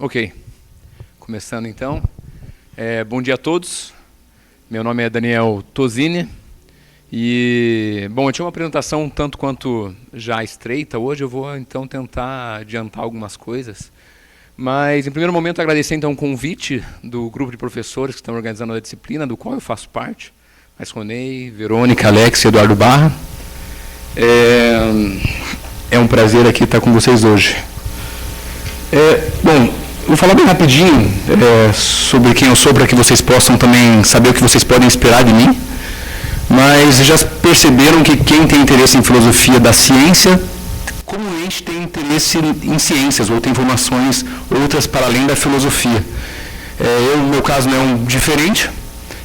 Ok, começando então. Bom dia a todos. Meu nome é Daniel Tosini. E, bom, eu tinha uma apresentação um tanto quanto já estreita. Hoje eu vou então tentar adiantar algumas coisas. Mas, em primeiro momento, agradecer então o convite do grupo de professores que estão organizando a disciplina, do qual eu faço parte. Ronei, Verônica, Alex e Eduardo Barra. É um prazer aqui estar com vocês hoje. Bom, vou falar bem rapidinho sobre quem eu sou, para que vocês possam também saber o que vocês podem esperar de mim. Mas já perceberam que quem tem interesse em filosofia da ciência, comumente tem interesse em ciências, ou tem informações outras para além da filosofia. No meu caso, não é um diferente.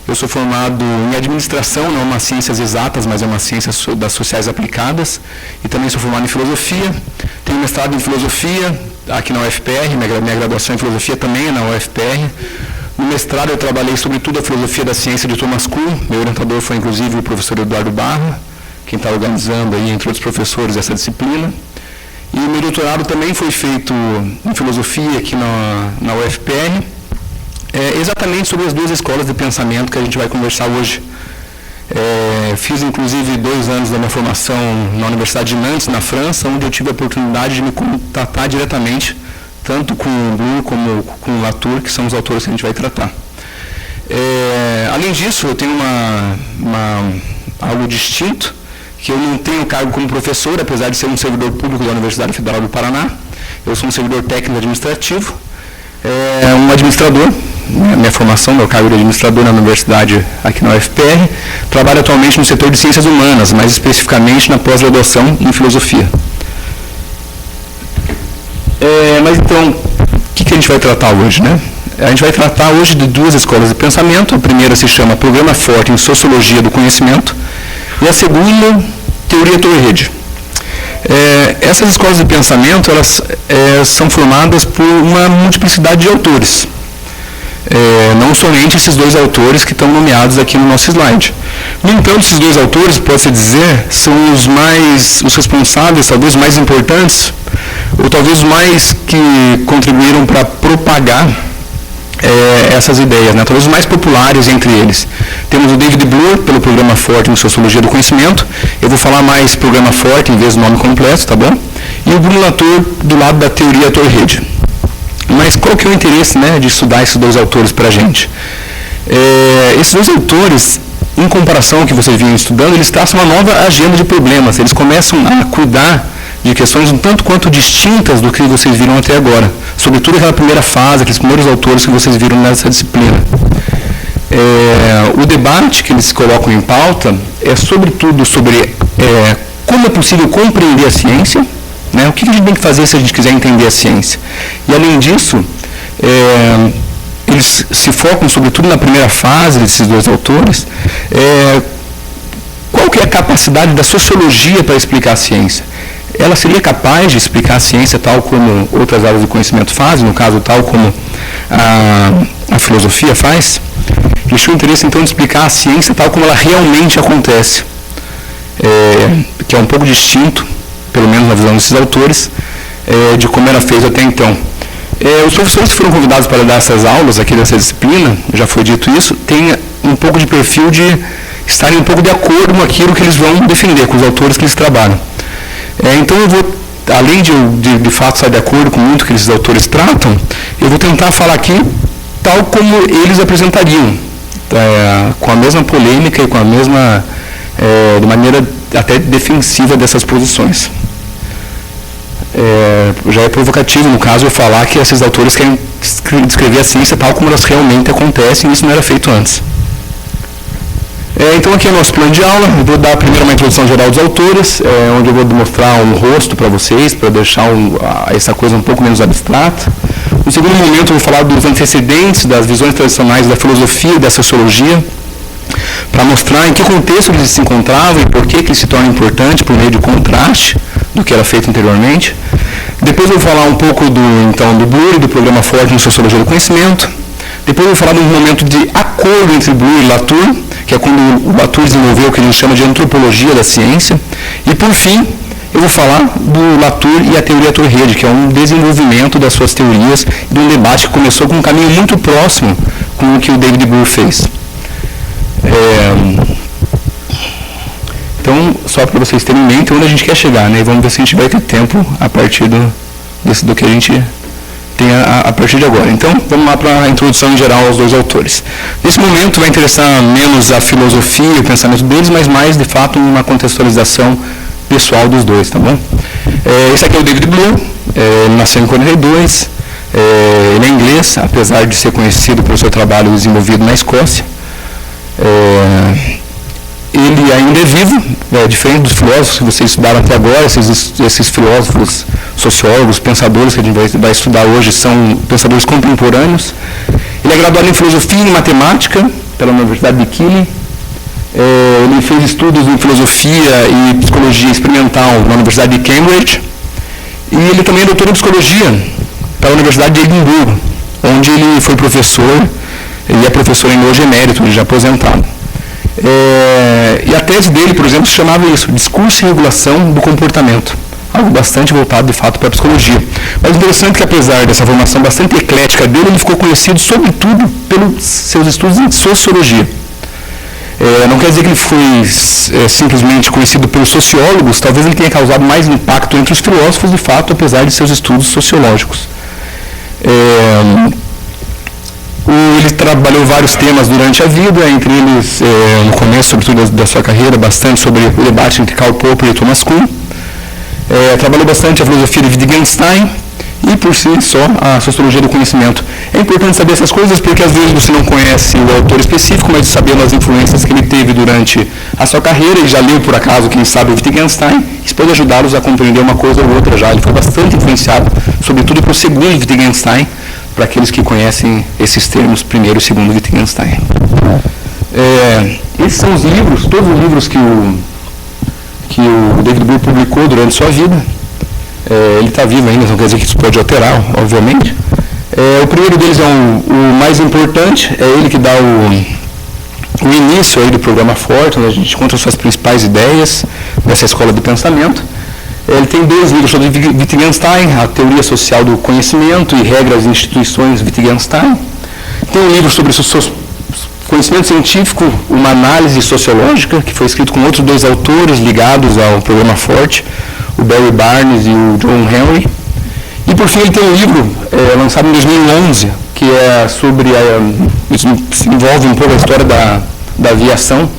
Eu sou formado em administração, não é uma ciências exatas, mas é uma ciência das sociais aplicadas. E também sou formado em filosofia. Tenho mestrado em filosofia aqui na UFPR, minha graduação em filosofia também é na UFPR. No mestrado eu trabalhei sobretudo a filosofia da ciência de Thomas Kuhn. Meu orientador foi inclusive o professor Eduardo Barra, quem está organizando aí, entre outros professores, essa disciplina. E o meu doutorado também foi feito em filosofia aqui na UFPR. Exatamente sobre as duas escolas de pensamento que a gente vai conversar hoje. Fiz, inclusive, 2 anos da minha formação na Universidade de Nantes, na França, onde eu tive a oportunidade de me contatar diretamente, tanto com o Bloor como com o Latour, que são os autores que a gente vai tratar. Além disso, eu tenho algo distinto, que eu não tenho cargo como professor, apesar de ser um servidor público da Universidade Federal do Paraná. Eu sou um servidor técnico administrativo, um administrador. Minha formação, meu cargo de administrador na universidade aqui na UFPR, trabalho atualmente no setor de ciências humanas, mais especificamente na pós-graduação em filosofia. Mas então, o que a gente vai tratar hoje, né? A gente vai tratar hoje de 2 escolas de pensamento. A primeira se chama Programa Forte em Sociologia do Conhecimento e a segunda, Teoria Torre-Rede. Essas escolas de pensamento, elas são formadas por uma multiplicidade de autores. Não somente esses 2 autores que estão nomeados aqui no nosso slide. No entanto, esses 2 autores, pode-se dizer, são os responsáveis, talvez mais importantes, ou talvez os mais que contribuíram para propagar essas ideias, né? Talvez os mais populares entre eles. Temos o David Bloor, pelo Programa Forte em Sociologia do Conhecimento. Eu vou falar mais Programa Forte em vez do nome completo, tá bom? E o Bruno Latour, do lado da Teoria Torre-Rede. Mas qual que é o interesse, né, de estudar esses 2 autores para a gente? Esses 2 autores, em comparação ao que vocês vinham estudando, eles traçam uma nova agenda de problemas. Eles começam a cuidar de questões um tanto quanto distintas do que vocês viram até agora. Sobretudo aquela primeira fase, aqueles primeiros autores que vocês viram nessa disciplina. O debate que eles colocam em pauta é sobretudo sobre como é possível compreender a ciência, né? O que a gente tem que fazer se a gente quiser entender a ciência. E, além disso, eles se focam, sobretudo na primeira fase desses 2 autores, qual que é a capacidade da sociologia para explicar a ciência. Ela seria capaz de explicar a ciência tal como outras áreas do conhecimento fazem, no caso, tal como a filosofia faz? Eles tinham interesse, então, de explicar a ciência tal como ela realmente acontece, que é um pouco distinto, pelo menos na visão desses autores, de como era feito até então. Os professores que foram convidados para dar essas aulas aqui dessa disciplina, já foi dito isso, têm um pouco de perfil de estarem um pouco de acordo com aquilo que eles vão defender, com os autores que eles trabalham. Então eu vou, além de fato estar de acordo com muito que esses autores tratam, eu vou tentar falar aqui tal como eles apresentariam, com a mesma polêmica e com a mesma, de maneira até defensiva dessas posições. Já é provocativo, no caso, eu falar que esses autores querem descrever a ciência tal como elas realmente acontecem, e isso não era feito antes. Então aqui é o nosso plano de aula. Eu vou dar primeiro uma introdução geral dos autores, onde eu vou mostrar um rosto para vocês, para deixar essa coisa um pouco menos abstrata. No segundo momento eu vou falar dos antecedentes, das visões tradicionais da filosofia e da sociologia, para mostrar em que contexto eles se encontravam e por que eles se tornam importantes por meio de contraste do que era feito anteriormente. Depois eu vou falar um pouco do Bloor e do Programa Forte em Sociologia do Conhecimento. Depois eu vou falar de um momento de acordo entre Bloor e Latour, que é quando o Latour desenvolveu o que ele chama de antropologia da ciência. E, por fim, eu vou falar do Latour e a teoria torre-rede, que é um desenvolvimento das suas teorias e de um debate que começou com um caminho muito próximo com o que o David Bloor fez. Então, só para vocês terem em mente onde a gente quer chegar, né? E vamos ver se a gente vai ter tempo a partir do que a gente tem a partir de agora. Então, vamos lá para a introdução em geral aos dois autores. Nesse momento vai interessar menos a filosofia e o pensamento deles, mas mais, de fato, uma contextualização pessoal dos dois, tá bom? Esse aqui é o David Bloor, ele nasceu em 42, ele é inglês, apesar de ser conhecido pelo seu trabalho desenvolvido na Escócia. Ele ainda é vivo, diferente dos filósofos que vocês estudaram até agora, esses filósofos, sociólogos, pensadores que a gente vai estudar hoje são pensadores contemporâneos. Ele é graduado em filosofia e em matemática pela Universidade de Keele. Ele fez estudos em filosofia e psicologia experimental na Universidade de Cambridge. E ele também é doutor em psicologia pela Universidade de Edimburgo, onde ele foi professor, e é professor ainda hoje emérito, ele já aposentado. E a tese dele, por exemplo, se chamava isso, Discurso e Regulação do Comportamento, algo bastante voltado, de fato, para a psicologia. Mas interessante é que, apesar dessa formação bastante eclética dele, ele ficou conhecido, sobretudo, pelos seus estudos em sociologia. Não quer dizer que ele foi simplesmente conhecido pelos sociólogos, talvez ele tenha causado mais impacto entre os filósofos, de fato, apesar de seus estudos sociológicos. Ele trabalhou vários temas durante a vida, entre eles, no começo, sobretudo da sua carreira, bastante sobre o debate entre Karl Popper e Thomas Kuhn. Trabalhou bastante a filosofia de Wittgenstein e, por si só, a sociologia do conhecimento. É importante saber essas coisas porque, às vezes, você não conhece o autor específico, mas sabendo as influências que ele teve durante a sua carreira, e já leu, por acaso, quem sabe, o Wittgenstein, isso pode ajudá-los a compreender uma coisa ou outra já. Ele foi bastante influenciado, sobretudo por segundo Wittgenstein, para aqueles que conhecem esses termos, primeiro e segundo Wittgenstein. Esses são os livros, todos os livros que o David Bloor publicou durante sua vida. Ele está vivo ainda, não quer dizer que isso pode alterar, obviamente. O primeiro deles é o mais importante, é ele que dá o início aí do programa Forte, onde a gente encontra suas principais ideias dessa escola de pensamento. Ele tem 2 livros sobre Wittgenstein, a teoria social do conhecimento e regras e instituições Wittgenstein. Tem um livro sobre conhecimento científico, uma análise sociológica, que foi escrito com outros 2 autores ligados ao programa Forte, o Barry Barnes e o John Henry. E, por fim, ele tem um livro lançado em 2011, que é sobre, isso envolve um pouco a história da aviação,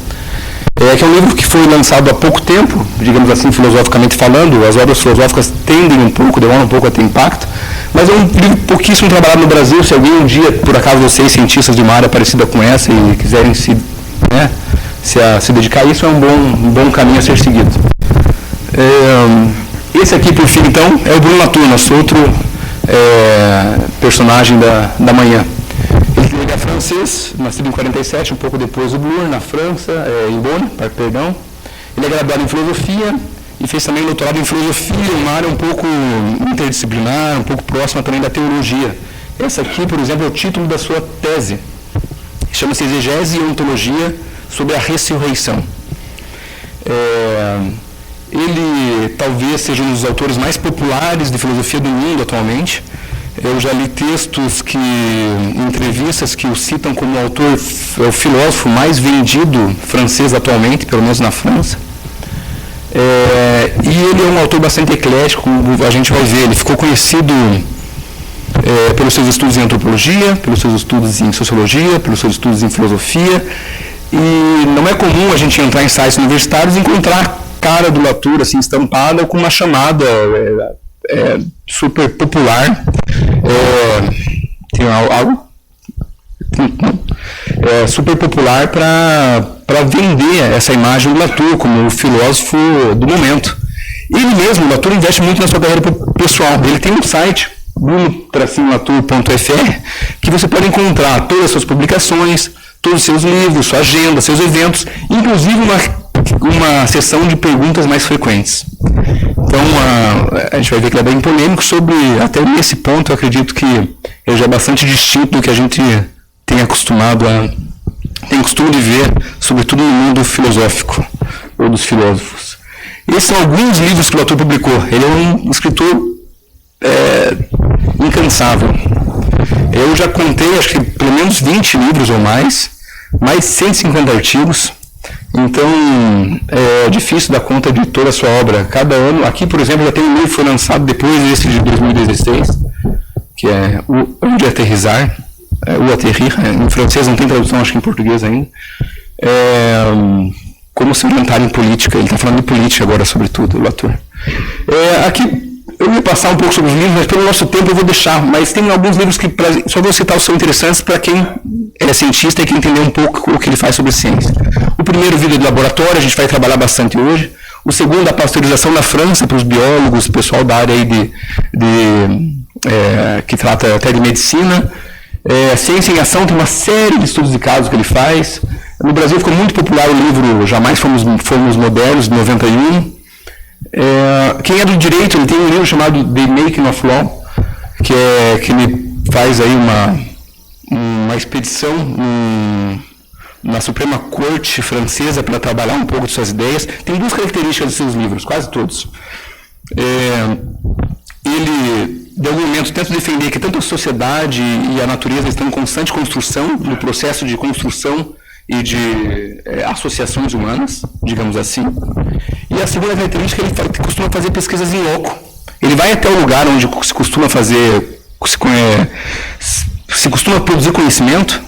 que é um livro que foi lançado há pouco tempo, digamos assim, filosoficamente falando. As obras filosóficas tendem um pouco, demoram um pouco a ter impacto, mas é um livro pouquíssimo trabalhado no Brasil. Se alguém um dia, por acaso, vocês, cientistas de uma área parecida com essa, e quiserem se dedicar a isso, é um bom caminho a ser seguido. Esse aqui, por fim, então, é o Bruno Latour, nosso outro personagem da manhã. Ele é francês, nascido em 47, um pouco depois do Bloor, na França, em Bonn, perdão. Ele é graduado em filosofia e fez também doutorado em filosofia, uma área um pouco interdisciplinar, um pouco próxima também da teologia. Essa aqui, por exemplo, é o título da sua tese. Chama-se Exegese e Ontologia sobre a Ressurreição. Ele talvez seja um dos autores mais populares de filosofia do mundo atualmente. Eu já li textos entrevistas que o citam como o filósofo mais vendido francês atualmente, pelo menos na França. E ele é um autor bastante eclético, como a gente vai ver. Ele ficou conhecido pelos seus estudos em antropologia, pelos seus estudos em sociologia, pelos seus estudos em filosofia. E não é comum a gente entrar em sites universitários e encontrar a cara do Latour assim, estampada com uma chamada super popular. Tem algo? Super popular para vender essa imagem do Latour como o filósofo do momento. Ele mesmo, o Latour, investe muito na sua carreira pessoal. Ele tem um site, bruno-latour.fr, que você pode encontrar todas as suas publicações, todos os seus livros, sua agenda, seus eventos, inclusive uma sessão de perguntas mais frequentes. Então, a gente vai ver que ele é bem polêmico sobre, até nesse ponto, eu acredito que ele já é bastante distinto do que a gente tem costume de ver, sobretudo no mundo filosófico, ou dos filósofos. Esses são alguns livros que o Latour publicou. Ele é um escritor incansável. Eu já contei, acho que pelo menos 20 livros ou mais de 150 artigos. Então, é difícil dar conta de toda a sua obra. Cada ano, aqui, por exemplo, já tem um livro que foi lançado depois desse de 2016, que é O de Aterrizar, O Atterrir, em francês, não tem tradução, acho que em português ainda. Como se orientar em política. Ele está falando de política agora, sobretudo, o Latour. Aqui, eu ia passar um pouco sobre os livros, mas pelo nosso tempo eu vou deixar. Mas tem alguns livros que, só vou citar, são interessantes para quem é cientista e quer entender um pouco o que ele faz sobre ciência. O primeiro, Vida de Laboratório, a gente vai trabalhar bastante hoje. O segundo, a pasteurização na França, para os biólogos, pessoal da área aí que trata até de medicina. Ciência em Ação, tem uma série de estudos de casos que ele faz. No Brasil ficou muito popular o livro Jamais Fomos Modernos, de 91. Quem é do direito, ele tem um livro chamado The Making of Law, que ele faz aí uma expedição na Suprema Corte Francesa para trabalhar um pouco de suas ideias. Tem duas características dos seus livros, quase todos. Ele, de algum momento, tenta defender que tanto a sociedade e a natureza estão em constante construção, no processo de construção e de associações humanas, digamos assim. E a segunda característica é que ele costuma fazer pesquisas em loco. Ele vai até o lugar onde se costuma produzir conhecimento,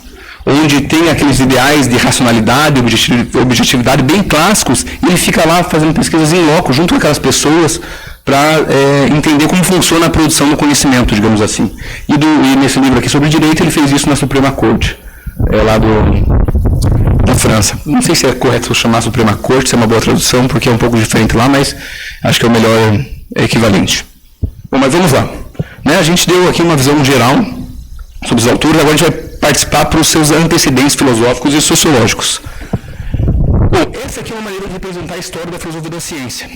onde tem aqueles ideais de racionalidade, objetividade bem clássicos, e ele fica lá fazendo pesquisas em loco, junto com aquelas pessoas, para entender como funciona a produção do conhecimento, digamos assim. E nesse livro aqui sobre direito, ele fez isso na Suprema Corte, lá da França. Não sei se é correto chamar Suprema Corte, se é uma boa tradução, porque é um pouco diferente lá, mas acho que é o melhor equivalente. Bom, mas vamos lá. A gente deu aqui uma visão geral sobre os autores, agora a gente vai participar para os seus antecedentes filosóficos e sociológicos. Bom, essa aqui é uma maneira de representar a história da filosofia da ciência.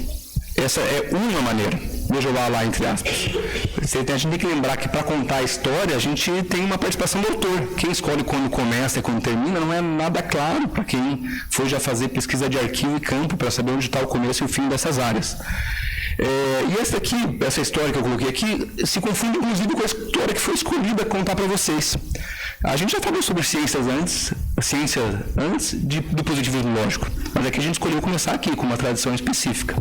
Essa é uma maneira, veja lá entre aspas. A gente tem que lembrar que para contar a história, a gente tem uma participação do autor. Quem escolhe quando começa e quando termina não é nada claro para quem for já fazer pesquisa de arquivo e campo para saber onde está o começo e o fim dessas áreas. E essa história que eu coloquei aqui, se confunde inclusive com a história que foi escolhida contar para vocês. A gente já falou sobre ciência antes do positivismo lógico, mas aqui a gente escolheu começar aqui com uma tradição específica.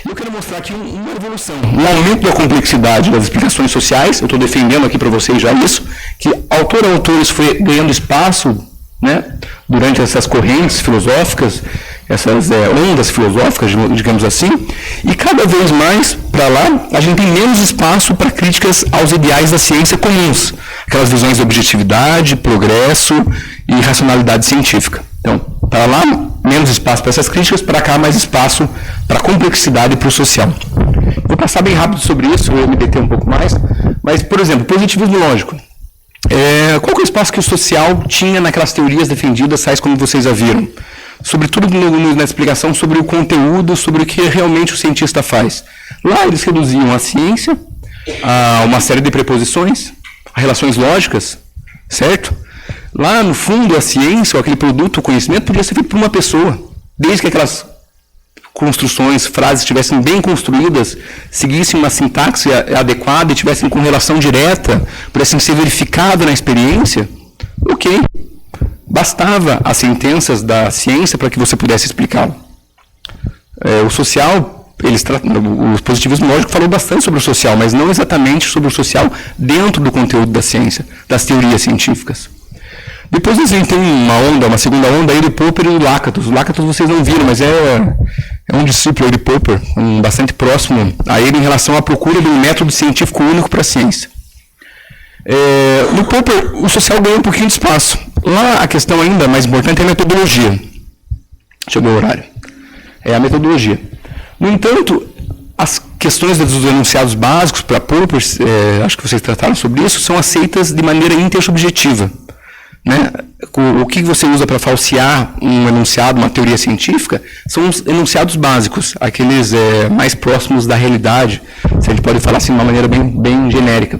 E eu quero mostrar aqui uma evolução. O aumento da complexidade das explicações sociais, eu estou defendendo aqui para vocês já isso, que autor a autor isso foi ganhando espaço, durante essas correntes filosóficas, essas ondas filosóficas, digamos assim, e cada vez mais para lá a gente tem menos espaço para críticas aos ideais da ciência comuns, aquelas visões de objetividade, progresso e racionalidade científica. Então, para lá, menos espaço para essas críticas, para cá, mais espaço para a complexidade e para o social. Vou passar bem rápido sobre isso, vou me deter um pouco mais, mas, por exemplo, positivismo lógico. Qual que é o espaço que o social tinha naquelas teorias defendidas, tais como vocês já viram? Sobretudo na explicação sobre o conteúdo, sobre o que realmente o cientista faz. Lá eles reduziam a ciência a uma série de preposições, a relações lógicas, certo? Lá no fundo a ciência, ou aquele produto, o conhecimento, podia ser feito por uma pessoa, desde que aquelas construções, frases estivessem bem construídas, seguissem uma sintaxe adequada e tivessem com relação direta, pudessem ser verificadas na experiência, ok. Bastava as sentenças da ciência para que você pudesse explicá-lo. O social, o positivismo lógico falou bastante sobre o social, mas não exatamente sobre o social dentro do conteúdo da ciência, das teorias científicas. Depois a gente tem uma segunda onda aí do Popper e do Lakatos. O Lakatos vocês não viram, mas é um discípulo aí de Popper, bastante próximo a ele em relação à procura de um método científico único para a ciência. No Popper, o social ganhou um pouquinho de espaço. Lá a questão ainda mais importante é a metodologia. Chegou o horário. É a metodologia. No entanto, as questões dos enunciados básicos para Popper, acho que vocês trataram sobre isso, são aceitas de maneira intersubjetiva. O que você usa para falsear um enunciado, uma teoria científica, são os enunciados básicos, aqueles mais próximos da realidade, se a gente pode falar assim de uma maneira bem genérica.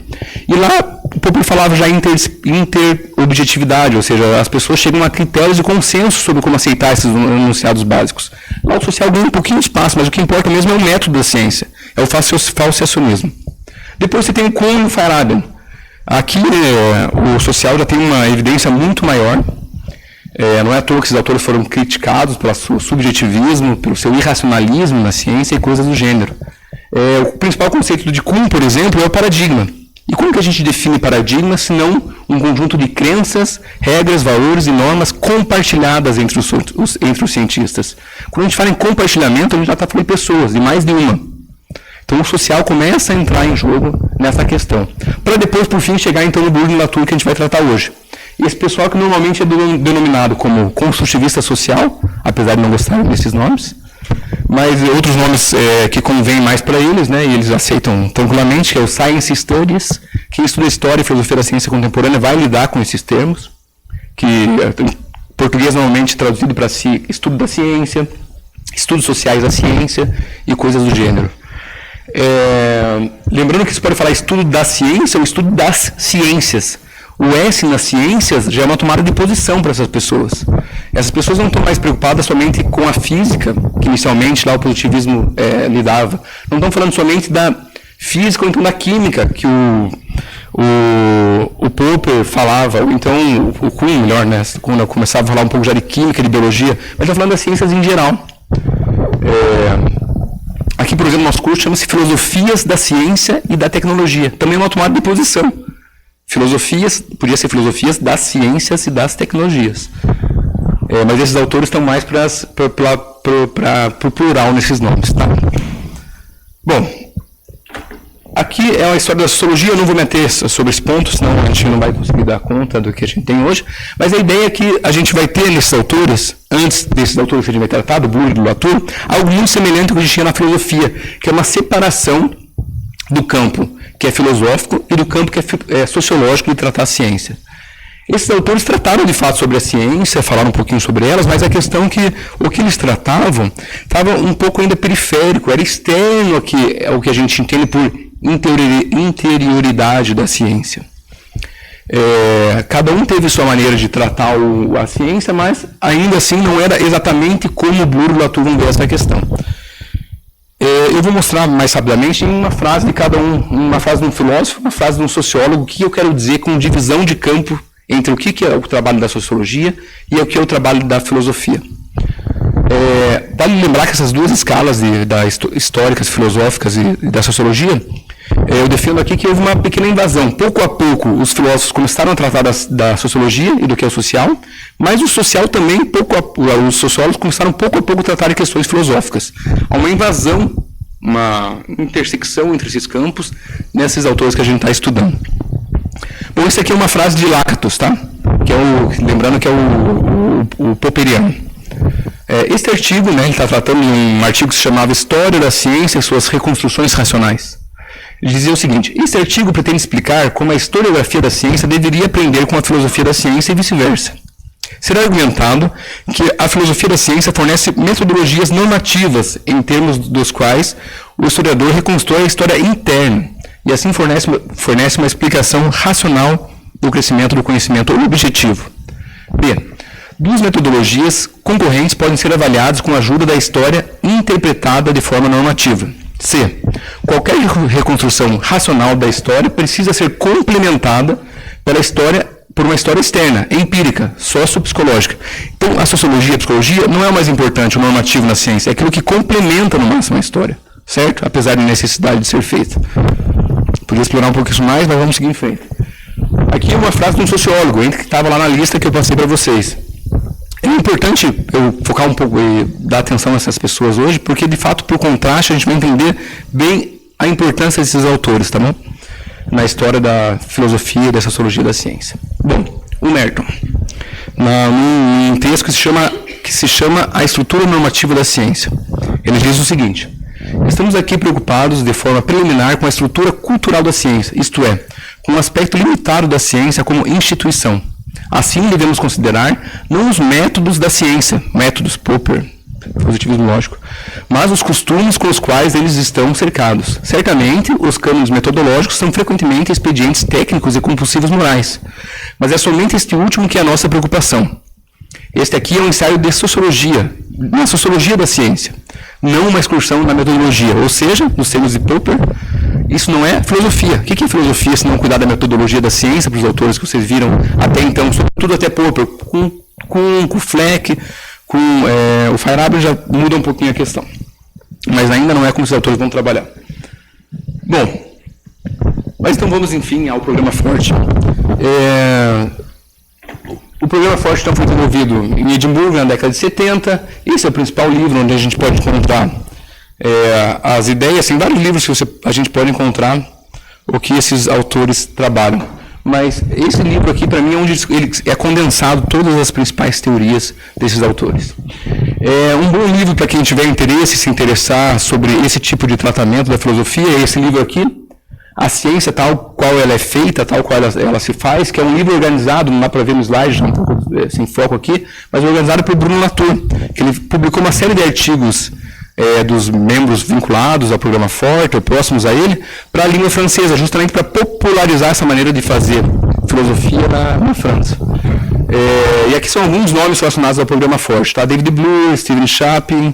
E lá o Popper falava já em interobjetividade, ou seja, as pessoas chegam a critérios de consenso sobre como aceitar esses enunciados básicos. Lá o social ganha um pouquinho de espaço, mas o que importa mesmo é o método da ciência, é o falsacionismo. Depois você tem o Kuhn e o Feyerabend. Aqui o social já tem uma evidência muito maior. Não é à toa que esses autores foram criticados pelo seu subjetivismo, pelo seu irracionalismo na ciência e coisas do gênero. O principal conceito de Kuhn, por exemplo, é o paradigma. E como que a gente define paradigma, se não um conjunto de crenças, regras, valores e normas compartilhadas entre os cientistas? Quando a gente fala em compartilhamento, a gente já está falando de pessoas, de mais de uma. Então o social começa a entrar em jogo nessa questão. Para depois, por fim, chegar então no Bourdieu e Latour, que a gente vai tratar hoje. E esse pessoal que normalmente é denominado como construtivista social, apesar de não gostar desses nomes, mas outros nomes que convêm mais para eles, né, e eles aceitam tranquilamente, que é o Science Studies, que estuda história e filosofia da ciência contemporânea, vai lidar com esses termos, que em português normalmente traduzido para si, estudo da ciência, estudos sociais da ciência e coisas do gênero. Lembrando que se pode falar estudo da ciência ou estudo das ciências. O S nas ciências já é uma tomada de posição para essas pessoas. Essas pessoas não estão mais preocupadas somente com a física, que inicialmente lá o positivismo lidava. Não estão falando somente da física ou então da química, que o Popper falava, ou então o Kuhn, melhor, né, quando eu começava a falar um pouco já de química, de biologia, mas está falando das ciências em geral. Aqui, por exemplo, nosso curso chama-se Filosofias da Ciência e da Tecnologia. Também é uma tomada de posição. Filosofias, podia ser filosofias das ciências e das tecnologias. Mas esses autores estão mais para o plural nesses nomes. Tá? Bom, aqui é a história da sociologia, eu não vou meter sobre esse ponto, senão a gente não vai conseguir dar conta do que a gente tem hoje, mas a ideia é que a gente vai ter nesses autores, antes desses autores que a gente vai tratar, do Bourdieu e do Latour, algo muito semelhante ao que a gente tinha na filosofia, que é uma separação do campo que é filosófico e do campo que é sociológico de tratar a ciência. Esses autores trataram de fato sobre a ciência, falaram um pouquinho sobre elas, mas a questão é que o que eles tratavam estava um pouco ainda periférico, era externo ao que a gente entende por interioridade da ciência. Cada um teve sua maneira de tratar a ciência, mas ainda assim não era exatamente como o Bourdieu e o Latour vão ver essa questão. Eu vou mostrar mais rapidamente em uma frase de cada um, uma frase de um filósofo, uma frase de um sociólogo, o que eu quero dizer com divisão de campo entre o que é o trabalho da sociologia e o que é o trabalho da filosofia. Vale lembrar que essas duas escalas históricas, filosóficas e da sociologia, eu defendo aqui que houve uma pequena invasão. Pouco a pouco, os filósofos começaram a tratar da sociologia e do que é o social, mas o social também, os sociólogos começaram pouco a pouco a tratar de questões filosóficas. Há uma invasão, uma intersecção entre esses campos, nesses autores que a gente está estudando. Bom, essa aqui é uma frase de Lakatos, tá? Lembrando que é o popperiano. Este artigo, né, ele está tratando de um artigo que se chamava História da Ciência e suas reconstruções racionais. Ele dizia o seguinte: este artigo pretende explicar como a historiografia da ciência deveria aprender com a filosofia da ciência e vice-versa. Será argumentado que a filosofia da ciência fornece metodologias normativas em termos dos quais o historiador reconstrói a história interna e assim fornece uma explicação racional do crescimento do conhecimento objetivo. B. Duas metodologias concorrentes podem ser avaliadas com a ajuda da história interpretada de forma normativa. C. Qualquer reconstrução racional da história precisa ser complementada por uma história externa, empírica, sociopsicológica. Então, a sociologia e a psicologia não é o mais importante, o normativo na ciência, é aquilo que complementa no máximo a história, certo? Apesar da necessidade de ser feita. Podia explorar um pouco isso mais, mas vamos seguir em frente. Aqui é uma frase de um sociólogo, que estava lá na lista que eu passei para vocês. É importante eu focar um pouco e dar atenção a essas pessoas hoje, porque, de fato, por contraste, a gente vai entender bem a importância desses autores, tá bom? Na história da filosofia e da sociologia da ciência. Bom, o Merton, num texto que se chama A Estrutura Normativa da Ciência, ele diz o seguinte: estamos aqui preocupados de forma preliminar com a estrutura cultural da ciência, isto é, com o aspecto limitado da ciência como instituição. Assim, devemos considerar não os métodos da ciência, métodos Popper, positivismo lógico, mas os costumes com os quais eles estão cercados. Certamente, os cânones metodológicos são frequentemente expedientes técnicos e compulsivos morais, mas é somente este último que é a nossa preocupação. Este aqui é um ensaio de sociologia, na sociologia da ciência, não uma excursão na metodologia, ou seja, nos termos de Popper, isso não é filosofia. O que é filosofia se não cuidar da metodologia da ciência, para os autores que vocês viram até então, sobretudo até Popper, com o Fleck, com o Feyerabend já muda um pouquinho a questão. Mas ainda não é como os autores vão trabalhar. Bom, mas então vamos, enfim, ao programa Forte. O programa Forte então, foi desenvolvido em Edimburgo, na década de 70. Esse é o principal livro onde a gente pode encontrar as ideias. Tem vários livros que a gente pode encontrar o que esses autores trabalham. Mas esse livro aqui, para mim, é onde ele é condensado todas as principais teorias desses autores. É um bom livro para quem tiver interesse, se interessar sobre esse tipo de tratamento da filosofia, é esse livro aqui, A Ciência Tal Qual Ela é Feita, Tal Qual ela se Faz, que é um livro organizado, não dá para ver no slide, já um pouco sem foco aqui, mas organizado por Bruno Latour, que ele publicou uma série de artigos dos membros vinculados ao programa Forte, ou próximos a ele, para a língua francesa, justamente para popularizar essa maneira de fazer filosofia na França. E aqui são alguns nomes relacionados ao programa Forte, tá? David Bloor, Stephen Shapin,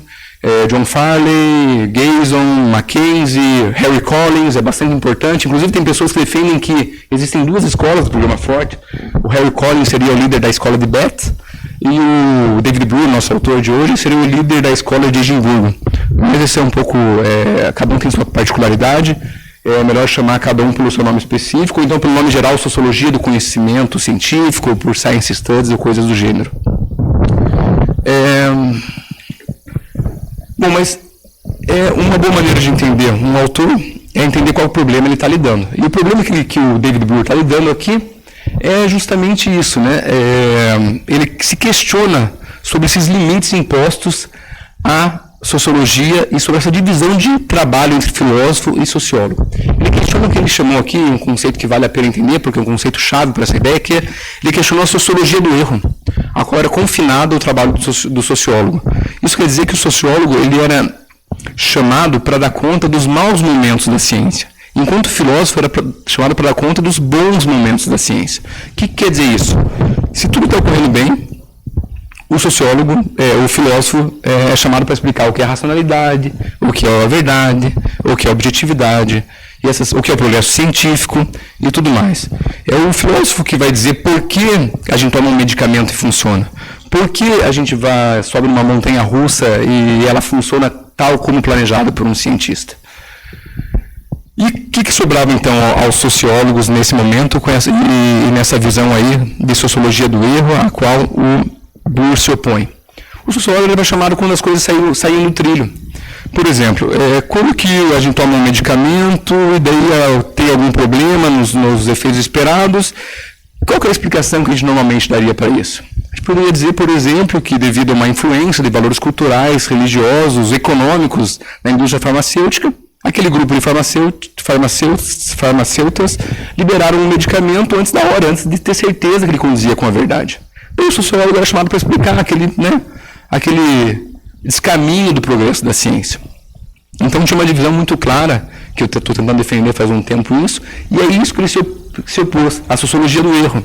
John Farley, Gayson, Mackenzie, Harry Collins, é bastante importante. Inclusive tem pessoas que defendem que existem duas escolas do programa Forte. O Harry Collins seria o líder da escola de Bath, e o David Bloor, nosso autor de hoje, seria o líder da escola de Edimburgo. Mas esse é um pouco, cada um tem sua particularidade, é melhor chamar cada um pelo seu nome específico, ou então pelo nome geral, sociologia do conhecimento científico, ou por science studies ou coisas do gênero. Bom, mas uma boa maneira de entender um autor é entender qual problema ele está lidando. E o problema que o David Bloor está lidando aqui é justamente isso, né? Ele se questiona sobre esses limites impostos à sociologia e sobre essa divisão de trabalho entre filósofo e sociólogo. Ele questiona o que ele chamou aqui, um conceito que vale a pena entender, porque é um conceito chave para essa ideia, que ele questionou a sociologia do erro, a qual era confinada ao trabalho do sociólogo. Isso quer dizer que o sociólogo ele era chamado para dar conta dos maus momentos da ciência, enquanto o filósofo era chamado para dar conta dos bons momentos da ciência. O que quer dizer isso? Se tudo está ocorrendo bem, o sociólogo, o filósofo, é chamado para explicar o que é a racionalidade, o que é a verdade, o que é a objetividade, o que é o progresso científico e tudo mais. É o filósofo que vai dizer por que a gente toma um medicamento e funciona, por que a gente sobe numa montanha russa e ela funciona tal como planejado por um cientista. E o que sobrava, então, aos sociólogos nesse momento e nessa visão aí de sociologia do erro, a qual o Bloor se opõe? O sociólogo vai chamar quando as coisas saíram do trilho. Por exemplo, quando que a gente toma um medicamento e daí tem algum problema nos efeitos esperados, qual que é a explicação que a gente normalmente daria para isso? A gente poderia dizer, por exemplo, que devido a uma influência de valores culturais, religiosos, econômicos na indústria farmacêutica, aquele grupo de farmacêuticas liberaram um medicamento antes da hora, antes de ter certeza que ele conduzia com a verdade. E o sociólogo era chamado para explicar aquele descaminho do progresso da ciência. Então tinha uma divisão muito clara, que eu estou tentando defender faz um tempo isso, e é isso que ele se opôs, à sociologia do erro.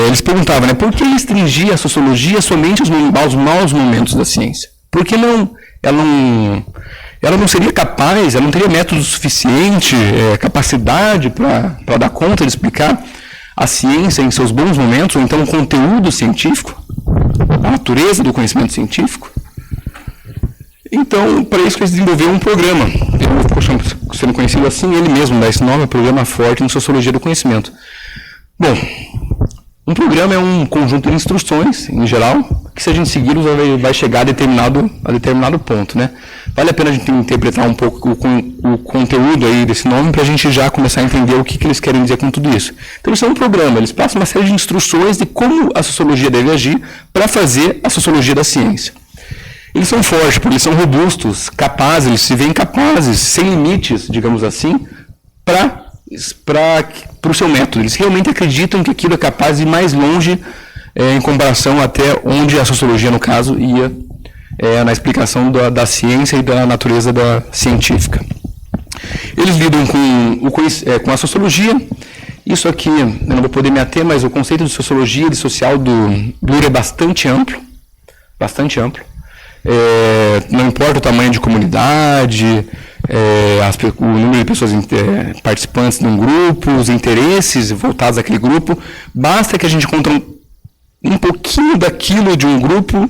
Eles perguntavam, né, por que restringir a sociologia somente aos maus momentos da ciência? Por que ela não seria capaz, ela não teria método suficiente, capacidade para dar conta de explicar a ciência em seus bons momentos, ou então o conteúdo científico, a natureza do conhecimento científico? Então, para isso, eles desenvolveram um programa. Ele ficou sendo conhecido assim, ele mesmo dá esse nome, Programa Forte em Sociologia do Conhecimento. Bom, um programa é um conjunto de instruções, em geral, que se a gente seguir, vai chegar a determinado ponto, né? Vale a pena a gente interpretar um pouco o conteúdo aí desse nome para a gente já começar a entender o que eles querem dizer com tudo isso. Então, isso é um programa, eles passam uma série de instruções de como a sociologia deve agir para fazer a sociologia da ciência. Eles são fortes, porque eles são robustos, capazes, eles se veem capazes, sem limites, digamos assim, para o seu método. Eles realmente acreditam que aquilo é capaz de ir mais longe em comparação até onde a sociologia, no caso, ia na explicação da ciência e da natureza científica. Eles lidam com a sociologia. Isso aqui eu não vou poder me ater, mas o conceito de sociologia e de social do Bloor é bastante amplo. Bastante amplo. Não importa o tamanho de comunidade, o número de pessoas participantes de um grupo, os interesses voltados àquele grupo, basta que a gente encontre um pouquinho daquilo de um grupo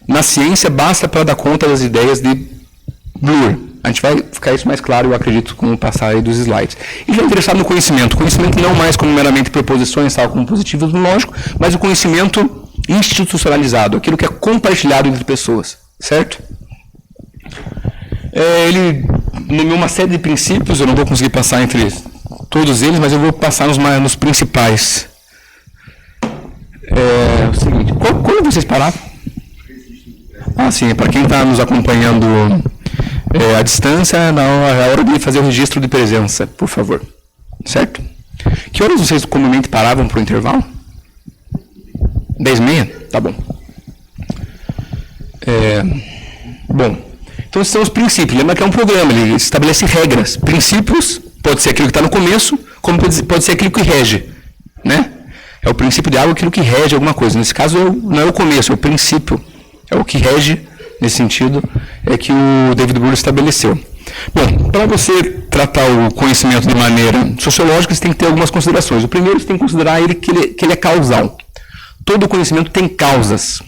na ciência, basta para dar conta das ideias de Bloor. A gente vai ficar isso mais claro, eu acredito, com o passar aí dos slides. E já interessado no conhecimento. Conhecimento não mais como meramente proposições, tal como positivismo lógico, mas o conhecimento institucionalizado, aquilo que é compartilhado entre pessoas, certo? Ele nomeou uma série de princípios, eu não vou conseguir passar entre todos eles, mas eu vou passar nos principais. O seguinte, quando vocês pararam? Sim, para quem está nos acompanhando à distância, na hora de fazer o registro de presença, por favor. Certo? Que horas vocês comumente paravam para o intervalo? 10h30? Tá bom. Bom, então esses são os princípios. Lembra que é um programa, ele estabelece regras. Princípios, pode ser aquilo que está no começo, como pode ser aquilo que rege. Né? É o princípio de algo, aquilo que rege alguma coisa. Nesse caso, não é o começo, é o princípio. É o que rege, nesse sentido, é que o David Bloor estabeleceu. Bom, para você tratar o conhecimento de maneira sociológica, você tem que ter algumas considerações. O primeiro, você tem que considerar que ele é causal. Todo conhecimento tem causas.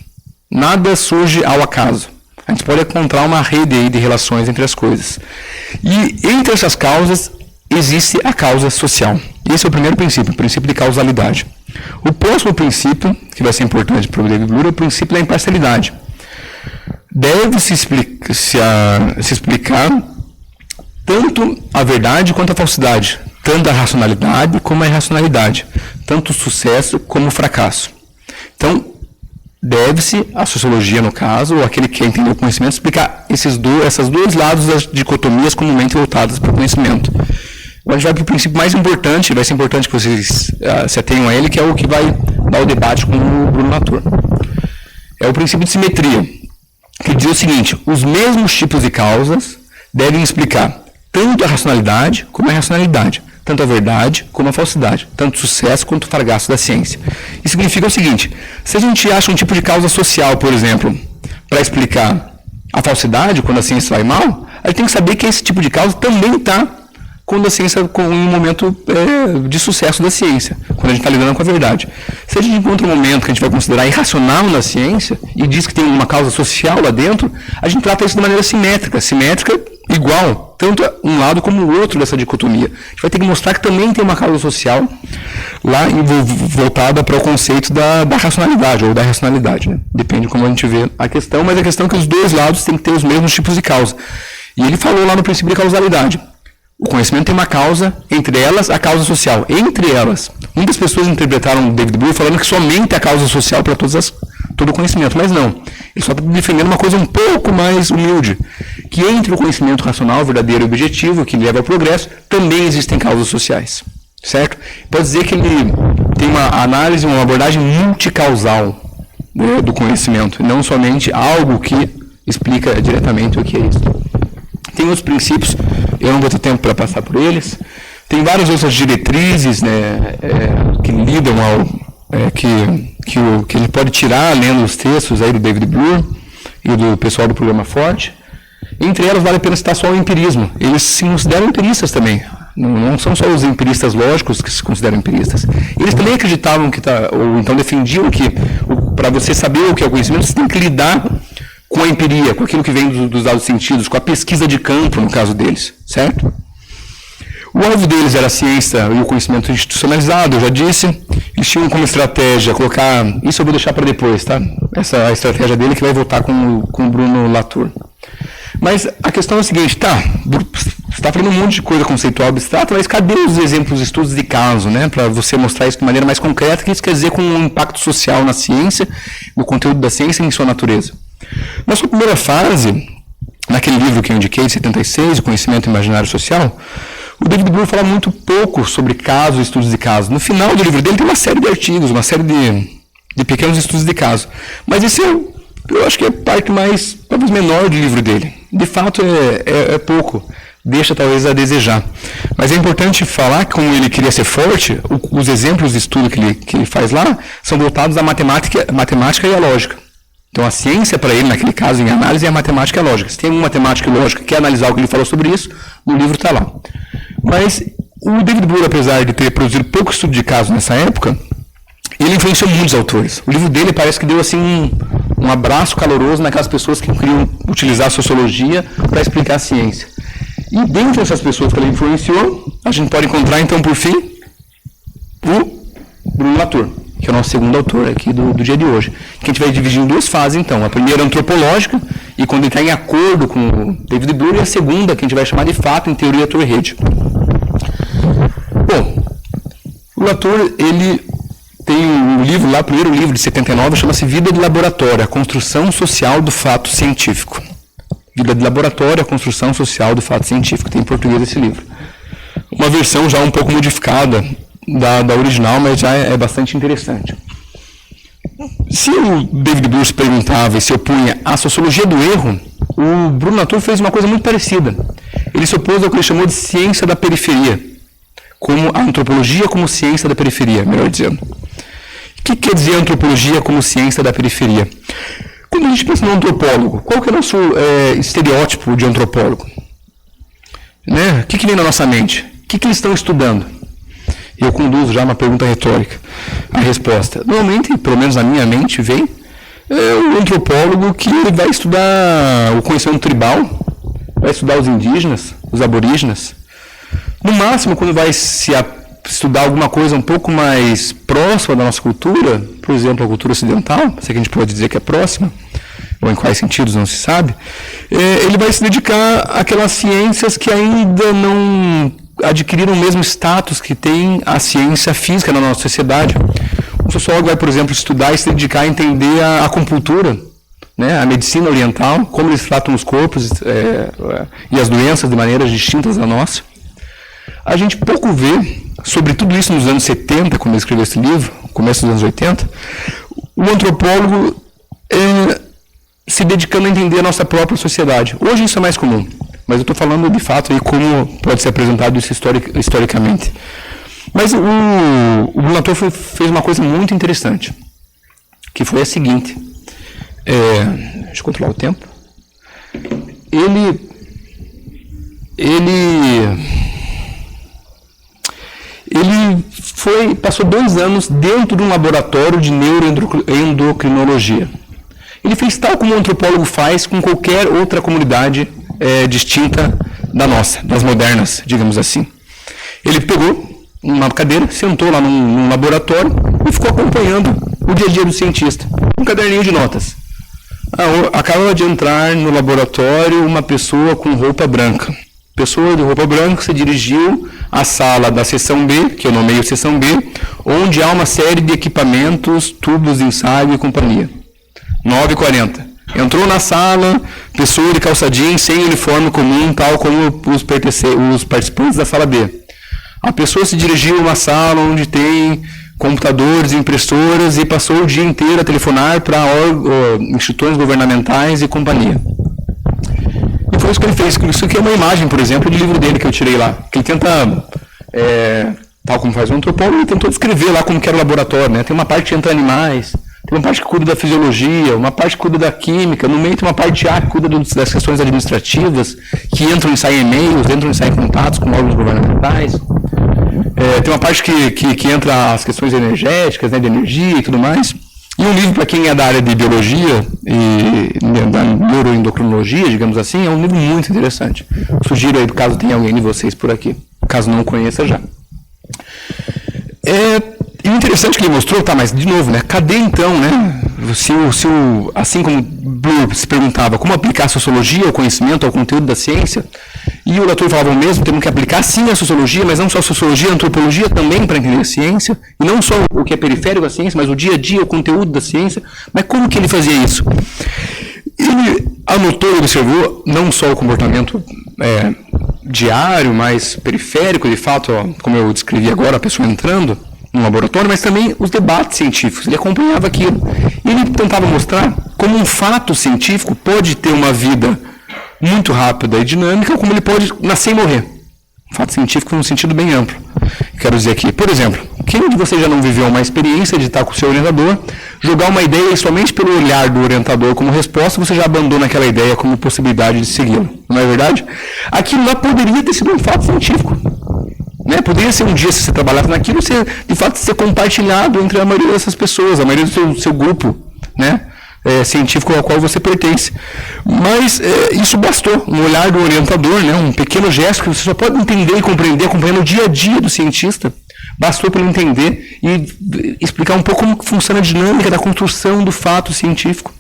Nada surge ao acaso. A gente pode encontrar uma rede aí de relações entre as coisas. E entre essas causas, existe a causa social. Esse é o primeiro princípio, o princípio de causalidade. O próximo princípio, que vai ser importante para o David Bloor, é o princípio da imparcialidade. Deve-se explicar tanto a verdade quanto a falsidade, tanto a racionalidade como a irracionalidade, tanto o sucesso como o fracasso. Então, deve-se, a sociologia no caso, ou aquele que quer entender o conhecimento, explicar esses dois lados das dicotomias comumente voltadas para o conhecimento. Agora a gente vai para o princípio mais importante, vai ser importante que vocês se atenham a ele, que é o que vai dar o debate com o Bruno Latour. É o princípio de simetria, que diz o seguinte: os mesmos tipos de causas devem explicar tanto a racionalidade como a irracionalidade, tanto a verdade como a falsidade, tanto o sucesso quanto o fracasso da ciência. Isso significa o seguinte: se a gente acha um tipo de causa social, por exemplo, para explicar a falsidade, quando a ciência vai mal, a gente tem que saber que esse tipo de causa também está quando a ciência, em um momento de sucesso da ciência, quando a gente está lidando com a verdade. Se a gente encontra um momento que a gente vai considerar irracional na ciência e diz que tem uma causa social lá dentro, a gente trata isso de maneira simétrica igual, tanto um lado como o outro dessa dicotomia. A gente vai ter que mostrar que também tem uma causa social lá voltada para o conceito da racionalidade ou da irracionalidade, né? Depende de como a gente vê a questão, mas a questão é que os dois lados têm que ter os mesmos tipos de causa. E ele falou lá no princípio de causalidade. O conhecimento tem uma causa, entre elas a causa social. Entre elas, muitas pessoas interpretaram David Bloor falando que somente a causa social para todo o conhecimento, mas não. Ele só está defendendo uma coisa um pouco mais humilde, que entre o conhecimento racional, verdadeiro e objetivo, que leva ao progresso, também existem causas sociais. Certo? Pode dizer que ele tem uma análise, uma abordagem multicausal, né, do conhecimento, não somente algo que explica diretamente o que é isso. Tem outros princípios, eu não vou ter tempo para passar por eles. Tem várias outras diretrizes, né, que lidam que ele pode tirar lendo os textos aí do David Bloor e do pessoal do programa Forte. Entre elas, vale a pena citar só o empirismo. Eles se consideram empiristas também. Não são só os empiristas lógicos que se consideram empiristas. Eles também acreditavam ou então defendiam que para você saber o que é o conhecimento, você tem que lidar com a empiria, com aquilo que vem dos dados sentidos, com a pesquisa de campo, no caso deles, certo? O alvo deles era a ciência e o conhecimento institucionalizado, eu já disse. Eles tinham como estratégia colocar... Isso eu vou deixar para depois, tá? Essa é a estratégia dele que vai voltar com o Bruno Latour. Mas a questão é a seguinte, você está falando um monte de coisa conceitual abstrata, mas cadê os exemplos, estudos de caso, né? Para você mostrar isso de maneira mais concreta, o que isso quer dizer com um impacto social na ciência, no conteúdo da ciência e em sua natureza. Na sua primeira fase, naquele livro que eu indiquei, de 76, O Conhecimento Imaginário Social, o David Bloor fala muito pouco sobre casos e estudos de casos. No final do livro dele tem uma série de artigos, uma série de pequenos estudos de caso. Mas esse é eu acho que é a parte mais, talvez, menor do livro dele. De fato, é pouco. Deixa, talvez, a desejar. Mas é importante falar que, como ele queria ser forte, os exemplos de estudo que ele faz lá são voltados à matemática e à lógica. Então, a ciência, para ele, naquele caso, em análise, é a matemática e a lógica. Se tem alguma matemática e lógica que quer analisar o que ele falou sobre isso, no livro está lá. Mas o David Bloor, apesar de ter produzido pouco estudo de caso nessa época, ele influenciou muitos autores. O livro dele parece que deu assim um abraço caloroso naquelas pessoas que queriam utilizar a sociologia para explicar a ciência. E dentre essas pessoas que ele influenciou, a gente pode encontrar, então, por fim, o Bruno Latour, que é o nosso segundo autor aqui do dia de hoje. Que a gente vai dividir em duas fases, então. A primeira antropológica, e quando ele está em acordo com o David Bloor, e a segunda, que a gente vai chamar de fato em teoria Torre-Rede. Bom, o Latour, ele tem um livro lá, o primeiro livro de 79, chama-se Vida de Laboratório, a construção social do fato científico. Vida de Laboratório, a construção social do fato científico. Tem em português esse livro. Uma versão já um pouco modificada da original, mas já é bastante interessante. Se o David Bloor se perguntava e se opunha à sociologia do erro, o Bruno Latour fez uma coisa muito parecida. Ele se opôs ao que ele chamou de ciência da periferia, como a antropologia como ciência da periferia, melhor dizendo. O que quer dizer antropologia como ciência da periferia? Quando a gente pensa no antropólogo, qual que é o nosso estereótipo de antropólogo? Né? O que vem na nossa mente? O que eles estão estudando? Eu conduzo já uma pergunta retórica. A resposta, normalmente, pelo menos na minha mente, vem o antropólogo que vai estudar o conhecimento tribal, vai estudar os indígenas, os aborígenes. No máximo, quando vai estudar alguma coisa um pouco mais próxima da nossa cultura, por exemplo, a cultura ocidental, se é que a gente pode dizer que é próxima, ou em quais sentidos não se sabe, ele vai se dedicar àquelas ciências que ainda não adquiriram o mesmo status que tem a ciência física na nossa sociedade. O sociólogo vai, por exemplo, estudar e se dedicar a entender a acupuntura, né, a medicina oriental, como eles tratam os corpos e as doenças de maneiras distintas da nossa. A gente pouco vê, sobre tudo isso nos anos 70, quando ele escreveu esse livro, começo dos anos 80, o antropólogo se dedicando a entender a nossa própria sociedade. Hoje isso é mais comum, mas eu estou falando de fato aí como pode ser apresentado isso historicamente. Mas o Bruno Latour fez uma coisa muito interessante, que foi a seguinte, deixa eu controlar o tempo, ele passou 2 anos dentro de um laboratório de neuroendocrinologia. Ele fez tal como um antropólogo faz com qualquer outra comunidade distinta da nossa, das modernas, digamos assim. Ele pegou uma cadeira, sentou lá num laboratório e ficou acompanhando o dia a dia do cientista, um caderninho de notas. Acaba de entrar no laboratório uma pessoa com roupa branca. Pessoa de roupa branca se dirigiu à sala da seção B, que eu nomeio seção B, onde há uma série de equipamentos, tubos de ensaio e companhia. 9h40. Entrou na sala, pessoa de calça jeans, sem uniforme comum, tal como os participantes da sala B. A pessoa se dirigiu a uma sala onde tem computadores, impressoras e passou o dia inteiro a telefonar para instituições governamentais e companhia. E foi isso que ele fez. Isso aqui é uma imagem, por exemplo, do livro dele que eu tirei lá. Que ele tenta, tal como faz o antropólogo, ele tentou descrever lá como que era o laboratório. Né? Tem uma parte que entra animais, tem uma parte que cuida da fisiologia, uma parte que cuida da química, no meio tem uma parte A que cuida das questões administrativas, que entram e saem e-mails, entram e saem contatos com órgãos governamentais. Tem uma parte que entra as questões energéticas, né, de energia e tudo mais. E um livro, para quem é da área de biologia e da neuroendocrinologia, digamos assim, é um livro muito interessante. Sugiro aí, caso tenha alguém de vocês por aqui, caso não conheça já. E o interessante que ele mostrou, mas de novo, né, cadê então, né, assim como Bloor se perguntava como aplicar a sociologia ao conhecimento, ao conteúdo da ciência, e o Latour falava o mesmo, temos que aplicar sim a sociologia, mas não só a sociologia, a antropologia também para entender a ciência, e não só o que é periférico à ciência, mas o dia a dia, o conteúdo da ciência. Mas como que ele fazia isso? Ele anotou e observou não só o comportamento diário, mas periférico, de fato, como eu descrevi agora, a pessoa entrando, no laboratório, mas também os debates científicos. Ele acompanhava aquilo. E ele tentava mostrar como um fato científico pode ter uma vida muito rápida e dinâmica, como ele pode nascer e morrer. Fato científico num sentido bem amplo. Quero dizer aqui, por exemplo, quem de vocês já não viveu uma experiência de estar com o seu orientador, jogar uma ideia e somente pelo olhar do orientador como resposta, você já abandona aquela ideia como possibilidade de segui-lo, não é verdade? Aquilo lá poderia ter sido um fato científico. Né? Poderia ser um dia, se você trabalhasse naquilo, de fato ser compartilhado entre a maioria dessas pessoas, a maioria do seu grupo, né? Científico ao qual você pertence. Mas isso bastou, um olhar do orientador, né, um pequeno gesto que você só pode entender e compreender, acompanhando o dia a dia do cientista, bastou para ele entender e explicar um pouco como funciona a dinâmica da construção do fato científico.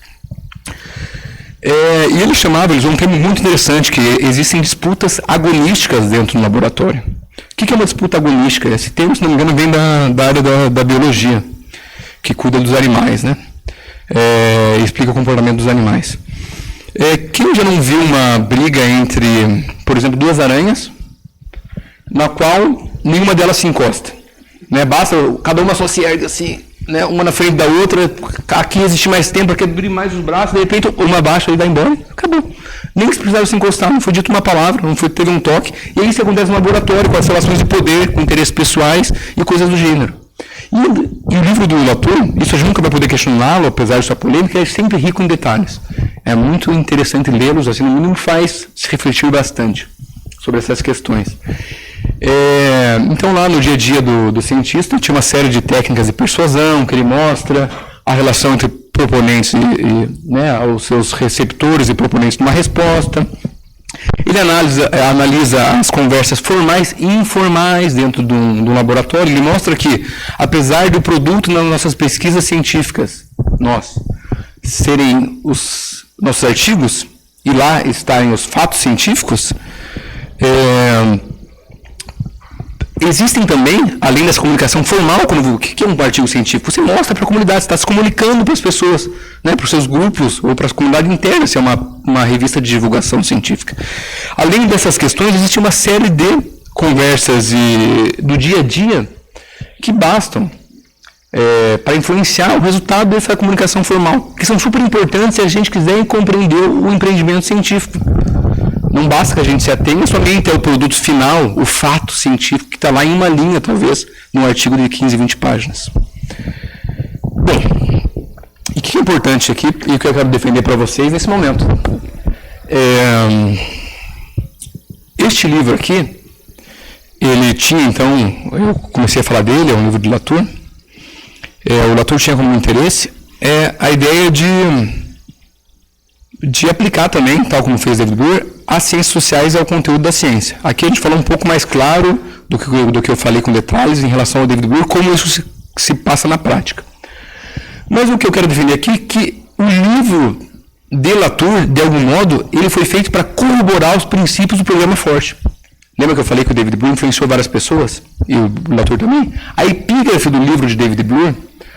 E ele usou um termo muito interessante, que existem disputas agonísticas dentro do laboratório. O que é uma disputa agonística? Esse termo, se não me engano, vem da área da biologia, que cuida dos animais, né? Explica o comportamento dos animais. Quem já não viu uma briga entre, por exemplo, duas aranhas, na qual nenhuma delas se encosta? Né? Basta cada uma só se ergue assim, né? Uma na frente da outra, aqui existe mais tempo, aqui abrir mais os braços, de repente uma baixa e vai embora, acabou. Nem se precisaram se encostar, não foi dito uma palavra, teve um toque. E aí isso acontece no laboratório, com as relações de poder, com interesses pessoais e coisas do gênero. E o livro do Latour, isso a gente nunca vai poder questioná-lo, apesar de sua polêmica, é sempre rico em detalhes. É muito interessante lê-los, assim, no mínimo faz se refletir bastante sobre essas questões. Então, lá no dia a dia do cientista, tinha uma série de técnicas de persuasão, que ele mostra a relação entre proponentes né, os seus receptores e proponentes de uma resposta. Ele analisa as conversas formais e informais dentro do laboratório. Ele mostra que, apesar do produto nas nossas pesquisas científicas, serem os nossos artigos, e lá estarem os fatos científicos, existem também, além dessa comunicação formal, o que é um artigo científico? Você mostra para a comunidade, você está se comunicando para as pessoas, né, para os seus grupos, ou para a comunidade inteira, se é uma revista de divulgação científica. Além dessas questões, existe uma série de conversas do dia a dia que bastam para influenciar o resultado dessa comunicação formal, que são super importantes se a gente quiser compreender o empreendimento científico. Não basta que a gente se atenha somente ao produto final, o fato científico, que está lá em uma linha, talvez, num artigo de 15, 20 páginas. Bom, e o que é importante aqui, e o que eu quero defender para vocês nesse momento? Este livro aqui, ele tinha, então, eu comecei a falar dele, é um livro de Latour. O Latour tinha como interesse a ideia de aplicar também, tal como fez David Bloor, as ciências sociais ao conteúdo da ciência. Aqui a gente falou um pouco mais claro do que eu falei com detalhes em relação ao David Bloor, como isso se passa na prática. Mas o que eu quero defender aqui é que o livro de Latour, de algum modo, ele foi feito para corroborar os princípios do programa Forte. Lembra que eu falei que o David Bloor influenciou várias pessoas? E o Latour também? A epígrafe do livro de David Bloor,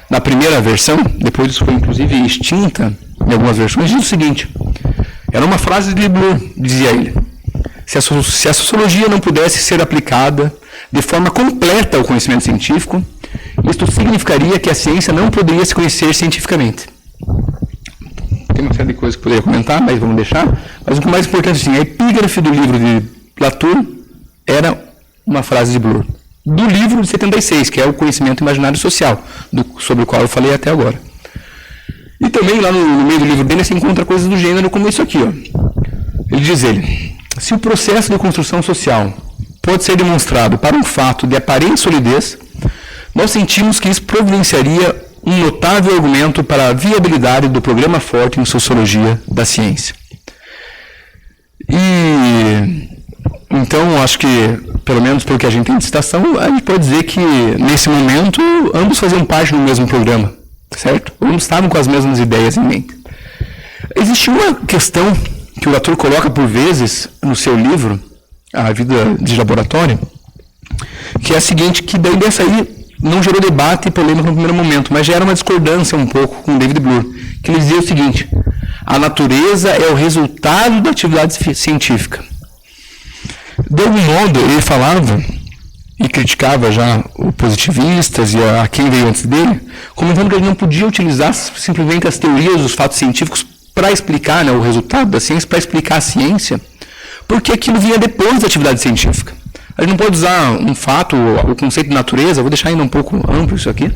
na primeira versão, depois isso foi inclusive extinta em algumas versões, diz o seguinte: era uma frase de Bloor, dizia ele: se a sociologia não pudesse ser aplicada de forma completa ao conhecimento científico, isto significaria que a ciência não poderia se conhecer cientificamente. Tem uma série de coisas que eu poderia comentar, mas vamos deixar. Mas o que é mais importante, assim, a epígrafe do livro de Latour era uma frase de Bloor, do livro de 76, que é o Conhecimento Imaginário Social, sobre o qual eu falei até agora. E também lá no meio do livro dele se encontra coisas do gênero como isso aqui. Ele diz, se o processo de construção social pode ser demonstrado para um fato de aparente solidez, nós sentimos que isso providenciaria um notável argumento para a viabilidade do programa Forte em sociologia da ciência. E então, acho que, pelo menos pelo que a gente tem de citação, a gente pode dizer que, nesse momento, ambos faziam parte do mesmo programa, certo? Ambos estavam com as mesmas ideias em mente. Existe uma questão que o Latour coloca por vezes no seu livro, A Vida de Laboratório, que é a seguinte, que daí dessa aí não gerou debate e polêmica no primeiro momento, mas gera uma discordância um pouco com David Bloor, que ele dizia o seguinte: a natureza é o resultado da atividade científica. De algum modo, ele falava e criticava já os positivistas e a quem veio antes dele, comentando que ele não podia utilizar simplesmente as teorias, os fatos científicos para explicar, né, o resultado da ciência, para explicar a ciência, porque aquilo vinha depois da atividade científica. A gente não pode usar um fato, o conceito de natureza, vou deixar ainda um pouco amplo isso aqui,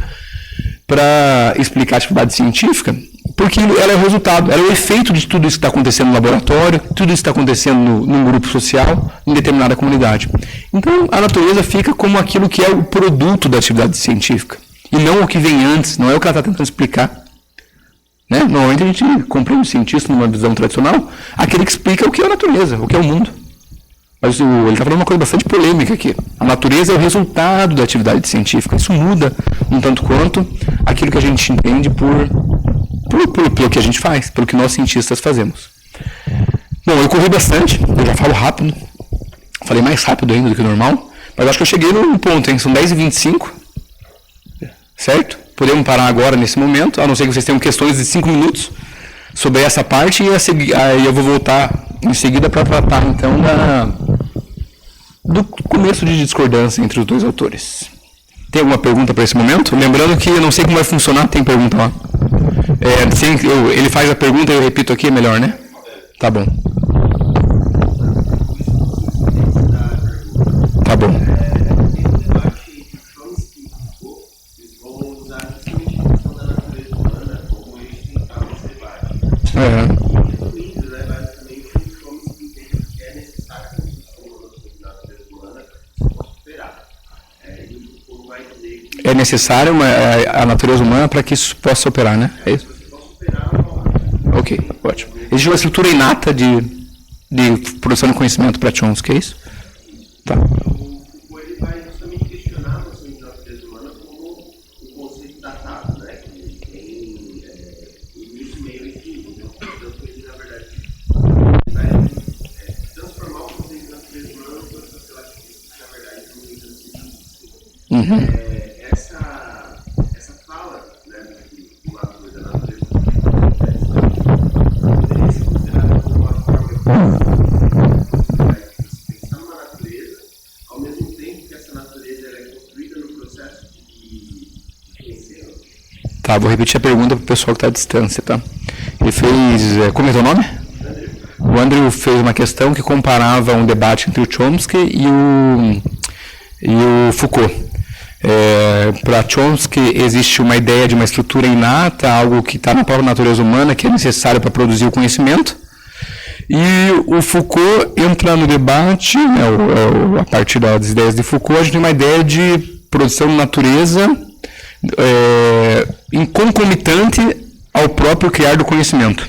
para explicar a atividade científica, porque ela é o resultado, ela é o efeito de tudo isso que está acontecendo no laboratório, tudo isso que está acontecendo num grupo social, em determinada comunidade. Então, a natureza fica como aquilo que é o produto da atividade científica, e não o que vem antes, não é o que ela está tentando explicar. Né? Normalmente a gente compreende o cientista numa visão tradicional, aquele que explica o que é a natureza, o que é o mundo. Mas ele está falando uma coisa bastante polêmica aqui. A natureza é o resultado da atividade científica. Isso muda um tanto quanto aquilo que a gente entende pelo que a gente faz, pelo que nós cientistas fazemos. Bom, eu corri bastante, eu já falo rápido. Falei mais rápido ainda do que o normal. Mas acho que eu cheguei num ponto, hein? São 10h25. Certo? Podemos parar agora, nesse momento, a não ser que vocês tenham questões de 5 minutos sobre essa parte, e aí eu vou voltar em seguida para tratar, então, do começo de discordância entre os dois autores. Tem alguma pergunta para esse momento? Lembrando que eu não sei como vai funcionar, tem pergunta lá. Ele faz a pergunta e eu repito aqui, é melhor, né? Tá bom. Tá bom. É necessário a natureza humana para que isso possa operar, né? É isso? Ok, ótimo. Existe uma estrutura inata de produção de conhecimento para Chomsky, é isso? Tá. Ele vai justamente questionar a noção de natureza humana como um conceito datado, né? Que tem início, meio e fim. Então, ele, na verdade, vai transformar o conceito de natureza humana numa coisa, sei lá, que na verdade não tem tanto sentido. Essa fala, né, do ator da natureza poderia ser considerada como uma forma de pensar numa natureza, ao mesmo tempo que essa natureza ela é construída no processo de conhecê-la. Tá, vou repetir a pergunta para o pessoal que está à distância, tá? Ele fez... Como é o nome? O Andrew fez uma questão que comparava um debate entre o Chomsky e o Foucault. Para Chomsky existe uma ideia de uma estrutura inata, algo que está na própria natureza humana, que é necessário para produzir o conhecimento. E o Foucault entra no debate, né, a partir das ideias de Foucault, a gente tem uma ideia de produção de natureza concomitante ao próprio criar do conhecimento.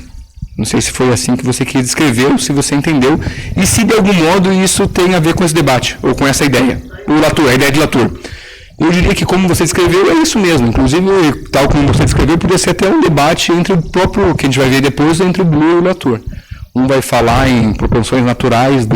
Não sei se foi assim que você quis descrever, ou se você entendeu, e se de algum modo isso tem a ver com esse debate, ou com essa ideia, a ideia de Latour. Eu diria que, como você descreveu, é isso mesmo. Inclusive, tal como você descreveu, poderia ser até um debate entre o próprio, que a gente vai ver depois, entre o Bloor e o Latour. Um vai falar em proporções naturais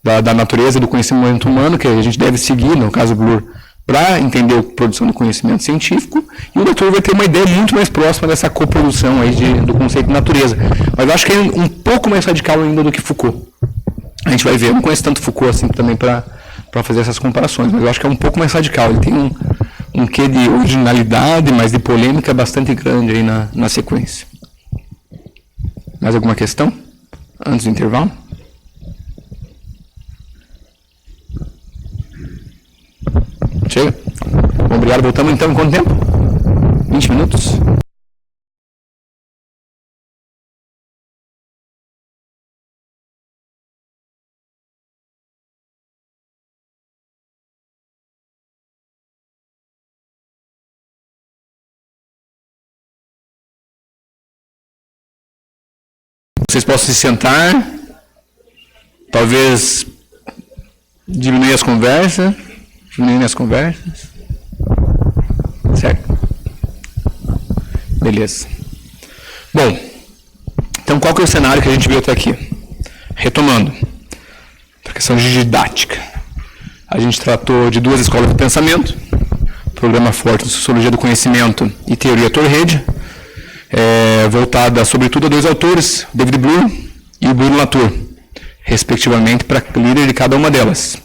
da natureza do conhecimento humano, que a gente deve seguir, no caso do Bloor, para entender a produção do conhecimento científico, e o Latour vai ter uma ideia muito mais próxima dessa coprodução aí do conceito de natureza. Mas eu acho que é um pouco mais radical ainda do que Foucault. A gente vai ver, eu não conheço tanto Foucault assim também para fazer essas comparações, mas eu acho que é um pouco mais radical. Ele tem um quê de originalidade, mas de polêmica bastante grande aí na sequência. Mais alguma questão? Antes do intervalo? Chega? Bom, obrigado. Voltamos então em quanto tempo? 20 minutos? Vocês possam se sentar, talvez diminuir as conversas, certo? Beleza. Bom, então qual que é o cenário que a gente viu até aqui? Retomando, a questão de didática. A gente tratou de duas escolas de pensamento, programa forte de Sociologia do Conhecimento e Teoria Torrede, voltada sobretudo a dois autores, David Bloor e o Bruno Latour, respectivamente, para líder de cada uma delas.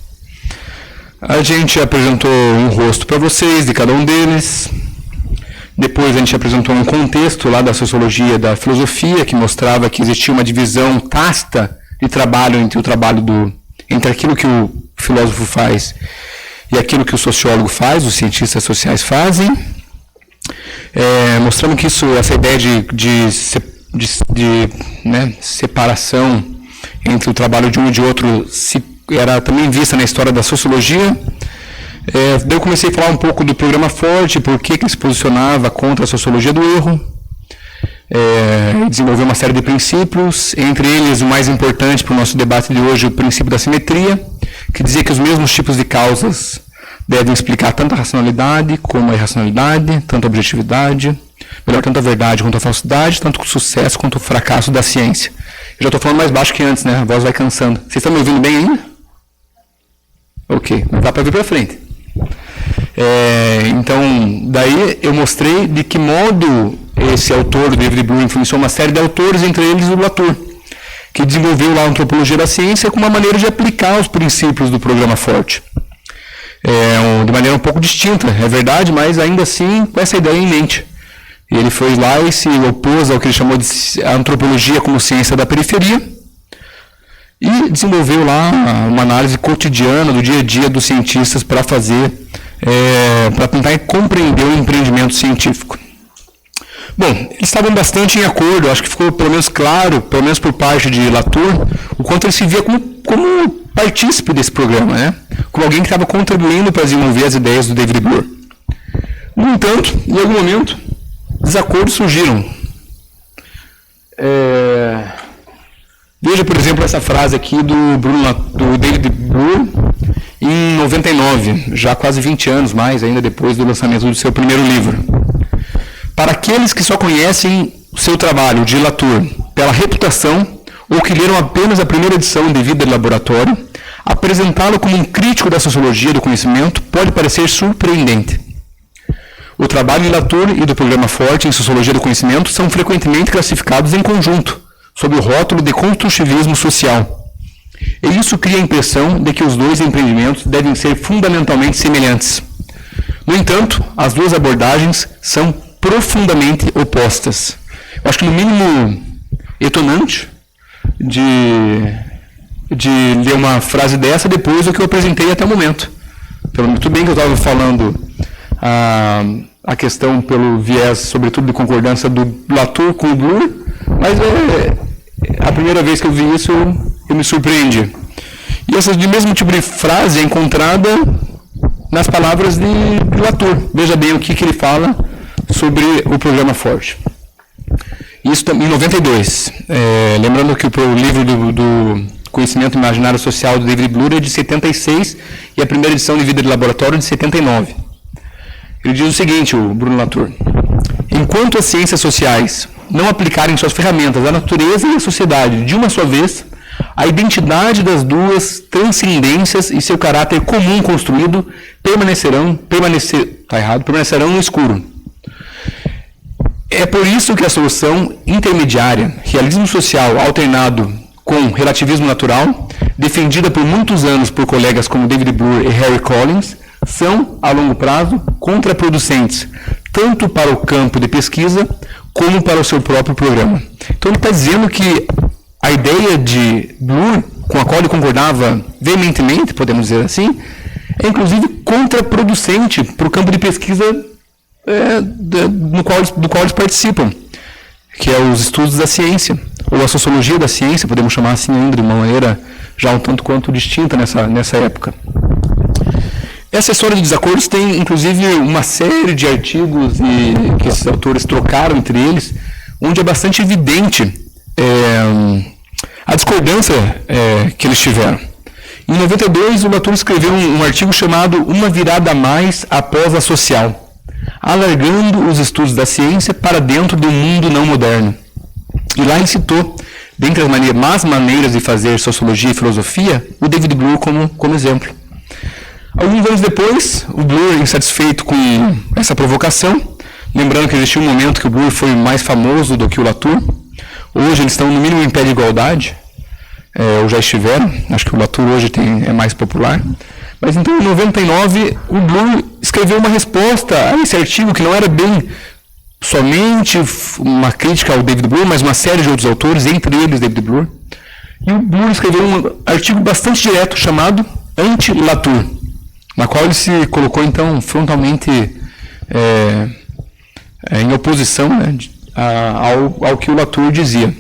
A gente apresentou um rosto para vocês, de cada um deles. Depois a gente apresentou um contexto lá da sociologia, da filosofia, que mostrava que existia uma divisão tácita de trabalho entre aquilo que o filósofo faz e aquilo que o sociólogo faz, os cientistas sociais fazem. Mostrando que essa ideia de separação entre o trabalho de um e de outro era também vista na história da sociologia. Daí eu comecei a falar um pouco do programa Forte, por que ele se posicionava contra a sociologia do erro. Desenvolveu uma série de princípios, entre eles o mais importante para o nosso debate de hoje, o princípio da simetria, que dizia que os mesmos tipos de causas devem explicar tanto a racionalidade como a irracionalidade, tanto a objetividade, tanto a verdade quanto a falsidade, tanto o sucesso quanto o fracasso da ciência. Eu já estou falando mais baixo que antes, né? A voz vai cansando. Vocês estão me ouvindo bem ainda? Ok, mas dá para vir para frente. Então, daí eu mostrei de que modo esse autor, o David Bloor, influenciou uma série de autores, entre eles o Latour, que desenvolveu lá a antropologia da ciência com uma maneira de aplicar os princípios do programa Forte. De maneira um pouco distinta, é verdade, mas ainda assim com essa ideia em mente. Ele foi lá e se opôs ao que ele chamou de antropologia como ciência da periferia e desenvolveu lá uma análise cotidiana do dia a dia dos cientistas para tentar compreender o empreendimento científico. Bom, eles estavam bastante em acordo, acho que ficou pelo menos claro, pelo menos por parte de Latour, o quanto ele se via como partícipe desse programa, né? Como alguém que estava contribuindo para desenvolver as ideias do David Bloor. No entanto, em algum momento, desacordos surgiram. Veja, por exemplo, essa frase aqui do David Bloor, em 99, já quase 20 anos mais, ainda depois do lançamento do seu primeiro livro. Para aqueles que só conhecem o seu trabalho de Latour pela reputação ou que leram apenas a primeira edição de Vida de Laboratório, apresentá-lo como um crítico da sociologia do conhecimento pode parecer surpreendente. O trabalho de Latour e do programa Forte em Sociologia do Conhecimento são frequentemente classificados em conjunto, sob o rótulo de construtivismo social. E isso cria a impressão de que os dois empreendimentos devem ser fundamentalmente semelhantes. No entanto, as duas abordagens são profundamente opostas. Eu acho que, no mínimo, etonante de ler uma frase dessa depois do que eu apresentei até o momento. Muito bem que eu estava falando a questão pelo viés, sobretudo, de concordância do Latour com o Bloor, mas a primeira vez que eu vi isso, eu me surpreendi. E essa de mesmo tipo de frase é encontrada nas palavras de Latour. Veja bem o que ele fala sobre o programa Forte. Isso em 92. Lembrando que o livro do Conhecimento Imaginário Social do David Bloor é de 76 e a primeira edição de Vida de Laboratório é de 79. Ele diz o seguinte, o Bruno Latour: enquanto as ciências sociais não aplicarem suas ferramentas à natureza e à sociedade de uma só vez, a identidade das duas transcendências e seu caráter comum construído permanecerão no escuro. É por isso que a solução intermediária, realismo social alternado com relativismo natural, defendida por muitos anos por colegas como David Bloor e Harry Collins, são, a longo prazo, contraproducentes, tanto para o campo de pesquisa como para o seu próprio programa. Então ele está dizendo que a ideia de Bloor, com a qual ele concordava veementemente, podemos dizer assim, é inclusive contraproducente para o campo de pesquisa do qual eles participam, que é os estudos da ciência, ou a sociologia da ciência, podemos chamar assim ainda, de uma maneira já um tanto quanto distinta nessa época. Essa história de desacordos tem, inclusive, uma série de artigos que esses autores trocaram entre eles, onde é bastante evidente a discordância que eles tiveram. Em 92, o Latour escreveu um artigo chamado Uma Virada a Mais após a Social, alargando os estudos da ciência para dentro do mundo não moderno. E lá ele citou, dentre as más maneiras de fazer sociologia e filosofia, o David Bloor como exemplo. Alguns anos depois, o Bloor, insatisfeito com essa provocação, lembrando que existia um momento que o Bloor foi mais famoso do que o Latour, hoje eles estão no mínimo em pé de igualdade, ou já estiveram, acho que o Latour hoje é mais popular, Mas então, em 99, o Bloor escreveu uma resposta a esse artigo, que não era bem somente uma crítica ao David Bloor, mas uma série de outros autores, entre eles David Bloor. E o Bloor escreveu um artigo bastante direto chamado Anti-Latour, na qual ele se colocou, então, frontalmente em oposição, né, ao que o Latour dizia.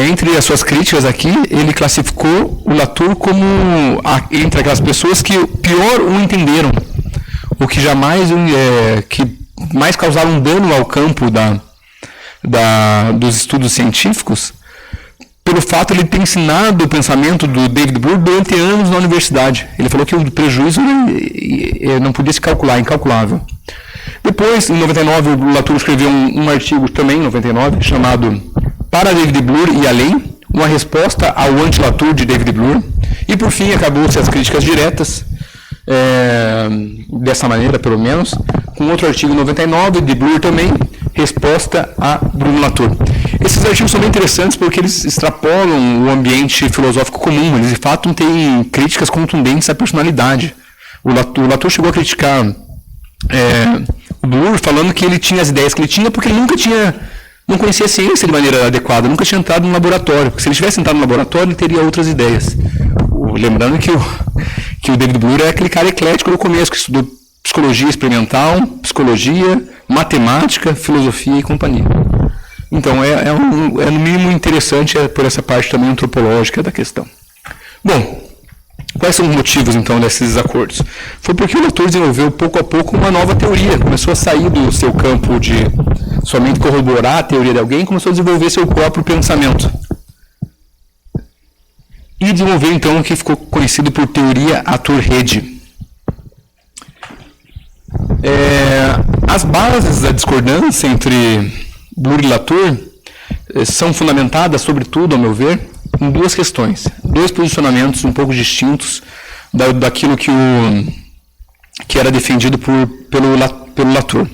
Entre as suas críticas aqui, ele classificou o Latour como entre aquelas pessoas que pior o entenderam, ou que jamais que mais causaram dano ao campo dos estudos científicos, pelo fato de ele ter ensinado o pensamento do David Bloor durante anos na universidade. Ele falou que o prejuízo não podia se calcular, incalculável. Depois, em 99, o Latour escreveu um artigo também, em 99, chamado Para David Bloor e Além, uma resposta ao anti-Latour de David Bloor. E, por fim, acabou-se as críticas diretas, dessa maneira, pelo menos, com outro artigo em 99, de Bloor também, resposta a Bruno Latour. Esses artigos são bem interessantes porque eles extrapolam o ambiente filosófico comum, eles de fato têm críticas contundentes à personalidade. O Latour chegou a criticar o Bloor falando que ele tinha as ideias que ele tinha porque ele não conhecia a ciência de maneira adequada, nunca tinha entrado no laboratório, porque se ele tivesse entrado no laboratório ele teria outras ideias. Lembrando que o David Bloor é aquele cara eclético no começo, que estudou psicologia experimental, psicologia, matemática, filosofia e companhia. Então, é no mínimo interessante por essa parte também antropológica da questão. Bom, quais são os motivos, então, desses desacordos? Foi porque o Latour desenvolveu, pouco a pouco, uma nova teoria. Começou a sair do seu campo de somente corroborar a teoria de alguém, começou a desenvolver seu próprio pensamento. E desenvolveu, então, o que ficou conhecido por teoria ator-rede. As bases da discordância entre Bloor e Latour são fundamentadas, sobretudo, ao meu ver, em duas questões, dois posicionamentos um pouco distintos daquilo que era defendido pelo Latour.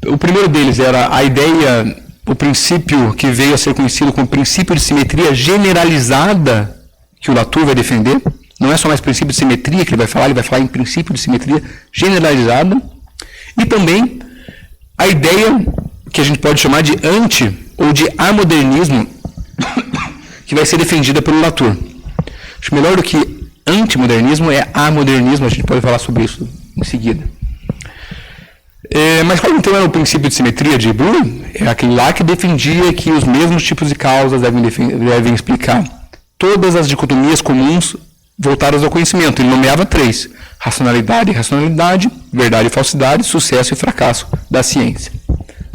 O primeiro deles era a ideia, o princípio que veio a ser conhecido como princípio de simetria generalizada que o Latour vai defender. Não é só mais princípio de simetria que ele vai falar em princípio de simetria generalizada. E também a ideia que a gente pode chamar de anti- ou de amodernismo, que vai ser defendida pelo Latour. Acho melhor do que antimodernismo é amodernismo, a gente pode falar sobre isso em seguida. Mas qual então era o princípio de simetria de Bloor? É aquele lá que defendia que os mesmos tipos de causas devem explicar todas as dicotomias comuns voltadas ao conhecimento. Ele nomeava 3: racionalidade e irracionalidade, verdade e falsidade, sucesso e fracasso da ciência.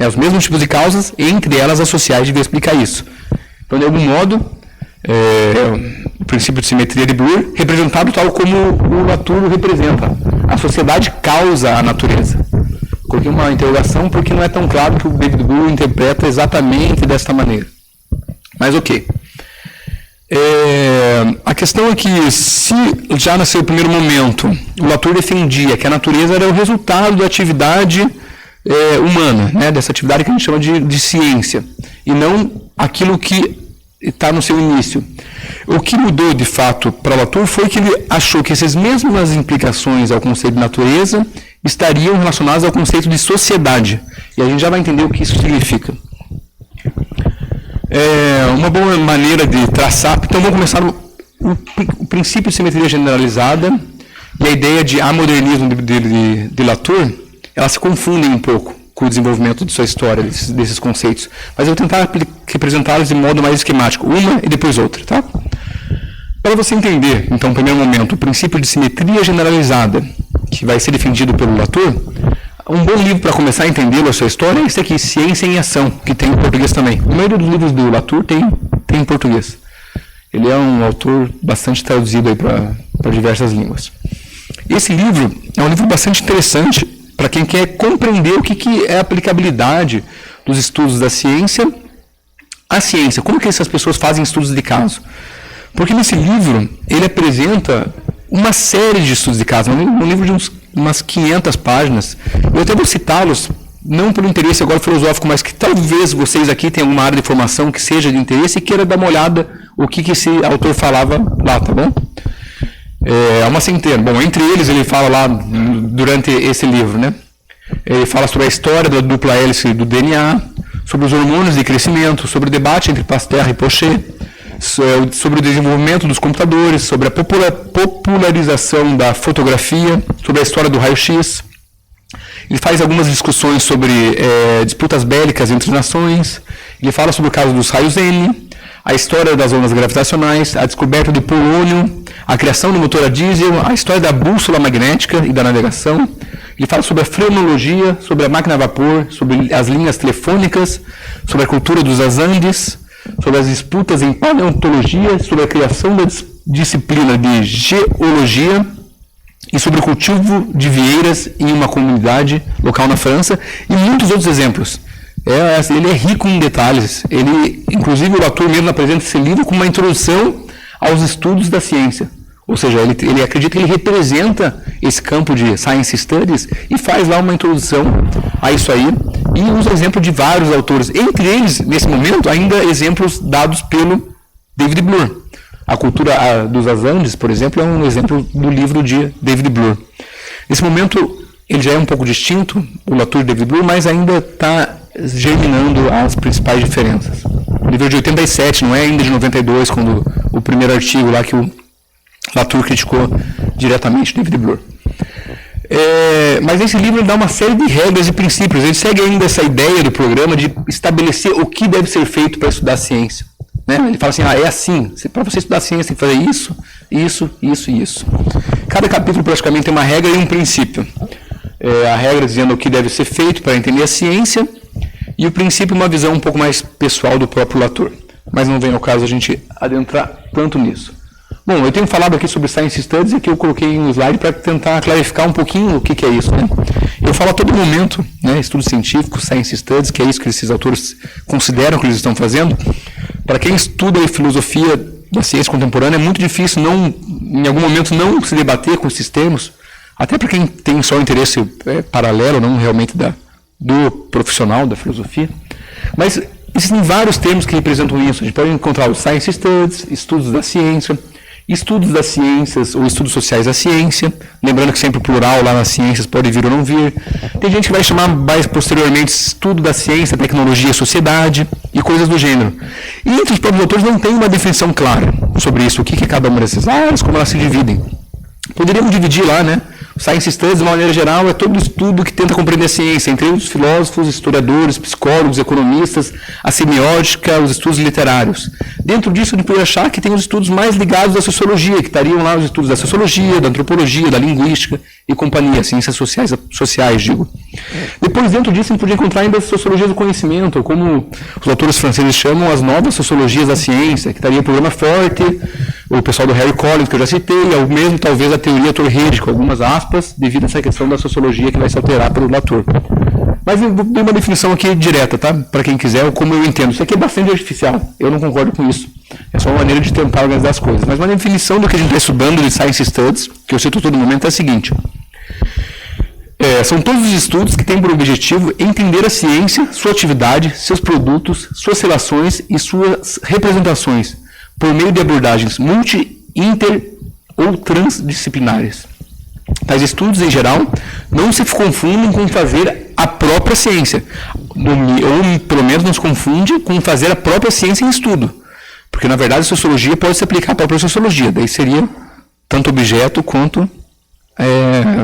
Os mesmos tipos de causas, entre elas as sociais, deviam explicar isso. Então, de algum modo, o princípio de simetria de Bloor, representado tal como o Latour representa. A sociedade causa a natureza. Coloquei uma interrogação porque não é tão claro que o David Bloor interpreta exatamente desta maneira. Mas ok. A questão é que, se já no seu primeiro momento o Latour defendia que a natureza era o resultado da atividade humana, né, dessa atividade que a gente chama de ciência, e não aquilo que está no seu início. O que mudou, de fato, para Latour foi que ele achou que essas mesmas implicações ao conceito de natureza estariam relacionadas ao conceito de sociedade. E a gente já vai entender o que isso significa. Uma boa maneira de traçar. Então, vamos começar o princípio de simetria generalizada e a ideia de amodernismo de Latour. Elas se confundem um pouco com o desenvolvimento de sua história, desses conceitos. Mas eu vou tentar representá-los de modo mais esquemático, uma e depois outra, tá? Para você entender, então, no primeiro momento, o princípio de simetria generalizada, que vai ser defendido pelo Latour, um bom livro para começar a entender a sua história é esse aqui, Ciência em Ação, que tem em português também. A maioria dos livros do Latour tem em português. Ele é um autor bastante traduzido aí para diversas línguas. Esse livro é um livro bastante interessante para quem quer compreender o que é a aplicabilidade dos estudos da ciência à ciência. Como que essas pessoas fazem estudos de caso? Porque nesse livro ele apresenta uma série de estudos de caso, um livro de umas 500 páginas. Eu até vou citá-los, não pelo interesse agora filosófico, mas que talvez vocês aqui tenham alguma área de formação que seja de interesse e queira dar uma olhada o que esse autor falava lá, tá bom? É uma centena. Bom, entre eles ele fala lá, durante esse livro, né? Ele fala sobre a história da dupla hélice do DNA, sobre os hormônios de crescimento, sobre o debate entre Pasteur e Pochet, sobre o desenvolvimento dos computadores, sobre a popularização da fotografia, sobre a história do raio-x. Ele faz algumas discussões sobre disputas bélicas entre nações. Ele fala sobre o caso dos raios N, a história das ondas gravitacionais, a descoberta do polônio, a criação do motor a diesel, a história da bússola magnética e da navegação. Ele fala sobre a frenologia, sobre a máquina a vapor, sobre as linhas telefônicas, sobre a cultura dos Andes, sobre as disputas em paleontologia, sobre a criação da disciplina de geologia e sobre o cultivo de vieiras em uma comunidade local na França e muitos outros exemplos. Ele é rico em detalhes. Inclusive, o autor mesmo apresenta esse livro com uma introdução aos estudos da ciência. Ou seja, ele acredita que ele representa esse campo de Science Studies e faz lá uma introdução a isso aí e usa exemplo de vários autores. Entre eles, nesse momento, ainda exemplos dados pelo David Bloor. A cultura dos Andes, por exemplo, é um exemplo do livro de David Bloor. Nesse momento, ele já é um pouco distinto, o Latour e David Bloor, mas ainda está germinando as principais diferenças. O livro é de 87, não é ainda de 92, quando o primeiro artigo lá que o Latour criticou diretamente David Bloor. Mas esse livro ele dá uma série de regras e princípios. Ele segue ainda essa ideia do programa de estabelecer o que deve ser feito para estudar ciência. Né? Ele fala assim, é assim, para você estudar ciência tem que fazer isso, isso, isso e isso. Cada capítulo praticamente tem uma regra e um princípio. A regra dizendo o que deve ser feito para entender a ciência e o princípio uma visão um pouco mais pessoal do próprio Latour. Mas não vem ao caso a gente adentrar tanto nisso. Bom, eu tenho falado aqui sobre Science Studies e aqui eu coloquei um slide para tentar clarificar um pouquinho o que é isso. Né? Eu falo a todo momento, né, estudos científicos, Science Studies, que é isso que esses autores consideram que eles estão fazendo. Para quem estuda a filosofia da ciência contemporânea, é muito difícil em algum momento não se debater com esses termos, até para quem tem só interesse paralelo, não realmente do profissional da filosofia. Mas existem vários termos que representam isso. A gente pode encontrar os Science Studies, estudos da ciência, estudos das ciências ou estudos sociais da ciência, lembrando que sempre o plural lá nas ciências pode vir ou não vir. Tem gente que vai chamar mais posteriormente estudo da ciência, tecnologia e sociedade e coisas do gênero. E entre os próprios autores não tem uma definição clara sobre isso, o que é cada uma dessas áreas, como elas se dividem. Poderíamos dividir lá, né? Science Studies, de uma maneira geral, é todo estudo que tenta compreender a ciência, entre os filósofos, historiadores, psicólogos, economistas, a semiótica, os estudos literários. Dentro disso, a gente pode achar que tem os estudos mais ligados à sociologia, que estariam lá os estudos da sociologia, da antropologia, da linguística e companhia, ciências sociais, digo. Depois, dentro disso, a gente podia encontrar ainda a sociologia do conhecimento, como os autores franceses chamam as novas sociologias da ciência, que estaria o programa Forte, o pessoal do Harry Collins, que eu já citei, ou mesmo talvez a teoria Torrede, com algumas aspas, devido a essa questão da sociologia que vai se alterar pelo Latour. Mas eu dei uma definição aqui direta, tá? Para quem quiser, ou como eu entendo. Isso aqui é bastante artificial, eu não concordo com isso. É só uma maneira de tentar organizar as coisas. Mas uma definição do que a gente está estudando de Science Studies, que eu cito a todo momento, é a seguinte. São todos os estudos que têm por objetivo entender a ciência, sua atividade, seus produtos, suas relações e suas representações, por meio de abordagens multi, inter ou transdisciplinares. Tais estudos, em geral, não se confundem com fazer a própria ciência, ou pelo menos não se confunde com fazer a própria ciência em estudo, porque, na verdade, a sociologia pode se aplicar à própria sociologia, daí seria tanto objeto quanto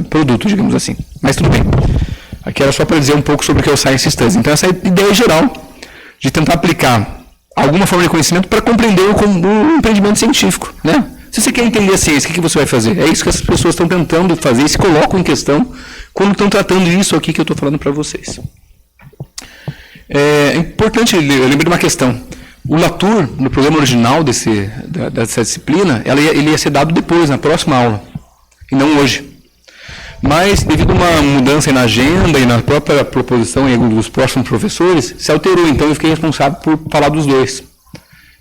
produto, digamos assim. Mas tudo bem. Aqui era só para dizer um pouco sobre o que é o Science Studies. Então, essa é a ideia geral de tentar aplicar alguma forma de conhecimento para compreender o empreendimento científico, né? Se você quer entender a ciência, o que você vai fazer? É isso que as pessoas estão tentando fazer e se colocam em questão quando estão tratando isso aqui que eu estou falando para vocês. É importante, eu lembrei de uma questão. O Latour, no programa original dessa disciplina, ele ia ser dado depois, na próxima aula, e não hoje. Mas, devido a uma mudança na agenda e na própria proposição dos próximos professores, se alterou. Então, eu fiquei responsável por falar dos dois.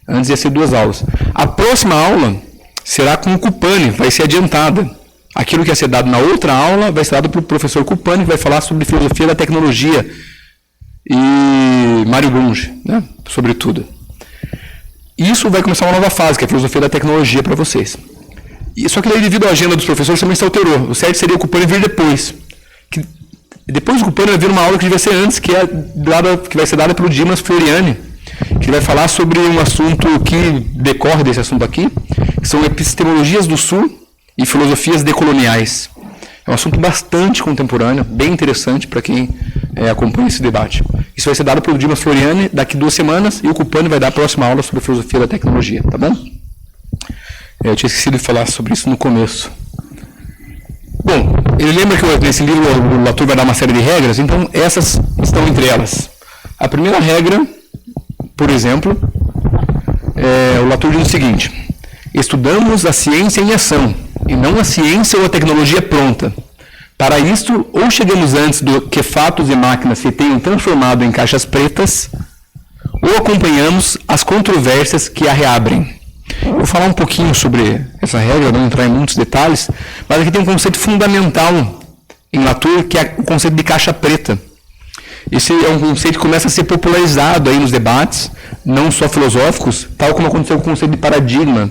Antes ia ser 2 aulas. A próxima aula será com o Cupani, vai ser adiantada. Aquilo que ia ser dado na outra aula vai ser dado pelo professor Cupani, que vai falar sobre filosofia da tecnologia e Mário Bunge, né, sobretudo. isso vai começar uma nova fase, que é a filosofia da tecnologia para vocês. Só que daí, devido à agenda dos professores, também se alterou. O certo seria o Cupani vir depois. Depois do Cupani vai vir uma aula que devia ser antes, que vai ser dada pelo Dimas Floriani, que vai falar sobre um assunto que decorre desse assunto aqui, que são epistemologias do Sul e filosofias decoloniais. É um assunto bastante contemporâneo, bem interessante para quem acompanha esse debate. Isso vai ser dado pelo Dimas Floriani daqui 2 semanas, e o Cupani vai dar a próxima aula sobre a filosofia da tecnologia, tá bom? Eu tinha esquecido de falar sobre isso no começo. Bom, ele lembra que nesse livro o Latour vai dar uma série de regras, então essas estão entre elas. A primeira regra, por exemplo, o Latour diz o seguinte: estudamos a ciência em ação, e não a ciência ou a tecnologia pronta. Para isto, ou chegamos antes do que fatos e máquinas se tenham transformado em caixas pretas, ou acompanhamos as controvérsias que a reabrem. Eu vou falar um pouquinho sobre essa regra, não entrar em muitos detalhes, mas aqui tem um conceito fundamental em Latour, que é o conceito de caixa preta. Esse é um conceito que começa a ser popularizado aí nos debates, não só filosóficos, tal como aconteceu com o conceito de paradigma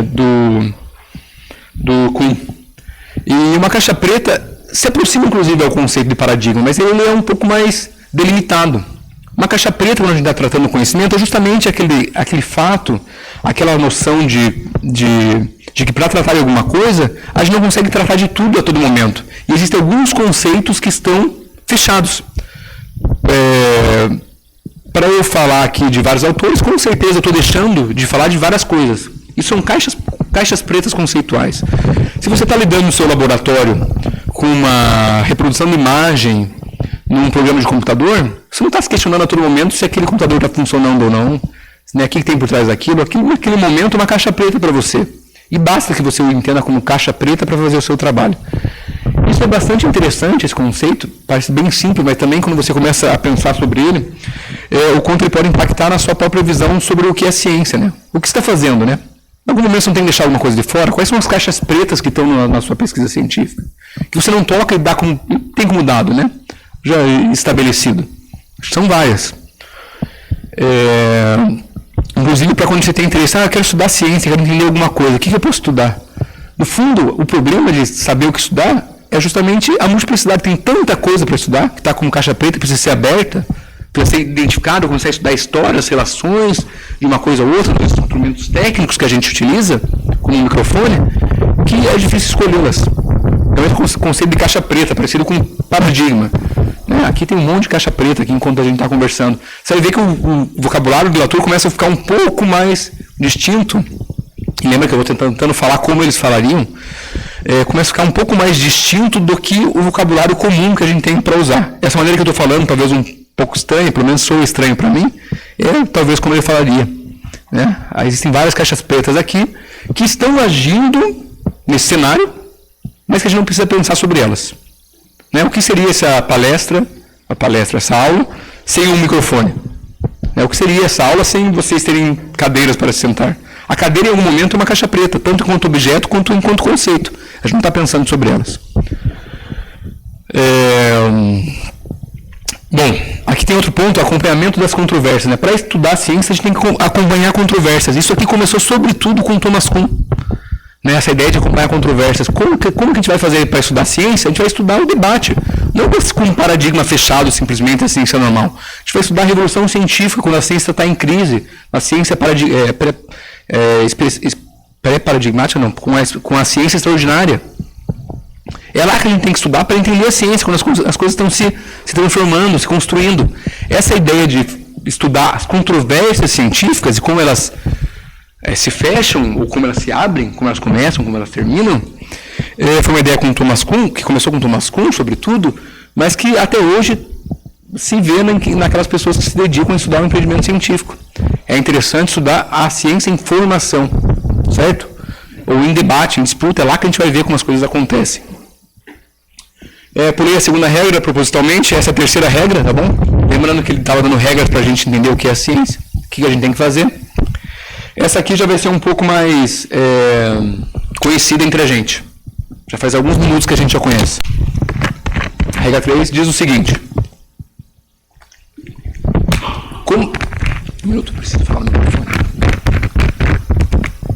do Kuhn. E uma caixa preta se aproxima, inclusive, ao conceito de paradigma, mas ele é um pouco mais delimitado. Uma caixa preta, quando a gente está tratando o conhecimento, é justamente aquele fato, aquela noção de que para tratar de alguma coisa, a gente não consegue tratar de tudo a todo momento. E existem alguns conceitos que estão fechados. Para eu falar aqui de vários autores, com certeza eu estou deixando de falar de várias coisas. Isso são caixas pretas conceituais. Se você está lidando no seu laboratório com uma reprodução de imagem num programa de computador, você não está se questionando a todo momento se aquele computador está funcionando ou não, né, o que tem por trás daquilo. Aquilo, naquele momento, é uma caixa preta para você. E basta que você o entenda como caixa preta para fazer o seu trabalho. Isso é bastante interessante, esse conceito, parece bem simples, mas também quando você começa a pensar sobre ele, o quanto ele pode impactar na sua própria visão sobre o que é ciência, né? O que você está fazendo, né? Em algum momento você não tem que deixar alguma coisa de fora? Quais são as caixas pretas que estão na sua pesquisa científica? Que você não toca e dá como, tem como dado, né? Já estabelecido. São várias. Inclusive, para quando você tem interesse, eu quero estudar ciência, quero entender alguma coisa, o que eu posso estudar? No fundo, o problema de saber o que estudar é justamente a multiplicidade. Tem tanta coisa para estudar, que está como caixa preta, precisa ser aberta, precisa ser identificado, começar a estudar histórias, relações de uma coisa ou outra, dos instrumentos técnicos que a gente utiliza, como o microfone, que é difícil escolhê-las. É o conceito de caixa preta, parecido com paradigma. Aqui tem um monte de caixa preta aqui enquanto a gente está conversando. Você vai ver que o vocabulário do Latour começa a ficar um pouco mais distinto. E lembra que eu vou tentando falar como eles falariam? Começa a ficar um pouco mais distinto do que o vocabulário comum que a gente tem para usar. Essa maneira que eu estou falando, talvez um pouco estranha, pelo menos sou estranho para mim, talvez como ele falaria. Né? Existem várias caixas pretas aqui que estão agindo nesse cenário, mas que a gente não precisa pensar sobre elas. Né? O que seria essa essa aula, sem um microfone? O que seria essa aula sem vocês terem cadeiras para se sentar? A cadeira, em algum momento, é uma caixa preta, tanto enquanto objeto quanto enquanto conceito. A gente não está pensando sobre elas. Bom, aqui tem outro ponto, o acompanhamento das controvérsias. Né? Para estudar a ciência, a gente tem que acompanhar controvérsias. Isso aqui começou, sobretudo, com Thomas Kuhn. Né? Essa ideia de acompanhar controvérsias. Como que a gente vai fazer para estudar a ciência? A gente vai estudar o debate. Não com um paradigma fechado, simplesmente a ciência normal. A gente vai estudar a revolução científica, quando a ciência está em crise. A ciência pré-paradigmática, não, com a ciência extraordinária. É lá que a gente tem que estudar para entender a ciência, quando as coisas estão se transformando, se construindo. Essa ideia de estudar as controvérsias científicas e como elas se fecham, ou como elas se abrem, como elas começam, como elas terminam, foi uma ideia com Thomas Kuhn, que começou com Thomas Kuhn, sobretudo, mas que até hoje se vê naquelas pessoas que se dedicam a estudar o empreendimento científico. É interessante estudar a ciência em formação, certo? Ou em debate, em disputa, é lá que a gente vai ver como as coisas acontecem. Pulei a segunda regra, propositalmente, essa é a terceira regra, tá bom? Lembrando que ele estava dando regras para a gente entender o que é a ciência, o que a gente tem que fazer. Essa aqui já vai ser um pouco mais conhecida entre a gente. Já faz alguns minutos que a gente já conhece. A regra 3 diz o seguinte. minuto, preciso falar no microfone.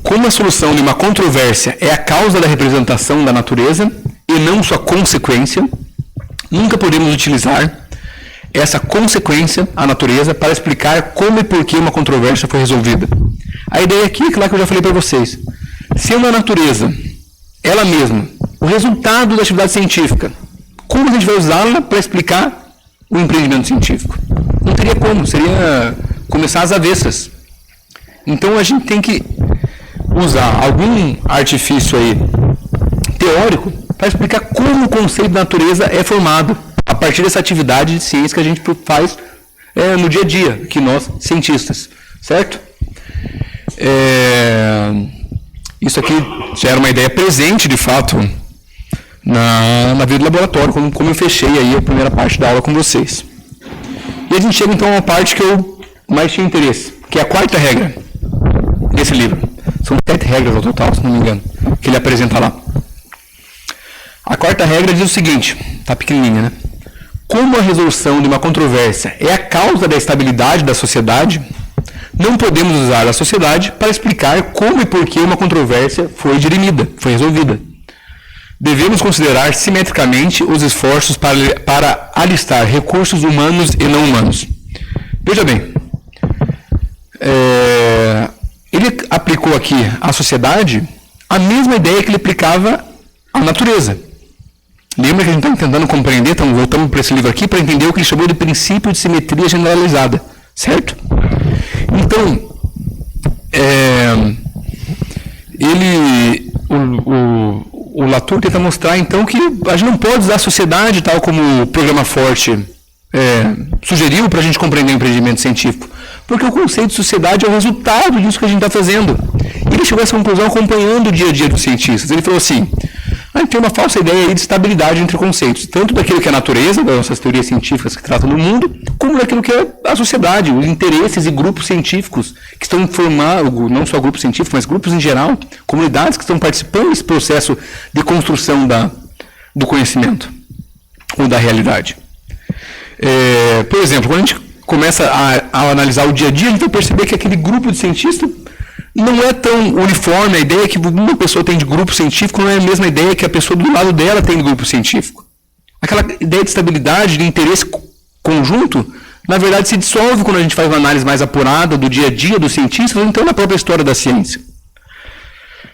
Como a solução de uma controvérsia é a causa da representação da natureza e não sua consequência, nunca podemos utilizar essa consequência, a natureza, para explicar como e por que uma controvérsia foi resolvida. A ideia aqui é aquela que eu já falei para vocês. Sendo a natureza, ela mesma, o resultado da atividade científica, como a gente vai usá-la para explicar o empreendimento científico? Não teria como, seria começar às avessas. Então a gente tem que usar algum artifício aí teórico para explicar como o conceito de natureza é formado a partir dessa atividade de ciência que a gente faz no dia a dia, que nós, cientistas, certo? Isso aqui já era uma ideia presente, de fato, na vida do laboratório, como eu fechei aí a primeira parte da aula com vocês. E a gente chega então a uma parte que eu mais tinha interesse, que é a quarta regra desse livro. São 7 regras ao total, se não me engano, que ele apresenta lá. A quarta regra diz o seguinte, tá pequenininha, né? Como a resolução de uma controvérsia é a causa da estabilidade da sociedade, não podemos usar a sociedade para explicar como e por que uma controvérsia foi dirimida, foi resolvida. Devemos considerar simetricamente os esforços para alistar recursos humanos e não humanos. Veja bem, ele aplicou aqui à sociedade a mesma ideia que ele aplicava à natureza. Lembra que a gente está tentando compreender, então voltamos para esse livro aqui para entender o que ele chamou de princípio de simetria generalizada, certo? Então, o Latour tenta mostrar então que a gente não pode usar a sociedade tal como o programa Forte sugeriu para a gente compreender o empreendimento científico, porque o conceito de sociedade é o resultado disso que a gente está fazendo. E ele chegou a essa conclusão acompanhando o dia a dia dos cientistas. Ele falou assim, tem uma falsa ideia aí de estabilidade entre conceitos, tanto daquilo que é a natureza, das nossas teorias científicas que tratam do mundo, como daquilo que é a sociedade, os interesses e grupos científicos que estão formando, não só grupos científicos, mas grupos em geral, comunidades que estão participando desse processo de construção do conhecimento ou da realidade. Por exemplo, quando a gente começa a analisar o dia a dia, a gente vai perceber que aquele grupo de cientistas não é tão uniforme. A ideia que uma pessoa tem de grupo científico não é a mesma ideia que a pessoa do lado dela tem de grupo científico. Aquela ideia de estabilidade, de interesse conjunto, na verdade se dissolve quando a gente faz uma análise mais apurada do dia a dia dos cientistas, ou então da própria história da ciência.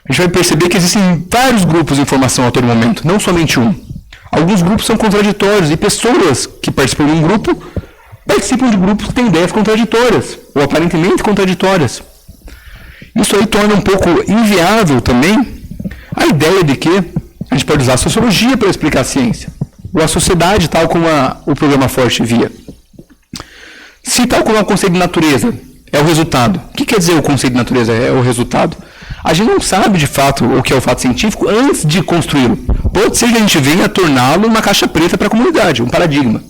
A gente vai perceber que existem vários grupos de informação a todo momento, não somente um. Alguns grupos são contraditórios e pessoas que participam de um grupo participam de grupos que têm ideias contraditórias, ou aparentemente contraditórias. Isso aí torna um pouco inviável também a ideia de que a gente pode usar a sociologia para explicar a ciência, ou a sociedade, tal como o programa Forte via. Se tal como é o conceito de natureza é o resultado, o que quer dizer o conceito de natureza é o resultado? A gente não sabe de fato o que é o fato científico antes de construí-lo. Pode ser que a gente venha a torná-lo uma caixa preta para a comunidade, um paradigma.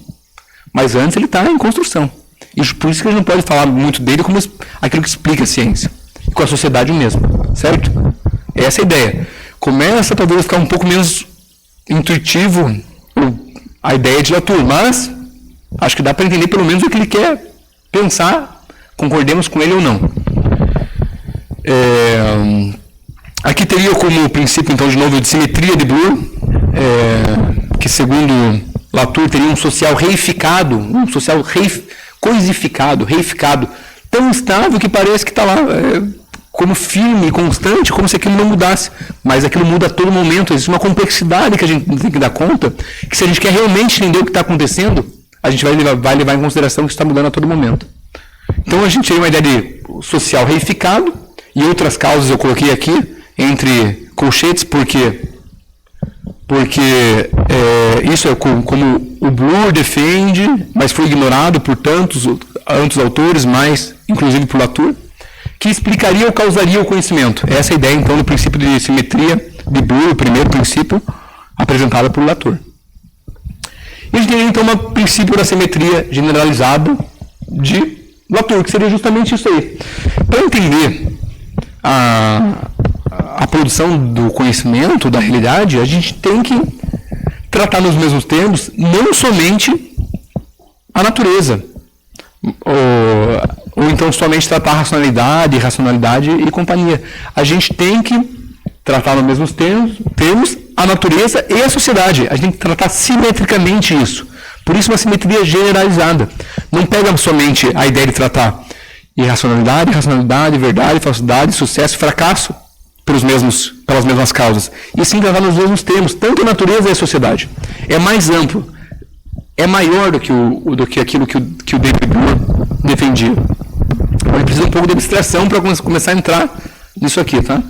Mas antes ele está em construção. E por isso que a gente não pode falar muito dele como aquilo que explica a ciência. Com a sociedade o mesmo, certo? Essa é a ideia. Começa talvez a ficar um pouco menos intuitivo a ideia de Latour, mas acho que dá para entender pelo menos o que ele quer pensar, concordemos com ele ou não. Aqui teria como princípio, então, de novo, de simetria de Bloor, que segundo Latour teria um social reificado, um social coisificado, reificado, tão estável que parece que está lá como firme e constante, como se aquilo não mudasse. Mas aquilo muda a todo momento. Existe uma complexidade que a gente tem que dar conta, que se a gente quer realmente entender o que está acontecendo, a gente vai levar em consideração que isso está mudando a todo momento. Então a gente tem uma ideia de social reificado, e outras causas eu coloquei aqui, entre colchetes, porque isso é como o Bloor defende, mas foi ignorado por tantos autores, mas inclusive por Latour, que explicaria ou causaria o conhecimento. Essa é a ideia, então, do princípio de simetria de Bloor, o primeiro princípio apresentado por Latour. E a gente tem, então, um princípio da simetria generalizada de Latour, que seria justamente isso aí. Para entender a produção do conhecimento, da realidade, a gente tem que tratar nos mesmos termos não somente a natureza, ou então somente tratar racionalidade, irracionalidade e companhia. A gente tem que tratar nos mesmos termos a natureza e a sociedade. A gente tem que tratar simetricamente isso. Por isso uma simetria generalizada. Não pega somente a ideia de tratar irracionalidade, racionalidade, verdade, falsidade, sucesso e fracasso pelas mesmas causas. E sim tratar nos mesmos termos, tanto a natureza e a sociedade. É mais amplo. É maior do que aquilo que o David Bloor defendia. Ele precisa um pouco de abstração para começar a entrar nisso aqui, tá?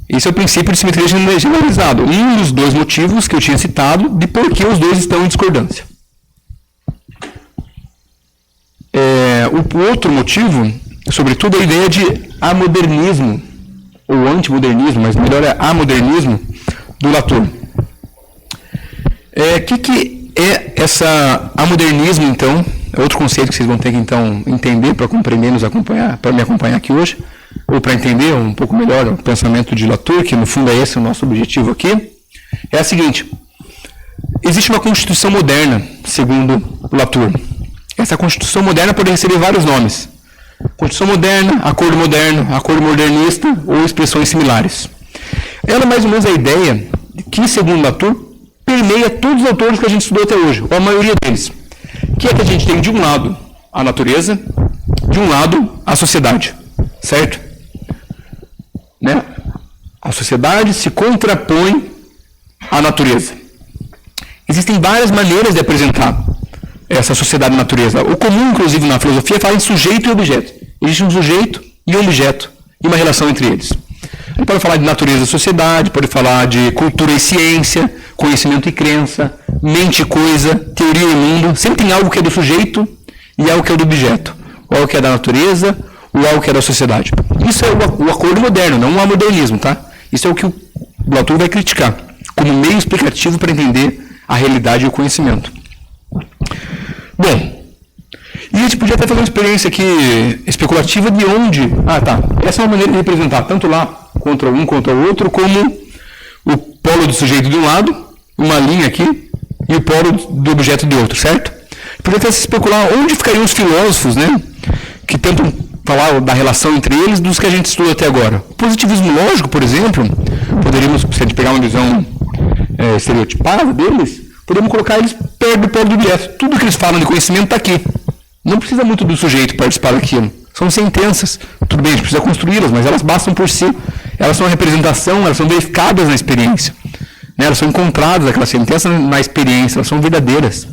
Esse é o princípio de simetria generalizada. Um dos dois motivos que eu tinha citado de por que os dois estão em discordância. O outro motivo, sobretudo, é a ideia de amodernismo, ou antimodernismo, mas melhor é amodernismo, do Latour. Que é essa amodernismo, então? É outro conceito que vocês vão ter que, então, entender para compreender, para me acompanhar aqui hoje, ou para entender um pouco melhor o pensamento de Latour, que no fundo é esse o nosso objetivo aqui. É a seguinte: existe uma Constituição moderna, segundo Latour. Essa Constituição moderna pode receber vários nomes. Constituição moderna, acordo modernista ou expressões similares. Ela é mais ou menos a ideia que, segundo Latour, permeia todos os autores que a gente estudou até hoje, ou a maioria deles. Que é que a gente tem de um lado a natureza, de um lado a sociedade. Certo? Né? A sociedade se contrapõe à natureza. Existem várias maneiras de apresentar essa sociedade e natureza. O comum, inclusive, na filosofia, fala em sujeito e objeto. Existe um sujeito e um objeto, e uma relação entre eles. A gente pode falar de natureza e sociedade, pode falar de cultura e ciência, conhecimento e crença, mente e coisa, teoria e mundo. Sempre tem algo que é do sujeito e algo que é do objeto. Ou algo que é da natureza, ou algo que é da sociedade. Isso é o acordo moderno, não o amodernismo, tá? Isso é o que o Latour vai criticar, como meio explicativo para entender a realidade e o conhecimento. Bom, e a gente podia até fazer uma experiência aqui especulativa de onde... essa é uma maneira de representar, tanto lá contra um contra o outro, como o polo do sujeito de um lado, uma linha aqui, e o polo do objeto de outro, certo? Podia até se especular onde ficariam os filósofos, né, que tentam falar da relação entre eles dos que a gente estudou até agora. O positivismo lógico, por exemplo, poderíamos, se a gente pegar uma visão estereotipada deles, podemos colocar eles perto do polo do objeto. Tudo que eles falam de conhecimento está aqui. Não precisa muito do sujeito participar daquilo. São sentenças. Tudo bem, a gente precisa construí-las, mas elas bastam por si. Elas são a representação, elas são verificadas na experiência. Né? Elas são encontradas, aquelas sentenças, na experiência, elas são verdadeiras.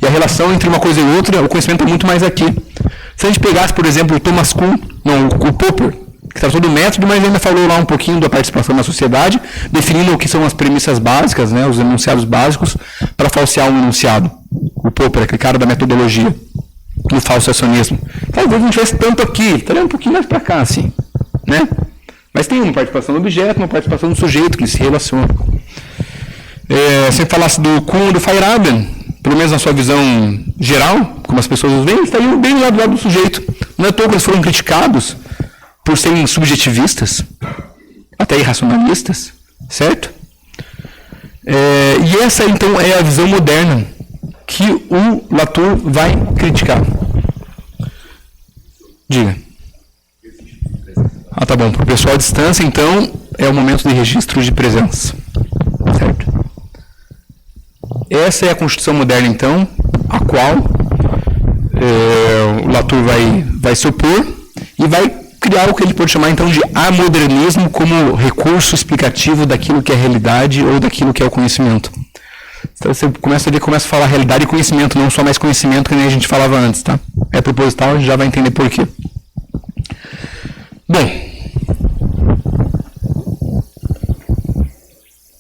E a relação entre uma coisa e outra, o conhecimento é muito mais aqui. Se a gente pegasse, por exemplo, o Popper, que tratou do método, mas ainda falou lá um pouquinho da participação na sociedade, definindo o que são as premissas básicas, né, os enunciados básicos, para falsear um enunciado. O Popper, aquele cara da metodologia, do falsacionismo. Talvez não tivesse tanto aqui, estaria um pouquinho mais para cá, assim. Né? Mas tem uma participação do objeto, uma participação do sujeito, que se relaciona. Se falasse do Kuhn e do Feyerabend, pelo menos na sua visão geral, como as pessoas os veem, eles estariam bem do lado do sujeito. Não é à toa que eles foram criticados por serem subjetivistas, até irracionalistas, certo? E essa, então, é a visão moderna que o Latour vai criticar. Diga. Tá bom. Para o pessoal à distância, então, é o momento de registro de presença. Certo? Essa é a Constituição moderna, então, a qual o Latour vai se opor e vai criar o que ele pode chamar, então, de amodernismo como recurso explicativo daquilo que é realidade ou daquilo que é o conhecimento. Então, você começa a falar realidade e conhecimento, não só mais conhecimento que nem a gente falava antes, tá? É proposital, a gente já vai entender por quê. Bom,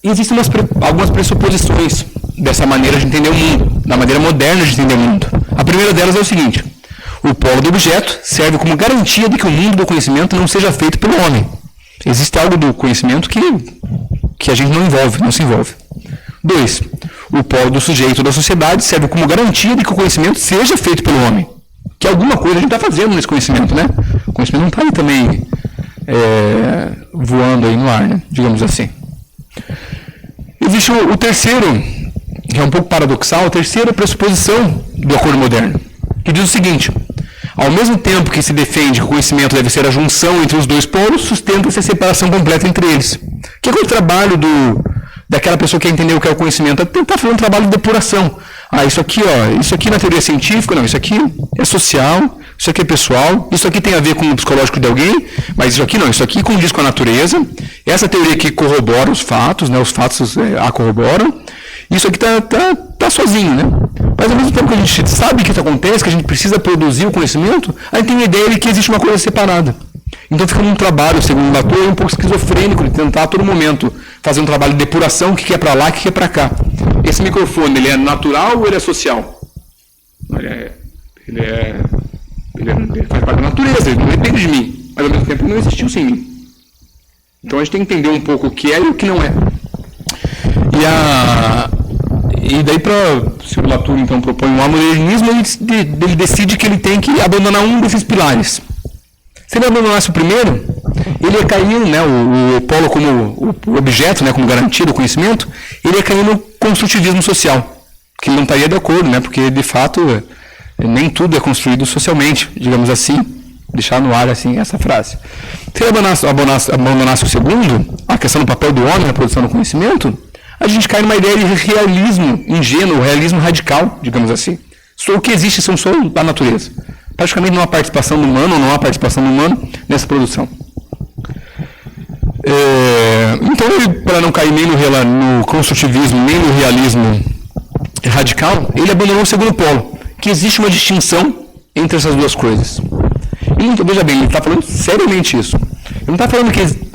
existem algumas pressuposições dessa maneira de entender o mundo, da maneira moderna de entender o mundo. A primeira delas é o seguinte: o polo do objeto serve como garantia de que o mundo do conhecimento não seja feito pelo homem. Existe algo do conhecimento que a gente não se envolve. 2. O polo do sujeito da sociedade serve como garantia de que o conhecimento seja feito pelo homem. Que alguma coisa a gente está fazendo nesse conhecimento, né? O conhecimento não está aí também voando aí no ar, né? Digamos assim. Existe o terceiro, que é um pouco paradoxal, a terceira pressuposição do acordo moderno, que diz o seguinte: Ao mesmo tempo que se defende que o conhecimento deve ser a junção entre os dois polos, sustenta-se a separação completa entre eles. O que é o trabalho daquela pessoa que quer entender o que é o conhecimento? É tentar fazer um trabalho de depuração. Isso aqui na teoria científica, não, isso aqui é social, isso aqui é pessoal, isso aqui tem a ver com o psicológico de alguém, mas isso aqui não, isso aqui condiz com a natureza, essa teoria aqui corrobora os fatos, né, os fatos a corroboram, isso aqui tá sozinho, né? Mas ao mesmo tempo que a gente sabe que isso acontece, que a gente precisa produzir o conhecimento, a gente tem a ideia de que existe uma coisa separada. Então fica num trabalho, segundo o Latour, um pouco esquizofrênico, de tentar a todo momento fazer um trabalho de depuração, o que é para lá, o que é para cá. Esse microfone, ele é natural ou ele é social? Ele faz parte da natureza, ele não depende de mim, mas ao mesmo tempo ele não existiu sem mim. Então a gente tem que entender um pouco o que é e o que não é. E daí, se o Latour então propõe um amodernismo, ele decide que ele tem que abandonar um desses pilares. Se ele abandonasse o primeiro, ele ia cair, né, o polo como o objeto, né, como garantia do conhecimento, ele ia cair no construtivismo social, que ele não estaria de acordo, né, porque de fato nem tudo é construído socialmente, digamos assim, deixar no ar assim essa frase. Se ele abandonasse o segundo, a questão do papel do homem na produção do conhecimento, a gente cai numa ideia de realismo ingênuo, realismo radical, digamos assim. Só o que existe são só da natureza. Praticamente não há participação do humano, não há participação do humano nessa produção. Então, para não cair nem no construtivismo, nem no realismo radical, ele abandonou o segundo polo, que existe uma distinção entre essas duas coisas. E, então, veja bem, ele está falando seriamente isso. Ele não está falando que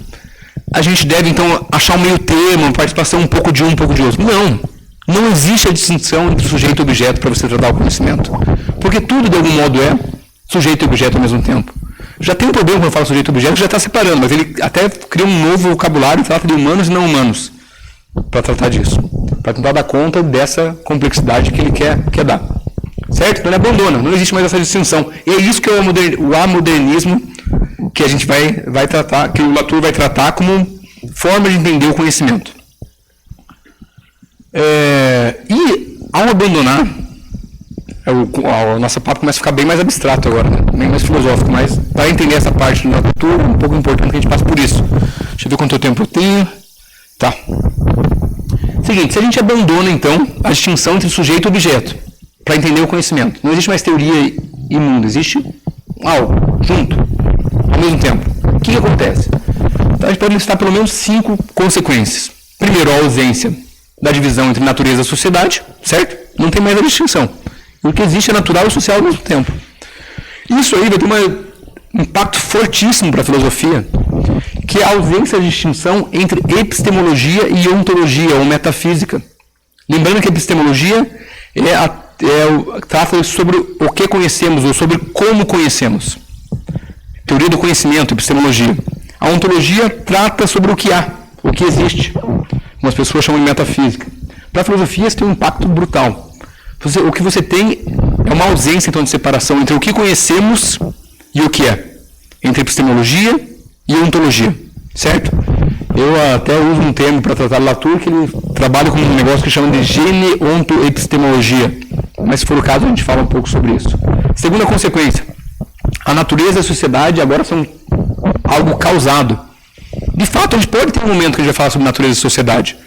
a gente deve, então, achar um meio termo, uma participação um pouco de um pouco de outro. Não existe a distinção entre sujeito e objeto para você tratar o conhecimento. Porque tudo, de algum modo, é sujeito e objeto ao mesmo tempo. Já tem um problema quando eu falo sujeito e objeto, já está separando, mas ele até cria um novo vocabulário que trata de humanos e não humanos para tratar disso. Para tentar dar conta dessa complexidade que ele quer dar. Certo? Então ele abandona, não existe mais essa distinção. E é isso que é o amodernismo que a gente vai tratar, que o Latour vai tratar como forma de entender o conhecimento. E ao abandonar, o nosso papo começa a ficar bem mais abstrato agora, né? Bem mais filosófico, mas para entender essa parte do Latour, é um pouco importante que a gente passe por isso. Deixa eu ver quanto tempo eu tenho. Tá. Seguinte, se a gente abandona, então, a distinção entre sujeito e objeto, para entender o conhecimento, não existe mais teoria e mundo, existe algo, junto, ao mesmo tempo. O que acontece? Então, a gente pode listar pelo menos 5 consequências. Primeiro, a ausência da divisão entre natureza e sociedade, certo? Não tem mais a distinção. O que existe é natural e social ao mesmo tempo. Isso aí vai ter um impacto fortíssimo para a filosofia, que é a ausência de distinção entre epistemologia e ontologia, ou metafísica. Lembrando que a epistemologia trata sobre o que conhecemos, ou sobre como conhecemos. Teoria do conhecimento, epistemologia. A ontologia trata sobre o que há, o que existe. Como as pessoas chamam de metafísica. Para a filosofia, isso tem um impacto brutal. O que você tem é uma ausência, então, de separação entre o que conhecemos e o que é. Entre epistemologia e ontologia. Certo? Eu até uso um termo para tratar Latour, que ele trabalha com um negócio que chama de geneontoepistemologia. Mas, se for o caso, a gente fala um pouco sobre isso. Segunda consequência. A natureza e a sociedade agora são algo causado. De fato, a gente pode ter um momento que a gente vai falar sobre natureza e sociedade.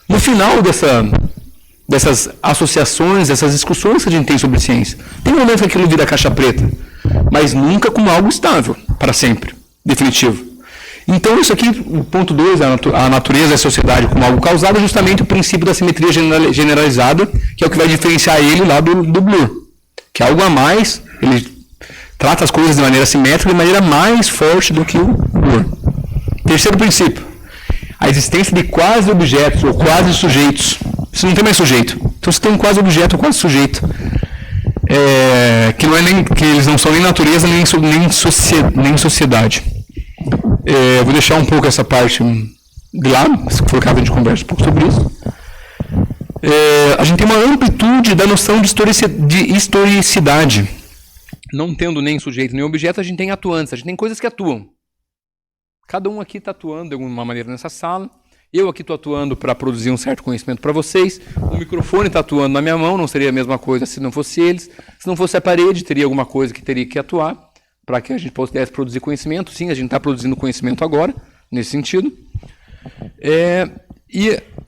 No final dessas associações, dessas discussões que a gente tem sobre ciência, tem um momento que aquilo vira caixa preta, mas nunca como algo estável, para sempre, definitivo. Então, isso aqui, o ponto 2, a natureza e a sociedade como algo causado, é justamente o princípio da simetria generalizada, que é o que vai diferenciar ele lá do Bloor, que é algo a mais, ele trata as coisas de maneira simétrica, de maneira mais forte do que o Bloor. Terceiro princípio, a existência de quase objetos ou quase sujeitos. Você não tem mais sujeito. Então você tem um quase objeto ou quase sujeito. Que eles não são nem natureza, nem sociedade. Vou deixar um pouco essa parte de lado, se for caso a gente converse um pouco sobre isso. A gente tem uma amplitude da noção de historicidade. Não tendo nem sujeito nem objeto, a gente tem atuantes, a gente tem coisas que atuam. Cada um aqui está atuando de alguma maneira nessa sala, Eu aqui estou atuando para produzir um certo conhecimento para vocês, o microfone está atuando na minha mão, não seria a mesma coisa se não fosse eles. Se não fosse a parede, teria alguma coisa que teria que atuar para que a gente pudesse produzir conhecimento. Sim, a gente está produzindo conhecimento agora, nesse sentido.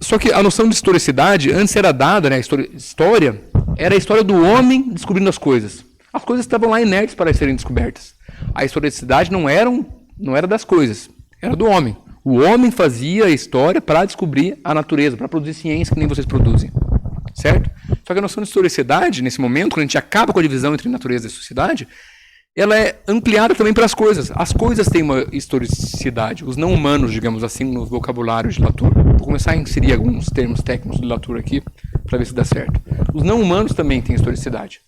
Só que a noção de historicidade, antes era dada, né, história era a história do homem descobrindo as coisas. As coisas estavam lá inertes para serem descobertas. A historicidade não era das coisas, era do homem. O homem fazia a história para descobrir a natureza, para produzir ciência que nem vocês produzem. Certo? Só que a noção de historicidade, nesse momento, quando a gente acaba com a divisão entre natureza e sociedade, ela é ampliada também para as coisas. As coisas têm uma historicidade. Os não humanos, digamos assim, no vocabulário de Latour. Vou começar a inserir alguns termos técnicos de Latour aqui, para ver se dá certo. Os não humanos também têm historicidade.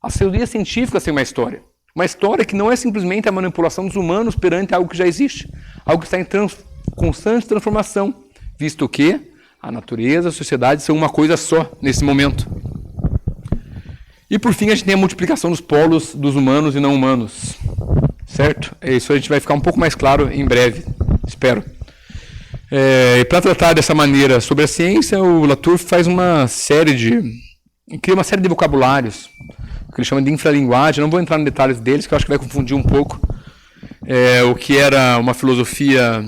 As teorias científicas têm uma história. Uma história que não é simplesmente a manipulação dos humanos perante algo que já existe. Algo que está em constante transformação, visto que a natureza e a sociedade são uma coisa só nesse momento. E por fim a gente tem a multiplicação dos polos dos humanos e não humanos. Certo? Isso a gente vai ficar um pouco mais claro em breve, espero. E para tratar dessa maneira sobre a ciência, o Latour faz cria uma série de vocabulários, que ele chama de infralinguagem. Não vou entrar nos detalhes deles, que eu acho que vai confundir um pouco o que era uma filosofia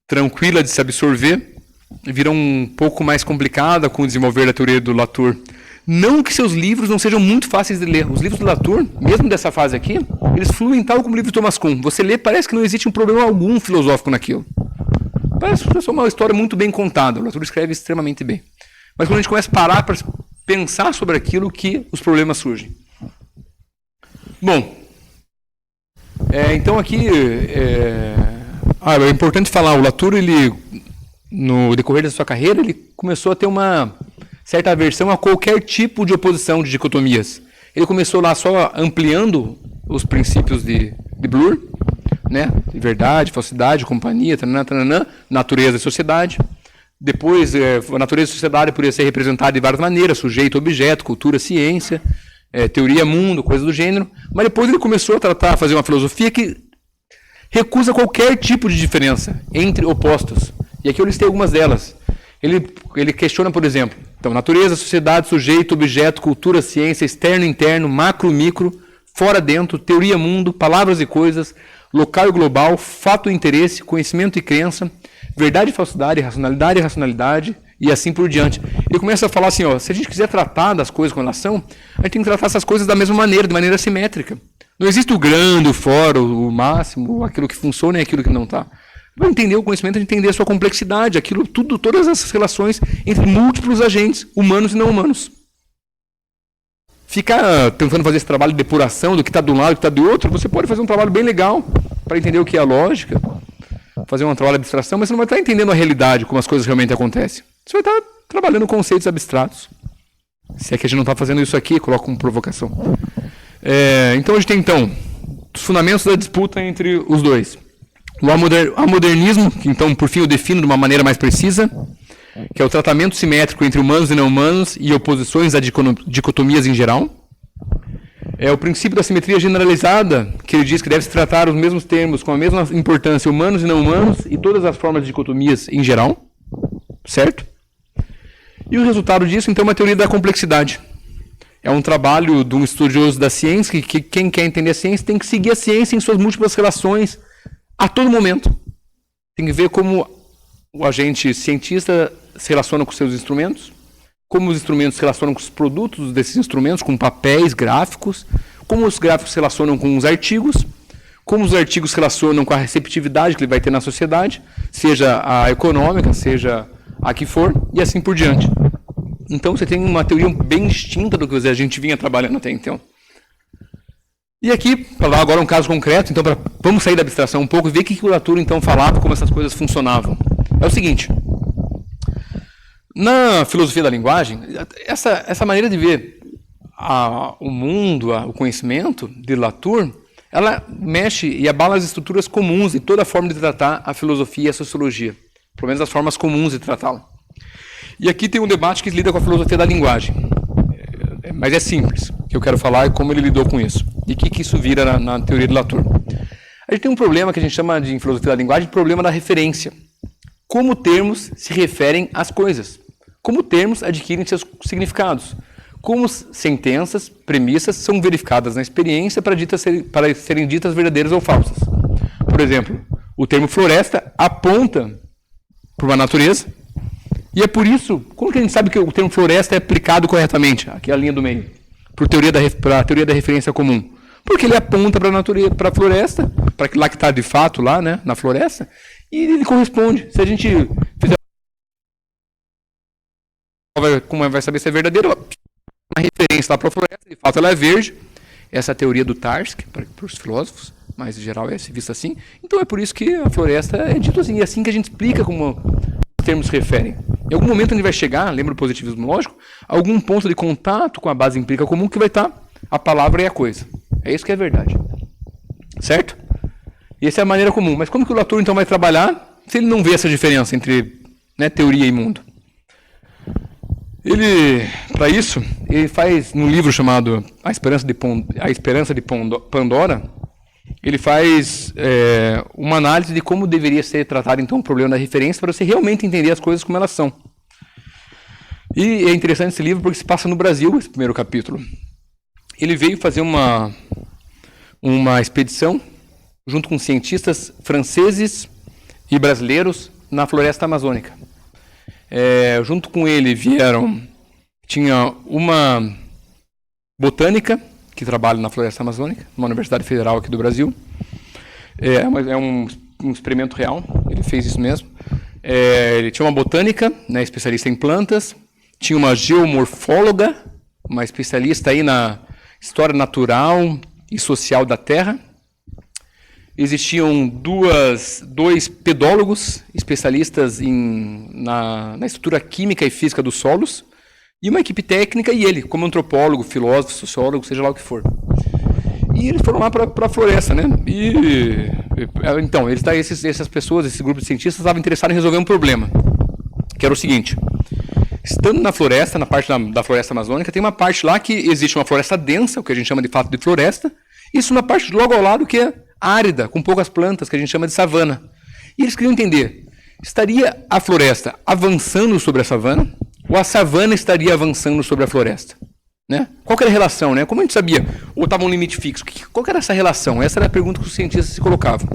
tranquila de se absorver, vira um pouco mais complicada com o desenvolver da teoria do Latour. Não que seus livros não sejam muito fáceis de ler. Os livros do Latour, mesmo dessa fase aqui, eles fluem tal como o livro de Thomas Kuhn. Você lê, parece que não existe um problema algum filosófico naquilo. Parece que é uma história muito bem contada. O Latour escreve extremamente bem. Mas quando a gente começa a parar para pensar sobre aquilo, que os problemas surgem. Bom, então aqui é importante falar, o Latour, ele, no decorrer da sua carreira, ele começou a ter uma certa aversão a qualquer tipo de oposição de dicotomias. Ele começou lá só ampliando os princípios de Bloor, né? De verdade, falsidade, companhia, tananã, natureza e sociedade. Depois, a natureza e sociedade poderia ser representada de várias maneiras, sujeito, objeto, cultura, ciência, teoria, mundo, coisa do gênero. Mas depois ele começou a fazer uma filosofia que recusa qualquer tipo de diferença entre opostos. E aqui eu listei algumas delas. Ele questiona, por exemplo, então, natureza, sociedade, sujeito, objeto, cultura, ciência, externo, interno, macro, micro, fora, dentro, teoria, mundo, palavras e coisas, local e global, fato e interesse, conhecimento e crença, verdade e falsidade, racionalidade e racionalidade, e assim por diante. Ele começa a falar assim, se a gente quiser tratar das coisas com relação, a gente tem que tratar essas coisas da mesma maneira, de maneira simétrica. Não existe o grande, o fora, o máximo, aquilo que funciona e aquilo que não está. Para entender o conhecimento, a gente entender a sua complexidade, aquilo tudo, todas essas relações entre múltiplos agentes, humanos e não humanos. Ficar tentando fazer esse trabalho de depuração do que está de um lado e do que está do outro, você pode fazer um trabalho bem legal para entender o que é a lógica, fazer um trabalho de abstração, mas você não vai estar entendendo a realidade, como as coisas realmente acontecem. Você vai estar trabalhando conceitos abstratos. Se é que a gente não está fazendo isso aqui, coloco como provocação. Então a gente tem os fundamentos da disputa entre os dois. O amodernismo, que então por fim eu defino de uma maneira mais precisa, que é o tratamento simétrico entre humanos e não humanos e oposições a dicotomias em geral. É o princípio da simetria generalizada, que ele diz que deve se tratar os mesmos termos com a mesma importância, humanos e não humanos, e todas as formas de dicotomias em geral. Certo? E o resultado disso, então, é uma teoria da complexidade. É um trabalho de um estudioso da ciência, que quem quer entender a ciência tem que seguir a ciência em suas múltiplas relações a todo momento. Tem que ver como o agente cientista se relaciona com seus instrumentos, como os instrumentos se relacionam com os produtos desses instrumentos, com papéis, gráficos, como os gráficos se relacionam com os artigos, como os artigos se relacionam com a receptividade que ele vai ter na sociedade, seja a econômica, seja a que for, e assim por diante. Então você tem uma teoria bem distinta do que a gente vinha trabalhando até então. E aqui, para dar agora um caso concreto, então vamos sair da abstração um pouco e ver o que o Latour então falava, como essas coisas funcionavam. É o seguinte, na filosofia da linguagem, essa maneira de ver o mundo, o conhecimento de Latour, ela mexe e abala as estruturas comuns de toda forma de tratar a filosofia e a sociologia, pelo menos as formas comuns de tratá-la. E aqui tem um debate que lida com a filosofia da linguagem, mas é simples. O que eu quero falar é como ele lidou com isso e o que isso vira na teoria de Latour. A gente tem um problema que a gente chama de, em filosofia da linguagem, de problema da referência. como termos se referem às coisas, como termos adquirem seus significados, como sentenças, premissas são verificadas na experiência para serem ditas verdadeiras ou falsas. Por exemplo, o termo floresta aponta para uma natureza, e é por isso, como que a gente sabe que o termo floresta é aplicado corretamente, aqui é a linha do meio, para a teoria da referência comum? Porque ele aponta para a natureza, para a floresta, para lá que está de fato lá, né, na floresta, e ele corresponde. Se a gente fizer como vai saber se é verdadeiro, uma referência lá para a floresta, de fato ela é verde. Essa é a teoria do Tarski, para os filósofos, mas em geral é visto assim. Então é por isso que a floresta é dito assim, e é assim que a gente explica como os termos se referem. Em algum momento a gente vai chegar, lembra do positivismo lógico, a algum ponto de contato com a base empírica comum que vai estar a palavra e a coisa. É isso que é verdade. Certo? E essa é a maneira comum. Mas como que o Latour então vai trabalhar se ele não vê essa diferença entre, né, teoria e mundo? Ele, para isso, ele faz num livro chamado A Esperança de Pandora, ele faz uma análise de como deveria ser tratado então o problema da referência para você realmente entender as coisas como elas são. E é interessante esse livro porque se passa no Brasil, esse primeiro capítulo. Ele veio fazer uma expedição junto com cientistas franceses e brasileiros na floresta amazônica. Junto com ele tinha uma botânica que trabalha na floresta amazônica, numa universidade federal aqui do Brasil. É um experimento real, ele fez isso mesmo. Ele tinha uma botânica, né, especialista em plantas, tinha uma geomorfóloga, uma especialista aí na história natural e social da Terra. Existiam dois pedólogos, especialistas na estrutura química e física dos solos, e uma equipe técnica, e ele, como antropólogo, filósofo, sociólogo, seja lá o que for. E eles foram lá para a floresta, né? Então, essas pessoas, esse grupo de cientistas, estavam interessados em resolver um problema, que era o seguinte: estando na floresta, na parte da floresta amazônica, tem uma parte lá que existe uma floresta densa, o que a gente chama de fato de floresta, e isso uma parte logo ao lado que é árida, com poucas plantas, que a gente chama de savana. E eles queriam entender, estaria a floresta avançando sobre a savana, ou a savana estaria avançando sobre a floresta? Né? Qual que era a relação? Né? Como a gente sabia? Ou estava um limite fixo? Qual que era essa relação? Essa era a pergunta que os cientistas se colocavam.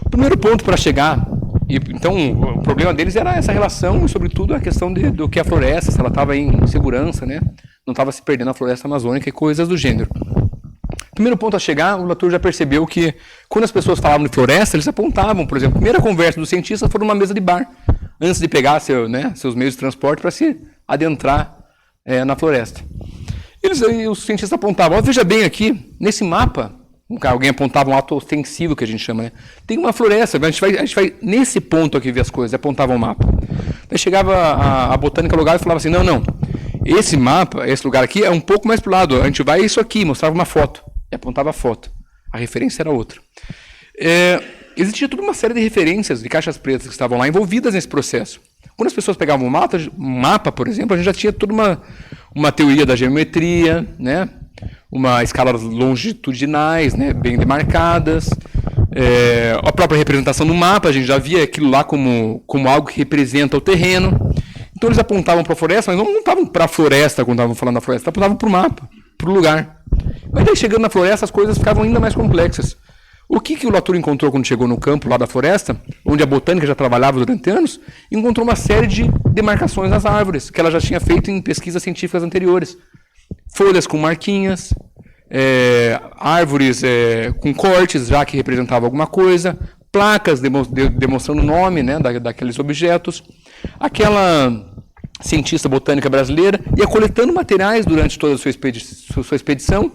O primeiro ponto para chegar, então o problema deles era essa relação e sobretudo a questão do que a floresta, se ela estava em segurança, né? Não estava se perdendo a floresta amazônica e coisas do gênero. Primeiro ponto a chegar, o Latour já percebeu que quando as pessoas falavam de floresta, eles apontavam, por exemplo, a primeira conversa dos cientistas foi numa mesa de bar, antes de pegar seus meios de transporte para se adentrar na floresta. Os cientistas apontavam, veja bem aqui, nesse mapa, alguém apontava um ato ostensivo, que a gente chama, né? Tem uma floresta, a gente vai nesse ponto aqui ver as coisas, apontava um mapa. Daí chegava a botânica no lugar e falava assim, não, esse mapa, esse lugar aqui é um pouco mais para o lado, a gente vai isso aqui, mostrava uma foto. E apontava a foto. A referência era outra. Existia toda uma série de referências de caixas pretas que estavam lá envolvidas nesse processo. Quando as pessoas pegavam um mapa, por exemplo, a gente já tinha toda uma teoria da geometria, né? Uma escalas longitudinais, né? Bem demarcadas. A própria representação do mapa, a gente já via aquilo lá como algo que representa o terreno. Então eles apontavam para a floresta, mas não apontavam para a floresta quando estavam falando da floresta, apontavam para o mapa, para o lugar. Mas daí, chegando na floresta, as coisas ficavam ainda mais complexas. O que o Latour encontrou quando chegou no campo lá da floresta, onde a botânica já trabalhava durante anos? Encontrou uma série de demarcações nas árvores, que ela já tinha feito em pesquisas científicas anteriores. Folhas com marquinhas, árvores com cortes, já que representavam alguma coisa, placas demonstrando o nome, né, daqueles objetos. Aquela cientista botânica brasileira ia coletando materiais durante toda a sua expedição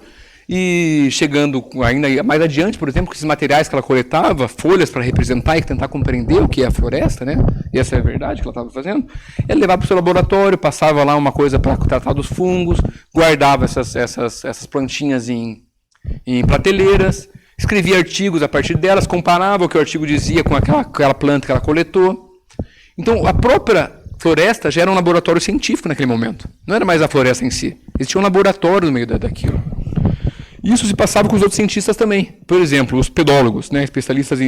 e chegando ainda mais adiante, por exemplo, com esses materiais que ela coletava, folhas para representar e tentar compreender o que é a floresta, né? E essa é a verdade que ela estava fazendo. Ela levava para o seu laboratório, passava lá uma coisa para tratar dos fungos, guardava essas plantinhas em prateleiras, escrevia artigos a partir delas, comparava o que o artigo dizia com aquela planta que ela coletou. Então, a própria floresta já era um laboratório científico naquele momento. Não era mais a floresta em si. Existia um laboratório no meio daquilo. Isso se passava com os outros cientistas também. Por exemplo, os pedólogos, né, especialistas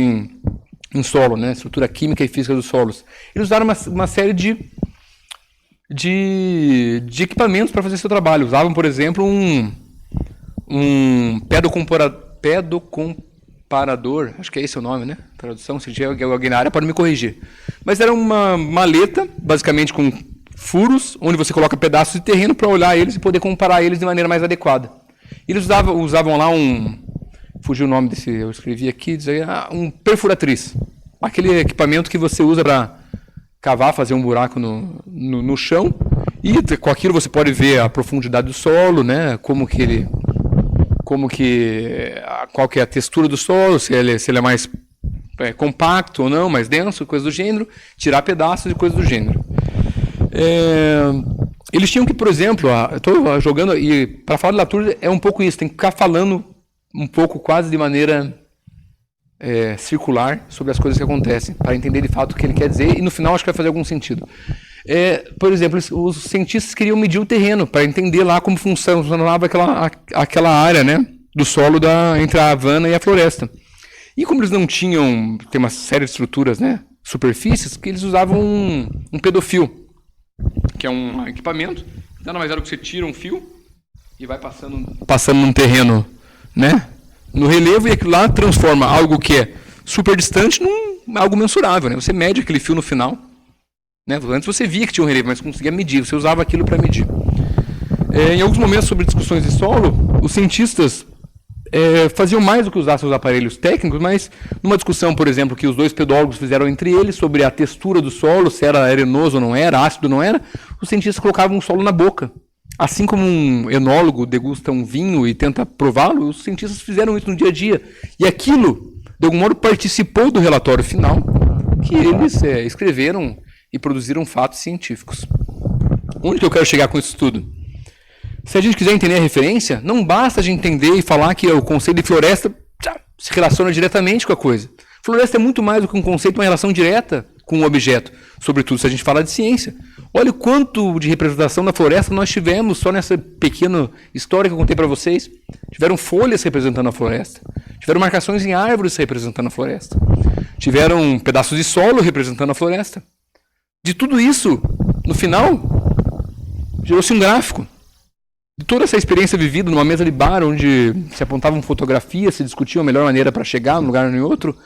em solo, né? Estrutura química e física dos solos. Eles usaram uma série de equipamentos para fazer seu trabalho. Usavam, por exemplo, um pedocomparador, acho que é esse o nome, né? Tradução, se tiver alguém na área pode me corrigir. Mas era uma maleta, basicamente com furos, onde você coloca pedaços de terreno para olhar eles e poder comparar eles de maneira mais adequada. Eles usavam lá fugiu o nome desse, eu escrevi aqui, um perfuratriz. Aquele equipamento que você usa para cavar, fazer um buraco no chão, e com aquilo você pode ver a profundidade do solo, né? Qual que é a textura do solo, se ele é mais compacto ou não, mais denso, coisa do gênero, tirar pedaços e coisas do gênero. Eles tinham que, por exemplo, eu estou jogando, e para falar de Latour é um pouco isso, tem que ficar falando um pouco quase de maneira circular sobre as coisas que acontecem, para entender de fato o que ele quer dizer, e no final acho que vai fazer algum sentido. Por exemplo, os cientistas queriam medir o terreno, para entender lá como funcionava aquela área, né, do solo entre a Havana e a floresta. E como eles não tinham, tem uma série de estruturas, né, superfícies, que eles usavam um pedofil, que é um equipamento, nada mais era que você tira um fio e vai passando num terreno, né, no relevo, e aquilo lá transforma algo que é super distante num algo mensurável, né? Você mede aquele fio no final, né? Antes você via que tinha um relevo, mas conseguia medir, você usava aquilo para medir. Em alguns momentos sobre discussões de solo, os cientistas faziam mais do que usar seus aparelhos técnicos, mas numa discussão, por exemplo, que os dois pedólogos fizeram entre eles sobre a textura do solo, se era arenoso ou não era, ácido ou não era, os cientistas colocavam o solo na boca. Assim como um enólogo degusta um vinho e tenta prová-lo, os cientistas fizeram isso no dia a dia. E aquilo, de algum modo, participou do relatório final, que eles escreveram e produziram fatos científicos. Onde que eu quero chegar com isso tudo? Se a gente quiser entender a referência, não basta a gente entender e falar que o conceito de floresta se relaciona diretamente com a coisa. Floresta é muito mais do que um conceito, uma relação direta com o objeto, sobretudo se a gente fala de ciência. Olha o quanto de representação da floresta nós tivemos só nessa pequena história que eu contei para vocês. Tiveram folhas representando a floresta, tiveram marcações em árvores representando a floresta, tiveram pedaços de solo representando a floresta. De tudo isso, no final, gerou-se um gráfico. De toda essa experiência vivida numa mesa de bar, onde se apontavam fotografias, se discutiam a melhor maneira para chegar num lugar ou em outro,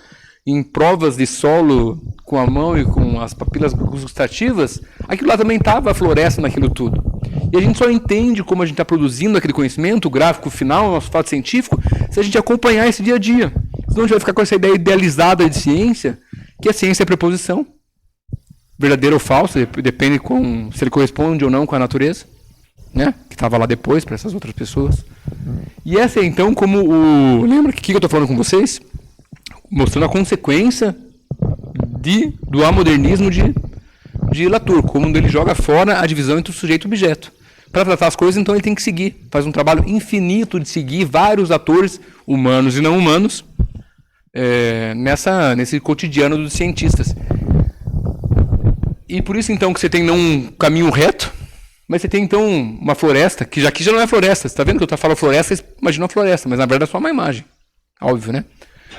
em provas de solo com a mão e com as papilas gustativas, aquilo lá também estava a floresta naquilo tudo. E a gente só entende como a gente está produzindo aquele conhecimento, o gráfico final, o nosso fato científico, se a gente acompanhar esse dia a dia. Senão a gente vai ficar com essa ideia idealizada de ciência, que a ciência é preposição. Verdadeiro ou falso, depende se ele corresponde ou não com a natureza, né? Que estava lá depois para essas outras pessoas. E essa é então como lembra que eu estou falando com vocês? Mostrando a consequência do amodernismo de Latour, como ele joga fora a divisão entre o sujeito e o objeto. Para tratar as coisas, então, ele tem que seguir. Faz um trabalho infinito de seguir vários atores, humanos e não humanos, nesse cotidiano dos cientistas. E por isso, então, que você tem não um caminho reto, mas você tem, então, uma floresta, que aqui já não é floresta. Você está vendo que eu falo floresta, você imagina uma floresta, mas na verdade é só uma imagem. Óbvio, né?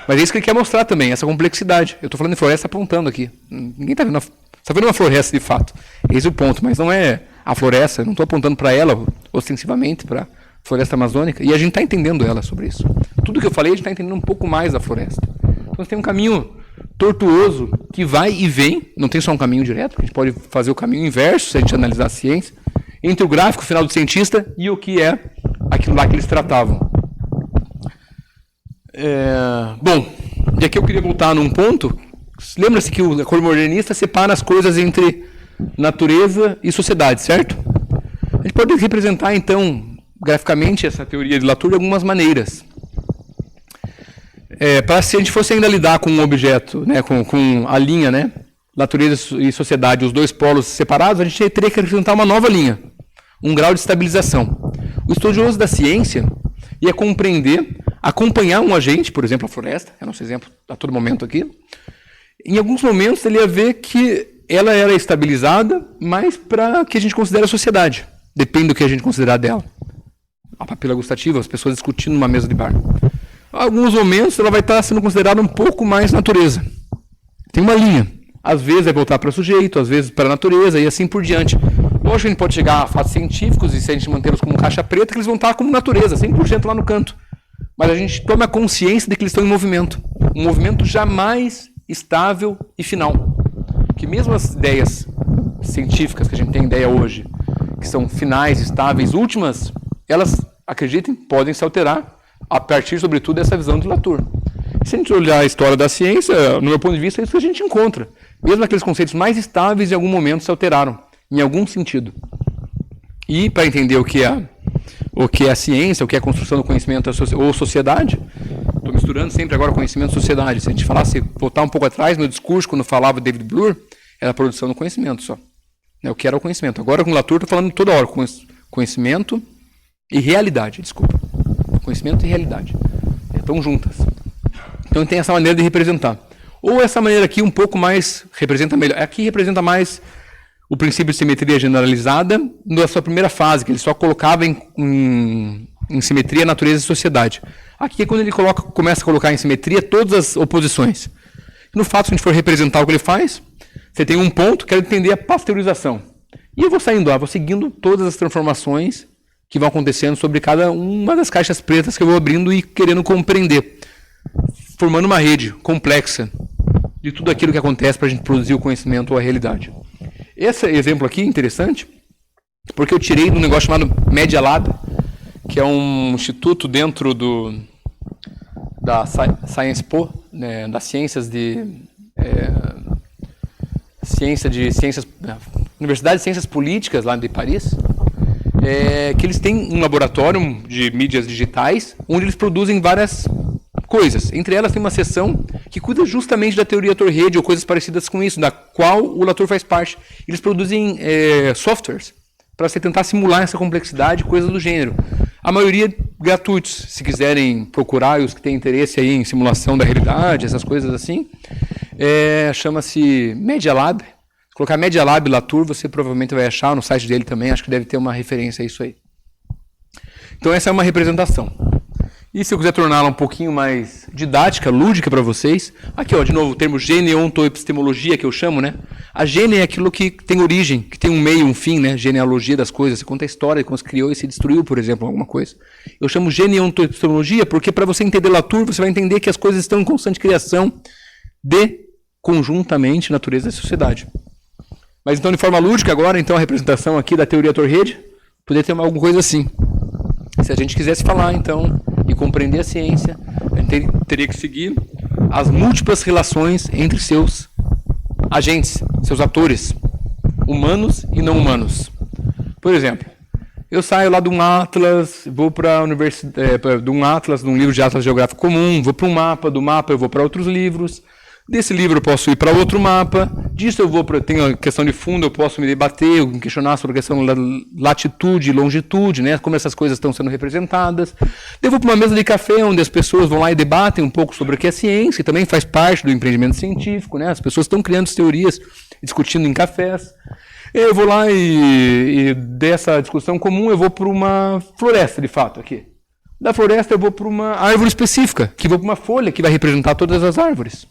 Mas é isso que ele quer mostrar também, essa complexidade. Eu estou falando de floresta apontando aqui. Ninguém está vendo. Você está vendo uma floresta de fato. Esse é o ponto, mas não é a floresta. Eu não estou apontando para ela ostensivamente, para a floresta amazônica. E a gente está entendendo ela sobre isso. Tudo que eu falei, a gente está entendendo um pouco mais da floresta. Então você tem um caminho tortuoso que vai e vem. Não tem só um caminho direto. A gente pode fazer o caminho inverso se a gente analisar a ciência. Entre o gráfico final do cientista e o que é aquilo lá que eles tratavam. Bom, e aqui eu queria voltar num ponto. Lembra-se que o cor modernista separa as coisas entre natureza e sociedade, certo? A gente pode representar, então, graficamente, essa teoria de Latour de algumas maneiras. Para se a gente fosse ainda lidar com um objeto, né, com a linha, né, natureza e sociedade, os dois polos separados, a gente teria que representar uma nova linha, um grau de estabilização. O estudioso da ciência ia compreender, acompanhar um agente, por exemplo, a floresta, é nosso exemplo a todo momento aqui. Em alguns momentos ele ia ver que ela era estabilizada, mas para o que a gente considera a sociedade. Depende do que a gente considerar dela. A papila gustativa, as pessoas discutindo numa mesa de bar. Em alguns momentos ela vai estar sendo considerada um pouco mais natureza. Tem uma linha. Às vezes é voltar para o sujeito, às vezes para a natureza e assim por diante. Lógico que a gente pode chegar a fatos científicos e se a gente mantê-los como caixa preta, que eles vão estar como natureza, 100% lá no canto. Mas a gente toma consciência de que eles estão em movimento. Um movimento jamais estável e final. Que mesmo as ideias científicas que a gente tem ideia hoje, que são finais, estáveis, últimas, elas, acreditem, podem se alterar a partir, sobretudo, dessa visão de Latour. E se a gente olhar a história da ciência, no meu ponto de vista, é isso que a gente encontra. Mesmo aqueles conceitos mais estáveis, em algum momento, se alteraram, em algum sentido. E, para entender o que é a ciência, o que é a construção do conhecimento ou sociedade, estou misturando sempre agora conhecimento e sociedade. Se a gente falasse, voltar um pouco atrás no discurso, quando falava David Bloor, era a produção do conhecimento só. O que era o conhecimento. Agora, com Latour, estou falando toda hora, conhecimento e realidade, desculpa. Conhecimento e realidade. Estão juntas. Então tem essa maneira de representar. Ou essa maneira aqui um pouco mais, representa melhor. Aqui representa mais o princípio de simetria generalizada na sua primeira fase, que ele só colocava em simetria natureza e sociedade. Aqui é quando ele começa a colocar em simetria todas as oposições. No fato, se a gente for representar o que ele faz, você tem um ponto, quero entender a pasteurização. E eu vou saindo lá, vou seguindo todas as transformações que vão acontecendo sobre cada uma das caixas pretas que eu vou abrindo e querendo compreender, formando uma rede complexa de tudo aquilo que acontece para a gente produzir o conhecimento ou a realidade. Esse exemplo aqui é interessante, porque eu tirei de um negócio chamado Media Lab, que é um instituto dentro da Sciences Po, né, das ciências Universidade de Ciências Políticas, lá de Paris, que eles têm um laboratório de mídias digitais, onde eles produzem várias coisas. Entre elas tem uma seção que cuida justamente da teoria Latour-Rede ou coisas parecidas com isso, da qual o Latour faz parte. Eles produzem softwares para você tentar simular essa complexidade, coisas do gênero. A maioria gratuitos, se quiserem procurar, e os que têm interesse aí em simulação da realidade, essas coisas assim, chama-se Media Lab. Se colocar Media Lab Latour, você provavelmente vai achar no site dele também, acho que deve ter uma referência a isso aí. Então essa é uma representação. E se eu quiser torná-la um pouquinho mais didática, lúdica para vocês, aqui ó, de novo o termo geneontoepistemologia que eu chamo, né? A gene é aquilo que tem origem, que tem um meio, um fim, né? Genealogia das coisas, você conta a história de como se criou e se destruiu, por exemplo, alguma coisa. Eu chamo geneontoepistemologia porque para você entender Latour, você vai entender que as coisas estão em constante criação de conjuntamente natureza e sociedade. Mas então, de forma lúdica agora, então a representação aqui da teoria Latour-Rede poderia ter alguma coisa assim. Se a gente quisesse falar, então, e compreender a ciência, a gente teria que seguir as múltiplas relações entre seus agentes, seus atores, humanos e não humanos. Por exemplo, eu saio lá de um atlas, vou para a universidade, de um atlas, de um livro de atlas geográfico comum, vou para um mapa, do mapa eu vou para outros livros, desse livro eu posso ir para outro mapa, disso eu vou para, tem a questão de fundo, eu posso me debater, questionar sobre a questão da latitude e longitude, né, como essas coisas estão sendo representadas. Eu vou para uma mesa de café onde as pessoas vão lá e debatem um pouco sobre o que é ciência, e também faz parte do empreendimento científico, né, as pessoas estão criando teorias, discutindo em cafés. Eu vou lá e dessa discussão comum eu vou para uma floresta, de fato, aqui. Da floresta eu vou para uma árvore específica, que vou para uma folha que vai representar todas as árvores.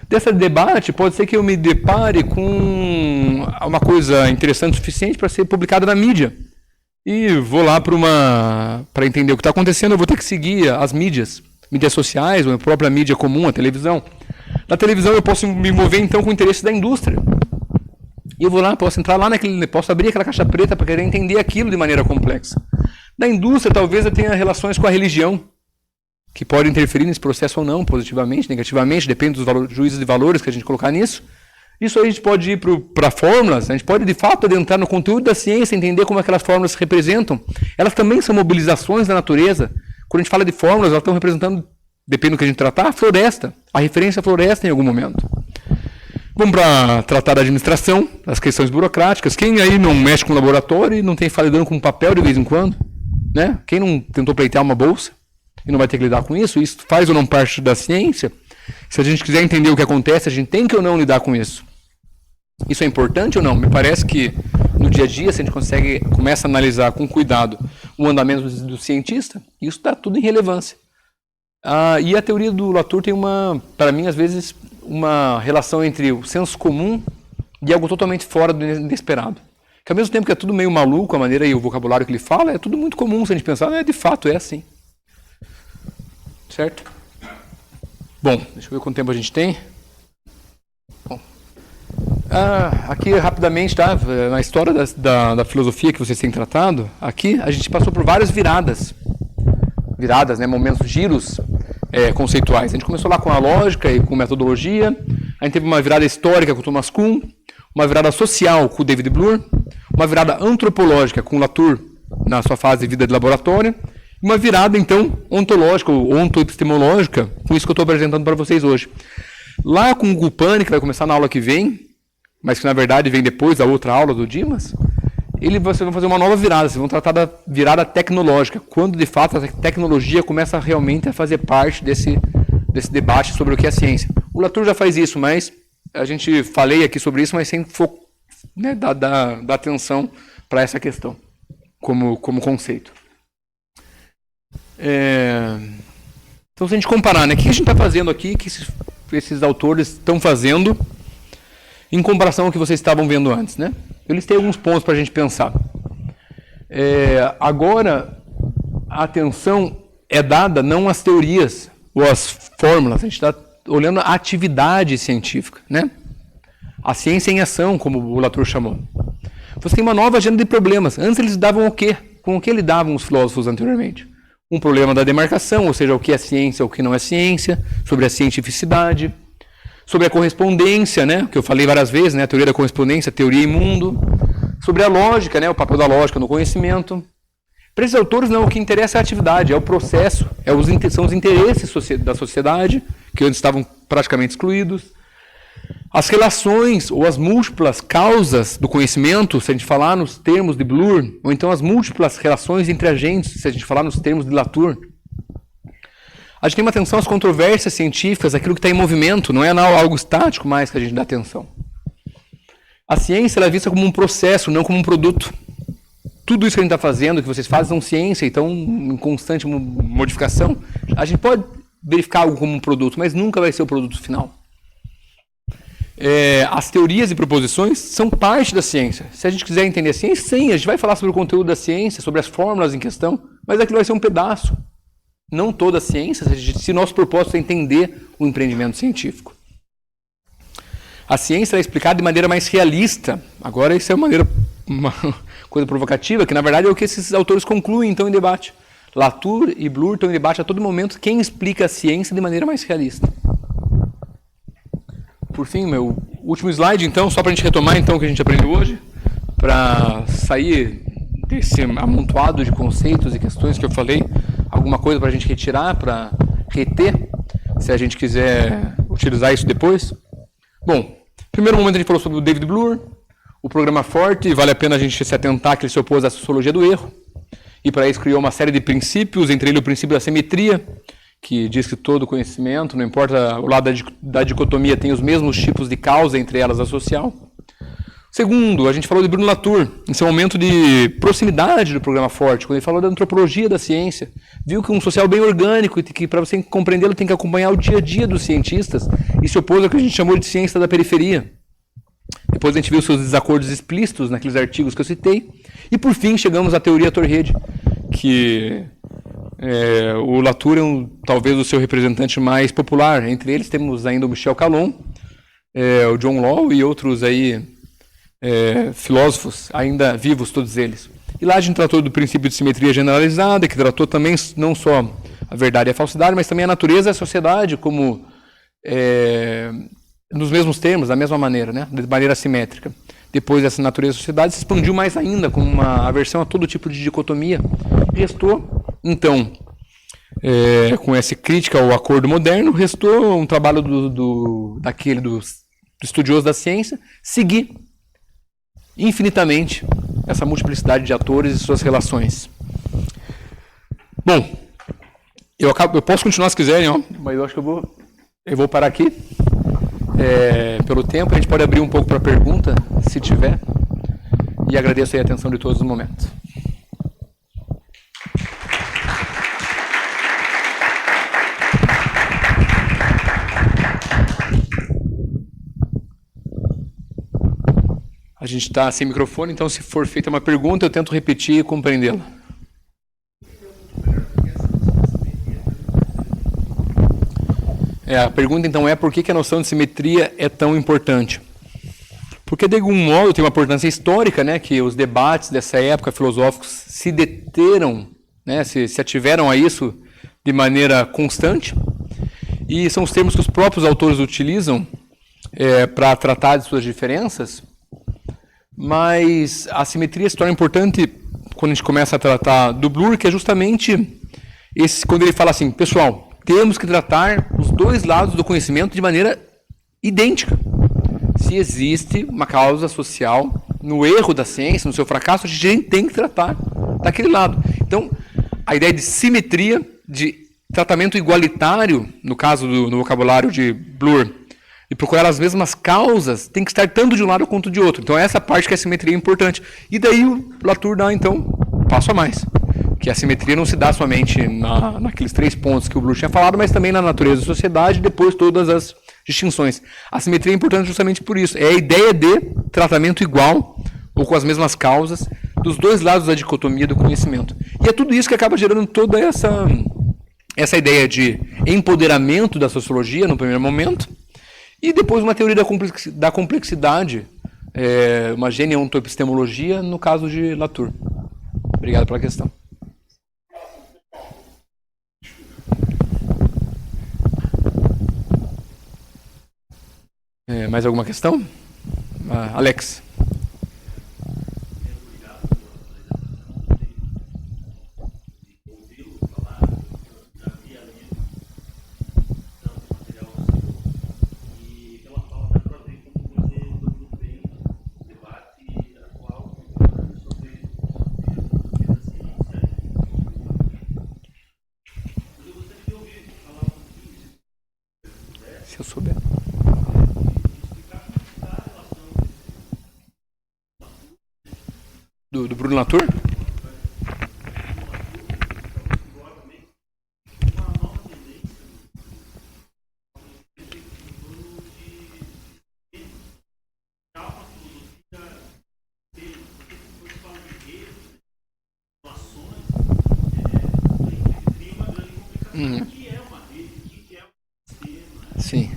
Desse debate, pode ser que eu me depare com uma coisa interessante o suficiente para ser publicada na mídia. E vou lá para entender o que está acontecendo, eu vou ter que seguir as mídias sociais, ou a própria mídia comum, a televisão. Na televisão eu posso me mover então com o interesse da indústria. E eu vou lá, posso entrar lá posso abrir aquela caixa preta para querer entender aquilo de maneira complexa. Da indústria, talvez eu tenha relações com a religião, que pode interferir nesse processo ou não, positivamente, negativamente, depende dos juízos de valores que a gente colocar nisso. Isso aí a gente pode ir para fórmulas, a gente pode de fato adentrar no conteúdo da ciência, entender como aquelas fórmulas se representam. Elas também são mobilizações da natureza. Quando a gente fala de fórmulas, elas estão representando, depende do que a gente tratar, a floresta, a referência à floresta em algum momento. Vamos para tratar da administração, as questões burocráticas. Quem aí não mexe com laboratório e não tem lidando com papel de vez em quando? Né? Quem não tentou pleitear uma bolsa e não vai ter que lidar com isso? Isso faz ou não parte da ciência? Se a gente quiser entender o que acontece, a gente tem que ou não lidar com isso. Isso é importante ou não? Me parece que no dia a dia, se a gente começa a analisar com cuidado o andamento do cientista, isso está tudo em relevância. E a teoria do Latour tem para mim, às vezes, uma relação entre o senso comum e algo totalmente fora do inesperado. Que ao mesmo tempo que é tudo meio maluco, a maneira e o vocabulário que ele fala, é tudo muito comum se a gente pensar, de fato é assim. Certo? Bom, deixa eu ver quanto tempo a gente tem. Bom, aqui rapidamente, tá? Na história da filosofia que vocês têm tratado, aqui a gente passou por várias viradas, né? Momentos, giros conceituais. A gente começou lá com a lógica e com metodologia, a gente teve uma virada histórica com o Thomas Kuhn, uma virada social com o David Bloor, uma virada antropológica com o Latour na sua fase de vida de laboratório, e uma virada, então, ontológica ou ontoepistemológica, com isso que eu estou apresentando para vocês hoje. Lá com o Gupani, que vai começar na aula que vem, mas que na verdade vem depois da outra aula do Dimas, vocês vão fazer uma nova virada, vocês vão tratar da virada tecnológica, quando de fato a tecnologia começa realmente a fazer parte desse debate sobre o que é ciência. O Latour já faz isso, mas a gente falei aqui sobre isso, mas sem foco, né, dar atenção para essa questão, como conceito. Então, se a gente comparar, né, o que a gente está fazendo aqui, que esses autores estão fazendo, em comparação ao que vocês estavam vendo antes, né? Eu listei alguns pontos para a gente pensar. Agora, a atenção é dada não às teorias ou às fórmulas, a gente está olhando a atividade científica, né? A ciência em ação, como o Latour chamou. Você tem uma nova agenda de problemas. Antes eles davam o quê? Com o que lidavam os filósofos anteriormente? Um problema da demarcação, ou seja, o que é ciência, o que não é ciência, sobre a cientificidade, sobre a correspondência, né, que eu falei várias vezes, né, a teoria da correspondência, teoria e mundo, sobre a lógica, né, o papel da lógica no conhecimento. Para esses autores, não, o que interessa é a atividade, é o processo, são os interesses da sociedade, que antes estavam praticamente excluídos, as relações ou as múltiplas causas do conhecimento, se a gente falar nos termos de Bloor, ou então as múltiplas relações entre agentes, se a gente falar nos termos de Latour. A gente tem uma atenção às controvérsias científicas, aquilo que está em movimento, não é algo estático mais que a gente dá atenção. A ciência ela é vista como um processo, não como um produto. Tudo isso que a gente está fazendo, que vocês fazem, são ciência, então em constante modificação. A gente pode verificar algo como um produto, mas nunca vai ser o produto final. As teorias e proposições são parte da ciência. Se a gente quiser entender a ciência, sim, a gente vai falar sobre o conteúdo da ciência, sobre as fórmulas em questão, mas aquilo vai ser um pedaço. Não toda a ciência, se nosso propósito é entender o empreendimento científico. A ciência é explicada de maneira mais realista. Agora, isso é uma coisa provocativa, que na verdade é o que esses autores concluem então em debate. Latour e Bloor estão em debate a todo momento quem explica a ciência de maneira mais realista. Por fim, meu último slide, então, só para a gente retomar então o que a gente aprendeu hoje, para sair desse amontoado de conceitos e questões que eu falei, alguma coisa para a gente retirar, para reter, se a gente quiser utilizar isso depois. Bom, primeiro momento a gente falou sobre o David Bloor, o programa forte, vale a pena a gente se atentar que ele se opôs à sociologia do erro, e para isso criou uma série de princípios, entre eles o princípio da simetria, que diz que todo conhecimento, não importa o lado da dicotomia, tem os mesmos tipos de causa, entre elas a social. Segundo, a gente falou de Bruno Latour, em seu momento de proximidade do programa forte, quando ele falou da antropologia da ciência, viu que um social bem orgânico e que para você compreendê-lo tem que acompanhar o dia a dia dos cientistas e se opôs ao que a gente chamou de ciência da periferia. Depois a gente viu seus desacordos explícitos naqueles artigos que eu citei. E por fim chegamos à teoria Torrede, que o Latour é talvez o seu representante mais popular. Entre eles temos ainda o Michel Calon, o John Law e outros aí filósofos ainda vivos, todos eles. E lá a gente tratou do princípio de simetria generalizada, que tratou também não só a verdade e a falsidade, mas também a natureza e a sociedade como nos mesmos termos, da mesma maneira, né? De maneira simétrica. Depois dessa natureza e sociedade se expandiu mais ainda com uma aversão a todo tipo de dicotomia. Restou, então, com essa crítica ao acordo moderno, restou um trabalho do estudioso da ciência, seguir infinitamente essa multiplicidade de atores e suas relações. Bom, eu posso continuar se quiserem, mas eu acho que eu vou parar aqui. Pelo tempo, a gente pode abrir um pouco para pergunta, se tiver, e agradeço aí a atenção de todos no momento. gente está sem microfone, então se for feita uma pergunta, eu tento repetir e compreendê-la. A pergunta então é por que a noção de simetria é tão importante? Porque de algum modo tem uma importância histórica, né, que os debates dessa época filosóficos se deteram, né, se ativeram a isso de maneira constante, e são os termos que os próprios autores utilizam para tratar de suas diferenças, mas a simetria se torna importante quando a gente começa a tratar do Bloor, que é justamente esse, quando ele fala assim, pessoal, temos que tratar os dois lados do conhecimento de maneira idêntica. Se existe uma causa social no erro da ciência, no seu fracasso, a gente tem que tratar daquele lado. Então, a ideia de simetria, de tratamento igualitário, no caso no vocabulário de Bloor, e procurar as mesmas causas, tem que estar tanto de um lado quanto de outro. Então, essa parte que a simetria é importante. E daí o Latour dá, então, um passo a mais. Que a simetria não se dá somente naqueles 3 pontos que o Bloor tinha falado, mas também na natureza da sociedade e depois todas as distinções. A simetria é importante justamente por isso. É a ideia de tratamento igual, ou com as mesmas causas, dos dois lados da dicotomia do conhecimento. E é tudo isso que acaba gerando toda essa ideia de empoderamento da sociologia, no primeiro momento, e depois uma teoria da complexidade, uma geneontoepistemologia, no caso de Latour. Obrigado pela questão. Mais alguma questão? Alex. Se eu souber. Do Bruno Latour? Sim.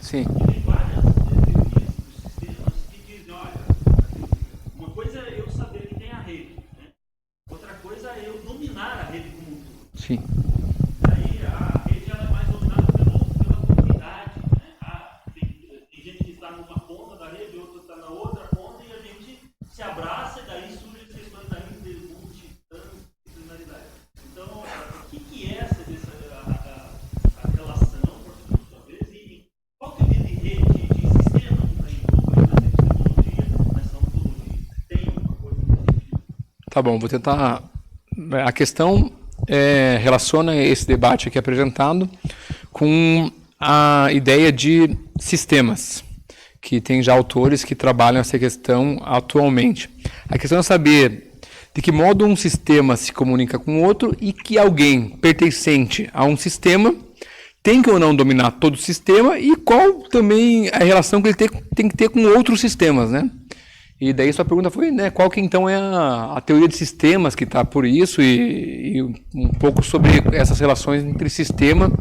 Sim. Tem várias teorias dos sistemas que dizem, olha, uma coisa é eu saber que tem a rede, né? Outra coisa é eu dominar a rede como um todo. Sim. Aí a rede ela é mais dominada pela comunidade, né? Tem gente que está numa ponta da rede, outra está na outra ponta, e a gente se abraça e daí surge as questões da multidisciplinaridade. Então, o que é essa a relação, por sua vez, e qual que é o tipo de rede de sistema que está envolvido nessa epistemologia, nessa ontologia? Tem alguma coisa nesse sentido? Tá bom, vou tentar. A questão relaciona esse debate aqui apresentado com a ideia de sistemas, que tem já autores que trabalham essa questão atualmente. A questão é saber de que modo um sistema se comunica com o outro e que alguém pertencente a um sistema tem que ou não dominar todo o sistema e qual também a relação que ele tem que ter com outros sistemas, né? E daí sua pergunta foi, né, qual que então é a teoria de sistemas que está por isso e um pouco sobre essas relações entre sistema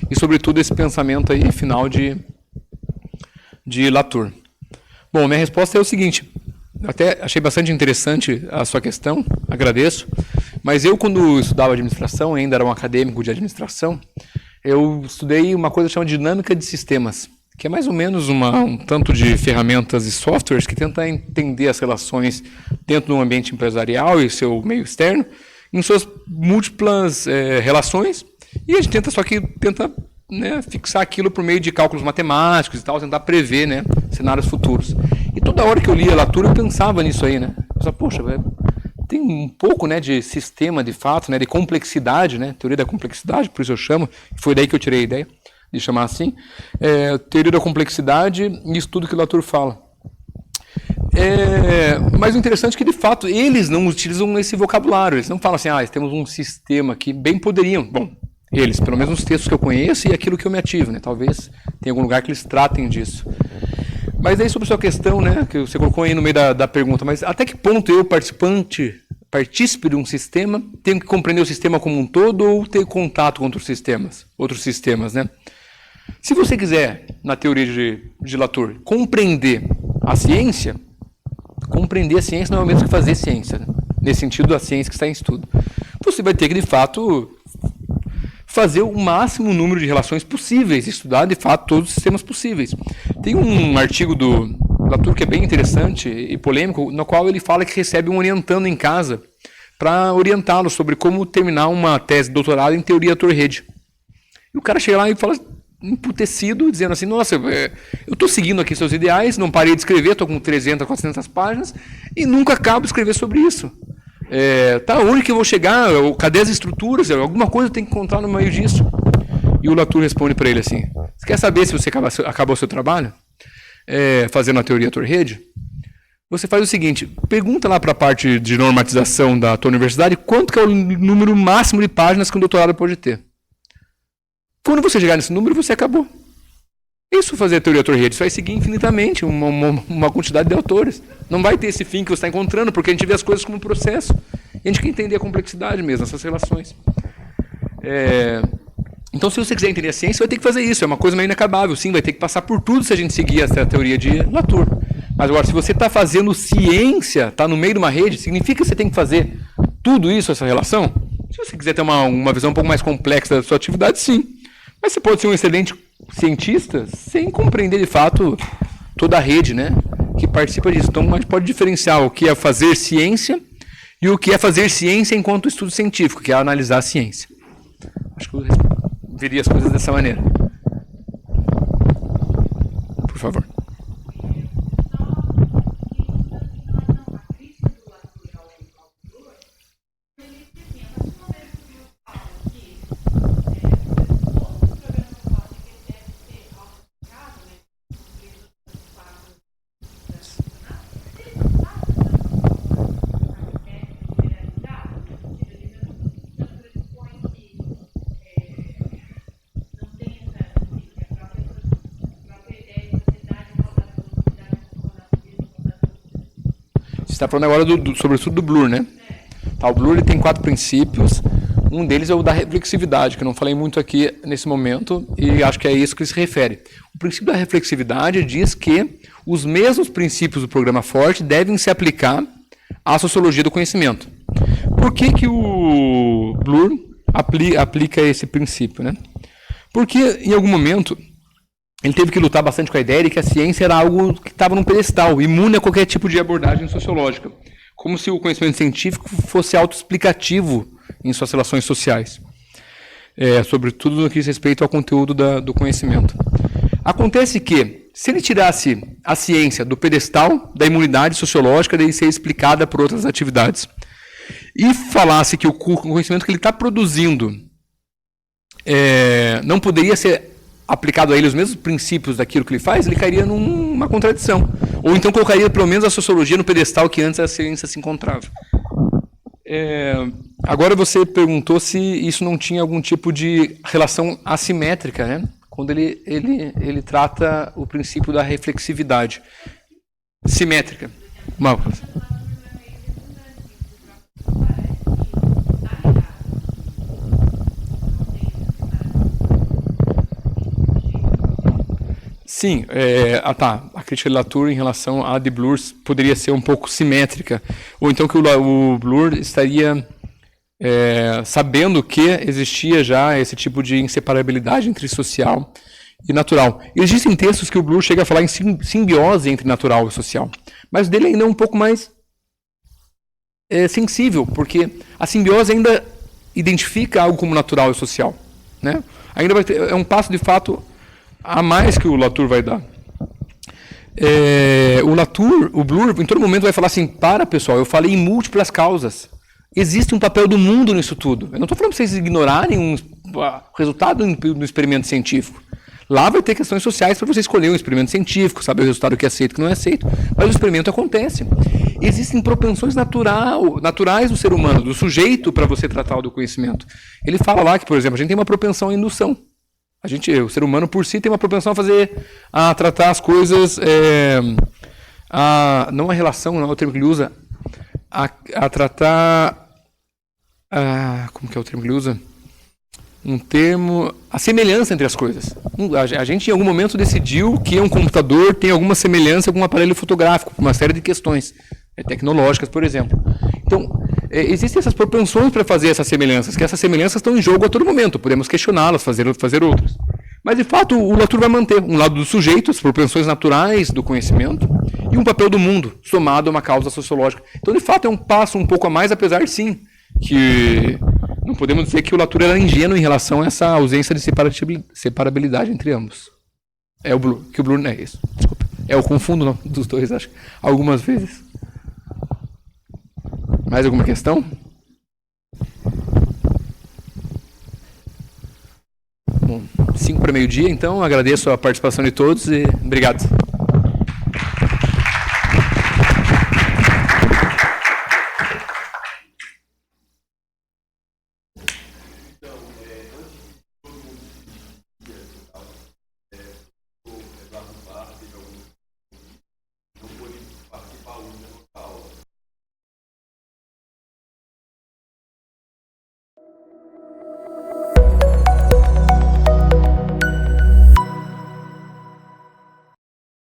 e sobretudo esse pensamento aí final de Latour. Bom, minha resposta é o seguinte, até achei bastante interessante a sua questão, agradeço, Mas eu, quando estudava administração, ainda era um acadêmico de administração, eu estudei uma coisa chamada dinâmica de sistemas, que é mais ou menos um tanto de ferramentas e softwares que tentam entender as relações dentro do ambiente empresarial e seu meio externo, em suas múltiplas relações, e a gente tenta né, fixar aquilo por meio de cálculos matemáticos e tal, tentar prever, né, cenários futuros. E toda hora que eu lia Latour, eu pensava nisso aí, né? Eu pensava, poxa, tem um pouco, né, de sistema, de fato, né, de complexidade, né, teoria da complexidade, por isso eu chamo, foi daí que eu tirei a ideia de chamar assim, teoria da complexidade e isso tudo que o Latour fala. Mas o interessante é que, de fato, eles não utilizam esse vocabulário, eles não falam assim, temos um sistema aqui, bem poderiam, bom, eles, pelo menos nos textos que eu conheço e aquilo que eu me ativo, né, talvez tenha algum lugar que eles tratem disso. Mas aí sobre a sua questão, né, que você colocou aí no meio da pergunta, mas até que ponto eu, partícipe de um sistema, tenho que compreender o sistema como um todo ou ter contato com outros sistemas, né? Se você quiser, na teoria de Latour, compreender a ciência não é o mesmo que fazer ciência, né? Nesse sentido, a ciência que está em estudo. Você vai ter que, de fato, fazer o máximo número de relações possíveis, estudar, de fato, todos os sistemas possíveis. Tem um artigo do Latour que é bem interessante e polêmico, no qual ele fala que recebe um orientando em casa para orientá-lo sobre como terminar uma tese de doutorado em teoria Latour-Rede. E o cara chega lá e fala, emputecido, dizendo assim, nossa, eu estou seguindo aqui seus ideais, não parei de escrever, estou com 300, 400 páginas e nunca acabo de escrever sobre isso. Onde que eu vou chegar? Cadê as estruturas? Alguma coisa eu tenho que encontrar no meio disso. E o Latour responde para ele assim, você quer saber se você acabou o seu trabalho? Fazendo a teoria Latour-Rede? Você faz o seguinte, pergunta lá para a parte de normatização da tua universidade quanto que é o número máximo de páginas que um doutorado pode ter. Quando você chegar nesse número, você acabou. Isso fazer a teoria Latour-Rede, você vai seguir infinitamente uma quantidade de autores. Não vai ter esse fim que você está encontrando, porque a gente vê as coisas como um processo. E a gente quer entender a complexidade mesmo, essas relações. Então, se você quiser entender a ciência, vai ter que fazer isso. É uma coisa meio inacabável, sim, vai ter que passar por tudo se a gente seguir essa teoria de Latour. Mas agora, se você está fazendo ciência, está no meio de uma rede, significa que você tem que fazer tudo isso, essa relação? Se você quiser ter uma visão um pouco mais complexa da sua atividade, sim. Mas você pode ser um excelente cientista sem compreender, de fato, toda a rede, né, que participa disso. Então, a gente pode diferenciar o que é fazer ciência e o que é fazer ciência enquanto estudo científico, que é analisar a ciência. Acho que eu veria as coisas dessa maneira. Por favor. Você está falando agora sobre o estudo do Bloor, né? O Bloor ele tem 4 princípios. Um deles é o da reflexividade, que eu não falei muito aqui nesse momento, e acho que é isso que se refere. O princípio da reflexividade diz que os mesmos princípios do programa Forte devem se aplicar à sociologia do conhecimento. Por que o Bloor aplica esse princípio, né? Porque, em algum momento, ele teve que lutar bastante com a ideia de que a ciência era algo que estava num pedestal, imune a qualquer tipo de abordagem sociológica, como se o conhecimento científico fosse autoexplicativo em suas relações sociais, sobretudo no que diz respeito ao conteúdo do conhecimento. Acontece que, se ele tirasse a ciência do pedestal da imunidade sociológica de ser explicada por outras atividades, e falasse que o conhecimento que ele está produzindo não poderia ser aplicado a ele os mesmos princípios daquilo que ele faz, ele cairia numa contradição. Ou então colocaria pelo menos a sociologia no pedestal que antes a ciência se encontrava. Agora você perguntou se isso não tinha algum tipo de relação assimétrica, né? Quando ele trata o princípio da reflexividade. Simétrica. Marcos. Sim, a crítica de Latour em relação a de Bloor poderia ser um pouco simétrica, ou então que o Bloor estaria sabendo que existia já esse tipo de inseparabilidade entre social e natural. Existem textos que o Bloor chega a falar em simbiose entre natural e social, mas o dele ainda é um pouco mais sensível, porque a simbiose ainda identifica algo como natural e social, né? Ainda vai ter, é um passo de fato a mais que o Latour vai dar. O Bloor, em todo momento vai falar assim: para, pessoal, eu falei em múltiplas causas. Existe um papel do mundo nisso tudo. Eu não estou falando para vocês ignorarem o resultado do experimento científico. Lá vai ter questões sociais para você escolher um experimento científico, saber o resultado que é aceito e que não é aceito. Mas o experimento acontece. Existem propensões naturais do ser humano, do sujeito, para você tratar do conhecimento. Ele fala lá que, por exemplo, a gente tem uma propensão à indução. O ser humano por si tem uma propensão a tratar as coisas, não a relação, não é o termo que ele usa, a tratar, como que é o termo que ele usa? A semelhança entre as coisas. A gente em algum momento decidiu que um computador tem alguma semelhança com um aparelho fotográfico, com uma série de questões tecnológicas, por exemplo. Então, existem essas propensões para fazer essas semelhanças, que essas semelhanças estão em jogo a todo momento, podemos questioná-las, fazer outras. Mas, de fato, o Latour vai manter um lado do sujeito, as propensões naturais do conhecimento, e um papel do mundo, somado a uma causa sociológica. Então, de fato, é um passo um pouco a mais, apesar, sim, que não podemos dizer que o Latour era ingênuo em relação a essa ausência de separabilidade entre ambos. O Bloor não é isso, desculpa. Eu confundo dos dois, acho, algumas vezes. Mais alguma questão? Bom, 5 para meio-dia, então, agradeço a participação de todos e obrigado.